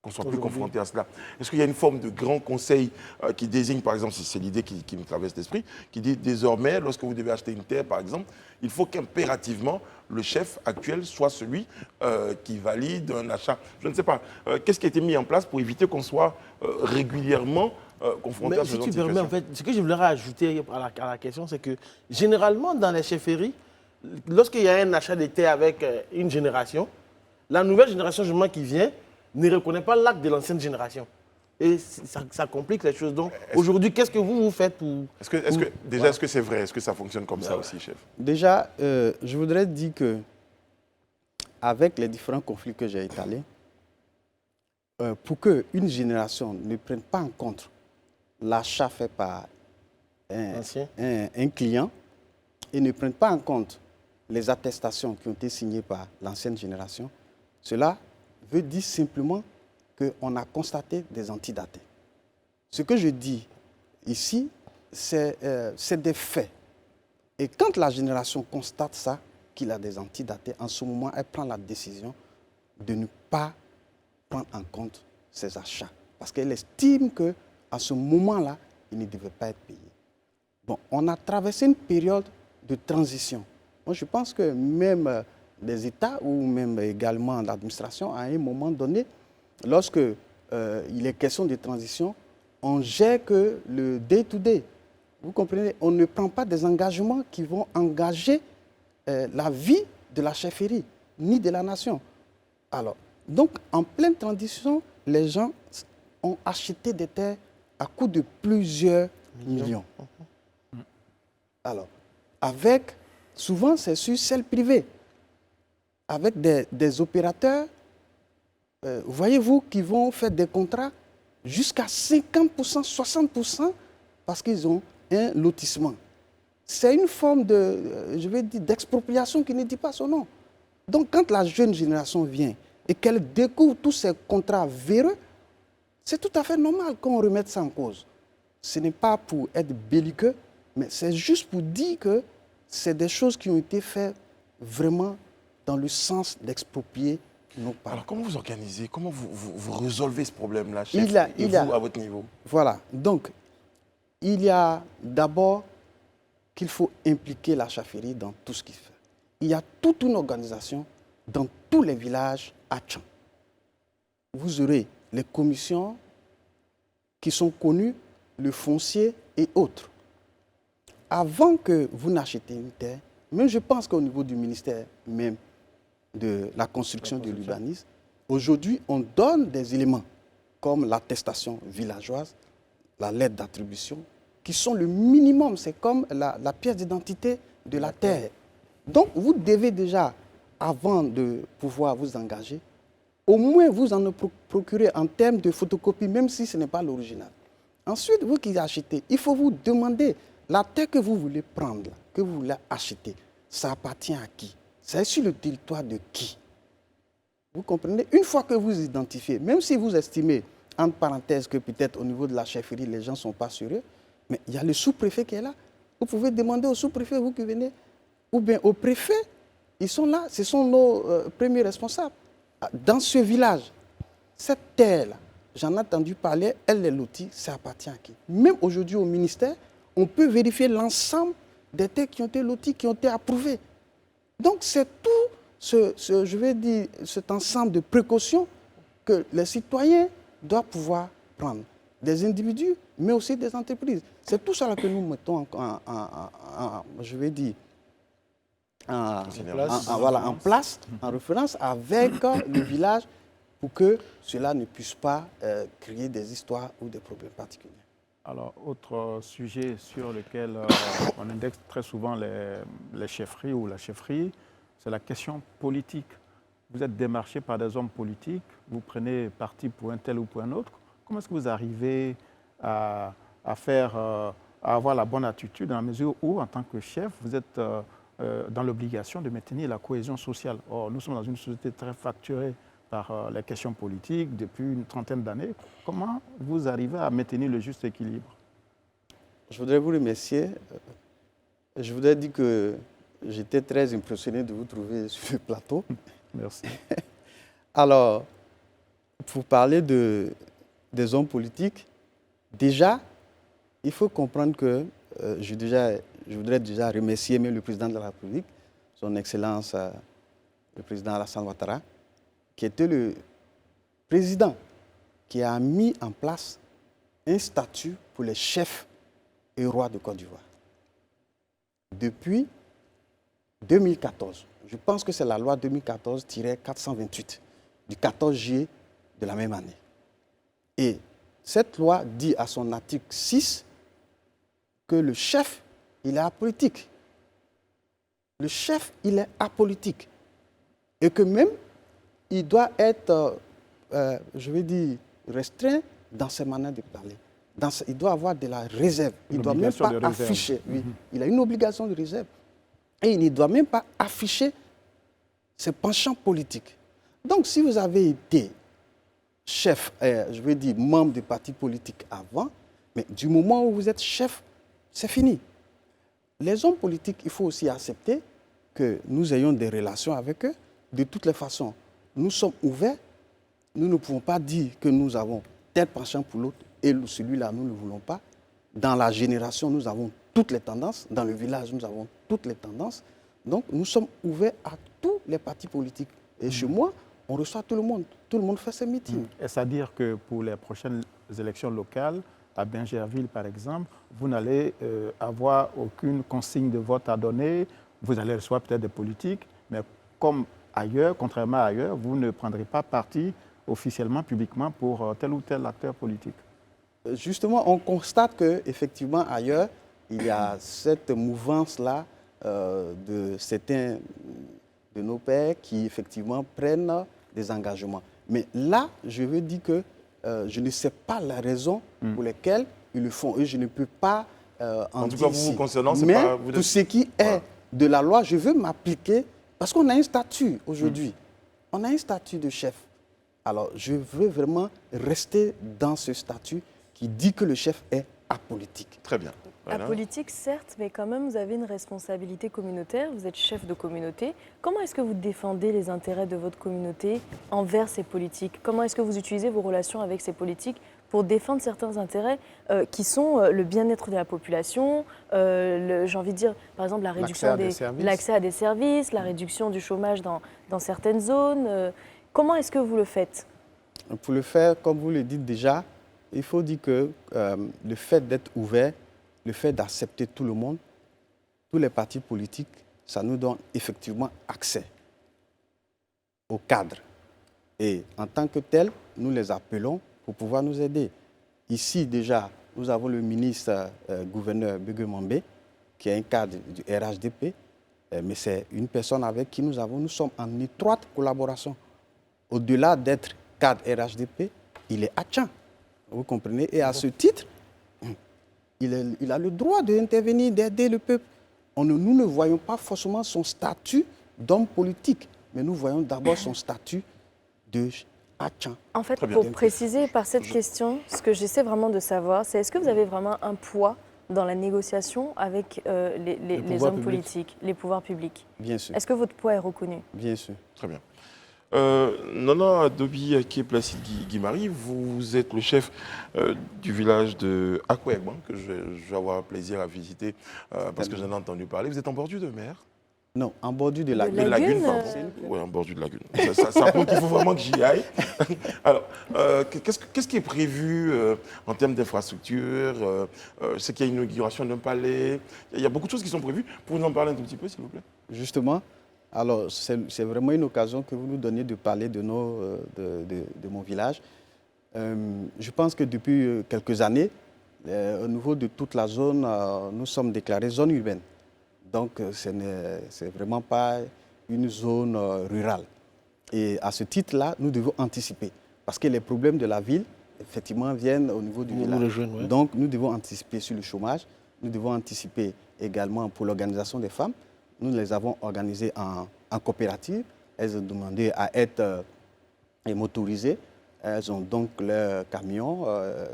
Speaker 1: qu'on soit plus confronté à cela. Est-ce qu'il y a une forme de grand conseil qui désigne, par exemple, c'est l'idée qui me traverse l'esprit, qui dit désormais, lorsque vous devez acheter une terre, par exemple, il faut qu'impérativement, le chef actuel soit celui qui valide un achat. Je ne sais pas. Qu'est-ce qui a été mis en place pour éviter qu'on soit régulièrement confronté à ce genre de situation? Si tu permets,
Speaker 2: en fait, ce que je voudrais ajouter à la question, c'est que généralement, dans les chefferies, lorsqu'il y a un achat de terre avec une génération, la nouvelle génération qui vient ne reconnaît pas l'acte de l'ancienne génération. Et ça complique les choses. Donc, aujourd'hui, qu'est-ce que vous faites pour...
Speaker 1: Est-ce que c'est vrai? Est-ce que ça fonctionne comme ça aussi, chef?
Speaker 10: Déjà, je voudrais dire que, avec les différents conflits que j'ai étalés, pour qu'une génération ne prenne pas en compte l'achat fait par un client et ne prenne pas en compte les attestations qui ont été signées par l'ancienne génération, cela veut dire simplement qu'on a constaté des antidatés. Ce que je dis ici, c'est des faits. Et quand la génération constate ça, qu'il a des antidatés, en ce moment, elle prend la décision de ne pas prendre en compte ses achats. Parce qu'elle estime qu'à ce moment-là, il ne devait pas être payé. Bon, on a traversé une période de transition. Moi, je pense que même des États ou même également l'administration, à un moment donné, lorsque il est question de transition, on gère que le day-to-day. Vous comprenez? On ne prend pas des engagements qui vont engager la vie de la chefferie, ni de la nation. Alors, donc, en pleine transition, les gens ont acheté des terres à coût de plusieurs millions. Alors, souvent, c'est sur celle privée, avec des opérateurs, voyez-vous, qui vont faire des contrats jusqu'à 50%, 60%, parce qu'ils ont un lotissement. C'est une forme d'expropriation qui ne dit pas son nom. Donc, quand la jeune génération vient et qu'elle découvre tous ces contrats véreux, c'est tout à fait normal qu'on remette ça en cause. Ce n'est pas pour être belliqueux, mais c'est juste pour dire que c'est des choses qui ont été faites vraiment dans le sens d'exproprier nos parents.
Speaker 1: Alors, comment vous organisez, comment vous résolvez ce problème-là, chef, vous, à votre niveau?
Speaker 10: Voilà. Donc, il y a d'abord qu'il faut impliquer la chefferie dans tout ce qu'il fait. Il y a toute une organisation dans tous les villages à Tchan. Vous aurez les commissions qui sont connues, le foncier et autres. Avant que vous n'achetez une terre, même je pense qu'au niveau du ministère même de la construction de l'urbanisme, aujourd'hui, on donne des éléments comme l'attestation villageoise, la lettre d'attribution, qui sont le minimum, c'est comme la pièce d'identité de la terre. Donc, vous devez déjà, avant de pouvoir vous engager, au moins vous en procurer en termes de photocopie, même si ce n'est pas l'original. Ensuite, vous qui achetez, il faut vous demander la terre que vous voulez prendre, que vous voulez acheter, ça appartient à qui? C'est sur le territoire de qui? Vous comprenez? Une fois que vous identifiez, même si vous estimez, entre parenthèses, que peut-être au niveau de la chefferie, les gens ne sont pas sérieux, mais il y a le sous-préfet qui est là. Vous pouvez demander au sous-préfet, vous qui venez, ou bien au préfet, ils sont là, ce sont nos premiers responsables. Dans ce village, cette terre-là, j'en ai entendu parler, elle est lotie, ça appartient à qui? Même aujourd'hui au ministère, on peut vérifier l'ensemble des terres qui ont été loties, qui ont été approuvées. Donc c'est tout cet ensemble de précautions que les citoyens doivent pouvoir prendre. Des individus, mais aussi des entreprises. C'est tout ça que nous mettons en place, en référence avec le village pour que cela ne puisse pas créer des histoires ou des problèmes particuliers.
Speaker 5: Alors, autre sujet sur lequel on indexe très souvent les chefferies ou la chefferie, c'est la question politique. Vous êtes démarché par des hommes politiques, vous prenez parti pour un tel ou pour un autre. Comment est-ce que vous arrivez à avoir la bonne attitude dans la mesure où, en tant que chef, vous êtes dans l'obligation de maintenir la cohésion sociale? Or, nous sommes dans une société très fracturée par les questions politiques depuis une trentaine d'années. Comment vous arrivez à maintenir le juste équilibre?
Speaker 10: Je voudrais vous remercier. Je voudrais dire que j'étais très impressionné de vous trouver sur le plateau.
Speaker 5: Merci.
Speaker 10: Alors, pour parler des hommes politiques, déjà, il faut comprendre que je voudrais déjà remercier le président de la République, son Excellence, le président Alassane Ouattara, qui était le président qui a mis en place un statut pour les chefs et rois de Côte d'Ivoire. Depuis 2014, je pense que c'est la loi 2014-428 du 14 juillet de la même année. Et cette loi dit à son article 6 que le chef, il est apolitique. Le chef, il est apolitique. Et que même, il doit être, restreint dans ses manières de parler. Il doit avoir de la réserve. Il ne doit même pas afficher. Oui, il a une obligation de réserve. Et il ne doit même pas afficher ses penchants politiques. Donc, si vous avez été chef, membre du parti politique avant, mais du moment où vous êtes chef, c'est fini. Les hommes politiques, il faut aussi accepter que nous ayons des relations avec eux. De toutes les façons, nous sommes ouverts. Nous ne pouvons pas dire que nous avons tel penchant pour l'autre et celui-là, nous ne le voulons pas. Dans la génération, nous avons toutes les tendances. Dans le village, nous avons toutes les tendances. Donc, nous sommes ouverts à tous les partis politiques. Et chez moi, on reçoit tout le monde. Tout le monde fait ses meetings.
Speaker 5: Est-ce à dire que pour les prochaines élections locales, à Bingerville, par exemple, vous n'allez avoir aucune consigne de vote à donner. Vous allez recevoir peut-être des politiques, mais comme ailleurs, contrairement à ailleurs, vous ne prendrez pas parti officiellement, publiquement, pour tel ou tel acteur politique.
Speaker 10: Justement, on constate qu'effectivement, ailleurs, il y a cette mouvance-là de certains de nos pairs qui, effectivement, prennent des engagements. Mais là, je veux dire que je ne sais pas la raison pour laquelle ils le font. Et je ne peux pas en dire ici.
Speaker 1: Vous concernant, c'est
Speaker 10: mais
Speaker 1: pas...
Speaker 10: tout ce qui est de la loi, je veux m'appliquer parce qu'on a un statut aujourd'hui. On a un statut de chef. Alors, je veux vraiment rester dans ce statut qui dit que le chef est apolitique.
Speaker 1: Très bien. Voilà.
Speaker 3: Apolitique, certes, mais quand même, vous avez une responsabilité communautaire, vous êtes chef de communauté. Comment est-ce que vous défendez les intérêts de votre communauté envers ces politiques? Comment est-ce que vous utilisez vos relations avec ces politiques pour défendre certains intérêts qui sont le bien-être de la population, j'ai envie de dire, par exemple, la réduction l'accès à des services, la réduction du chômage dans certaines zones. Comment est-ce que vous le faites?
Speaker 10: Pour le faire, comme vous le dites déjà, il faut dire que le fait d'être ouvert, le fait d'accepter tout le monde, tous les partis politiques, ça nous donne effectivement accès au cadre. Et en tant que tel, nous les appelons pour pouvoir nous aider. Ici, déjà, nous avons le ministre gouverneur Bégué Mambé, qui est un cadre du RHDP, mais c'est une personne avec qui nous sommes en étroite collaboration. Au-delà d'être cadre RHDP, il est Atchan, vous comprenez? Et à ce titre, il a le droit d'intervenir, d'aider le peuple. Nous ne voyons pas forcément son statut d'homme politique, mais nous voyons d'abord son statut de Atchan.
Speaker 3: En fait, pour préciser par cette question, ce que j'essaie vraiment de savoir, c'est est-ce que vous avez vraiment un poids dans la négociation avec les hommes politiques, les pouvoirs publics?
Speaker 10: Bien sûr.
Speaker 3: Est-ce que votre poids est reconnu?
Speaker 10: Bien sûr.
Speaker 1: Très bien. Nana Adobi Placide Guimari, vous êtes le chef du village de Akwegban, que je vais avoir plaisir à visiter parce que j'en ai entendu parler. Vous êtes en bordure de mer?
Speaker 10: Non, en bordure de lagune.
Speaker 1: De lagune, pardon. Oui, en bordure de lagune. Ça prouve qu'il faut vraiment que j'y aille. Alors, qu'est-ce qui est prévu en termes d'infrastructure? Je sais qu'il y a une inauguration d'un palais. Il y a beaucoup de choses qui sont prévues. Pour nous en parler un tout petit peu, s'il vous plaît?
Speaker 10: Justement. Alors, c'est vraiment une occasion que vous nous donnez de parler de mon village. Je pense que depuis quelques années, au niveau de toute la zone, nous sommes déclarés zone urbaine. Donc, ce n'est vraiment pas une zone rurale. Et à ce titre-là, nous devons anticiper. Parce que les problèmes de la ville, effectivement, viennent au niveau du village. Donc, nous devons anticiper sur le chômage. Nous devons anticiper également pour l'organisation des femmes. Nous les avons organisées en coopérative. Elles ont demandé à être motorisées. Elles ont donc leurs camions,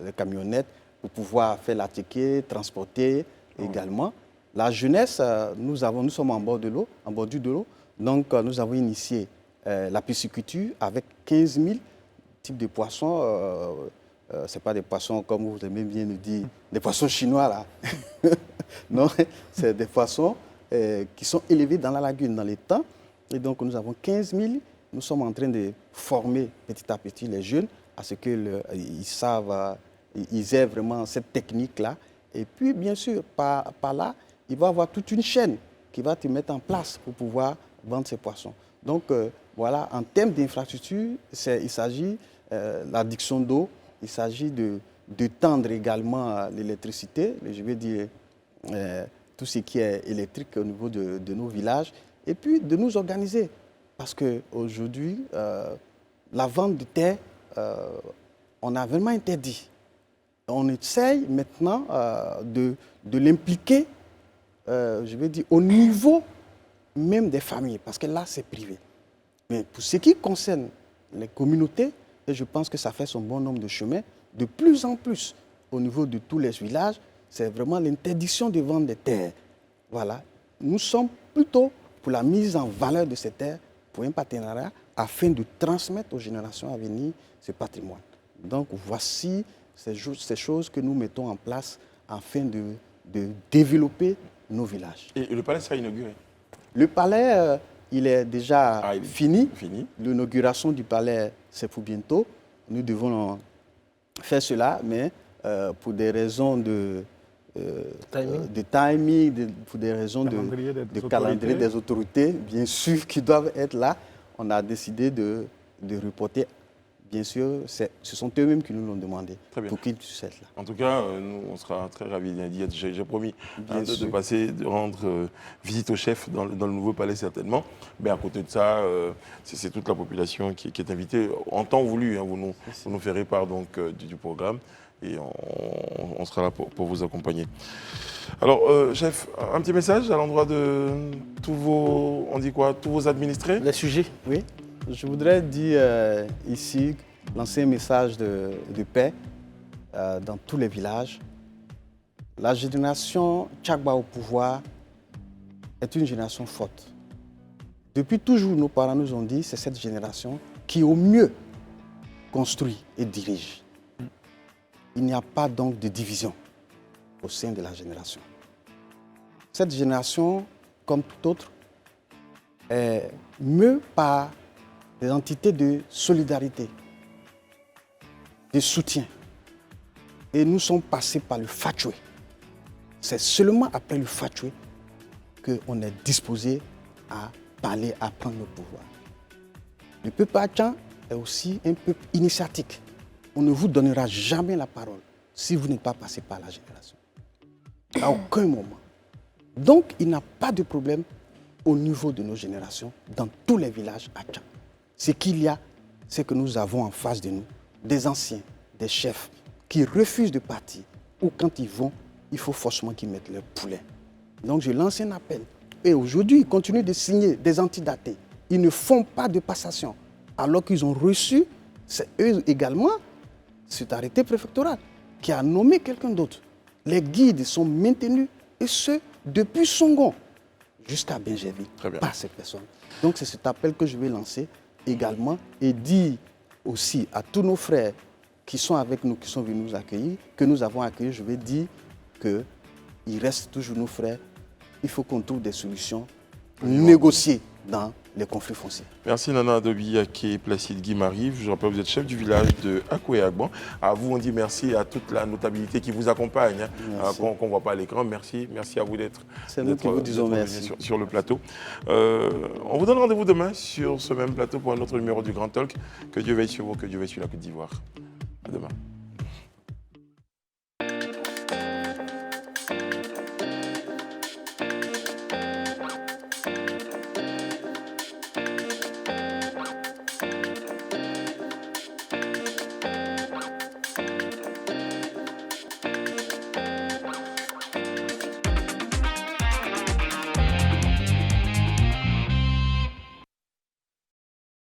Speaker 10: les camionnettes, pour pouvoir faire la ticket, transporter également. La jeunesse, nous sommes en bordure de l'eau. Donc, nous avons initié la pisciculture avec 15 000 type de poissons, ce n'est pas des poissons, comme vous aimez bien nous dire, des poissons chinois, là. Non, c'est des poissons qui sont élevés dans la lagune, dans les temps. Et donc, nous avons 15 000. Nous sommes en train de former petit à petit les jeunes à ce qu'ils savent, ils aient vraiment cette technique-là. Et puis, bien sûr, par là, il va y avoir toute une chaîne qui va te mettre en place pour pouvoir vendre ces poissons. Donc, voilà, en termes d'infrastructure, il s'agit de l'adduction d'eau, il s'agit de tendre également l'électricité, je vais dire tout ce qui est électrique au niveau de nos villages, et puis de nous organiser. Parce qu'aujourd'hui, la vente de terre, on a vraiment interdit. On essaye maintenant de l'impliquer, je vais dire, au niveau même des familles, parce que là, c'est privé. Mais pour ce qui concerne les communautés, et je pense que ça fait son bon nombre de chemins, de plus en plus, au niveau de tous les villages, c'est vraiment l'interdiction de vente des terres. Voilà. Nous sommes plutôt pour la mise en valeur de ces terres, pour un partenariat, afin de transmettre aux générations à venir ce patrimoine. Donc, voici ces choses que nous mettons en place afin de développer nos villages.
Speaker 1: Et le palais sera inauguré?
Speaker 10: Le palais, il est déjà fini. L'inauguration du palais, c'est pour bientôt. Nous devons faire cela, mais pour des raisons de timing, pour des raisons de calendrier des autorités, bien sûr, qui doivent être là, on a décidé de reporter. Bien sûr, ce sont eux-mêmes qui nous l'ont demandé pour qu'ils puissent être là.
Speaker 1: En tout cas, nous, on sera très ravis d'y être. J'ai promis de passer, de rendre visite au chef dans le nouveau palais, certainement. Mais à côté de ça, c'est toute la population qui est invitée. En temps voulu, hein, vous nous ferez part donc, du programme et on sera là pour vous accompagner. Alors, chef, un petit message à l'endroit de tous vos, on dit quoi, tous vos administrés?
Speaker 2: Les sujets,
Speaker 10: oui. Je voudrais dire ici, lancer un message de paix dans tous les villages. La génération Tchagba au pouvoir est une génération forte. Depuis toujours, nos parents nous ont dit que c'est cette génération qui au mieux construit et dirige. Il n'y a pas donc de division au sein de la génération. Cette génération, comme toute autre, est mue par des entités de solidarité, de soutien. Et nous sommes passés par le fatoué. C'est seulement après le fatoué qu'on est disposé à parler, à prendre le pouvoir. Le peuple Achan est aussi un peuple initiatique. On ne vous donnera jamais la parole si vous n'êtes pas passé par la génération. À aucun moment. Donc, il n'y a pas de problème au niveau de nos générations dans tous les villages Achan. Ce qu'il y a, c'est que nous avons en face de nous des anciens, des chefs qui refusent de partir. Ou quand ils vont, il faut forcément qu'ils mettent leur poulet. Donc je lance un appel. Et aujourd'hui, ils continuent de signer des antidatés. Ils ne font pas de passation. Alors qu'ils ont reçu, c'est eux également, cet arrêté préfectoral qui a nommé quelqu'un d'autre. Les guides sont maintenus, et ce, depuis Songon jusqu'à Benjevi, par ces personnes. Donc c'est cet appel que je vais lancer également et dire aussi à tous nos frères qui sont avec nous, qui sont venus nous accueillir, que nous avons accueillis, je vais dire qu'ils restent toujours nos frères. Il faut qu'on trouve des solutions négociées dans les conflits fonciers.
Speaker 1: Merci Nana Adobi Ake Placide Guimari. Je rappelle, vous êtes chef du village de Akoué-Agban. À vous, on dit merci à toute la notabilité qui vous accompagne, qu'on ne voit pas à l'écran. Merci à vous d'être sur le plateau. On vous donne rendez-vous demain sur ce même plateau pour un autre numéro du Grand Talk. Que Dieu veille sur vous, que Dieu veille sur la Côte d'Ivoire. À demain.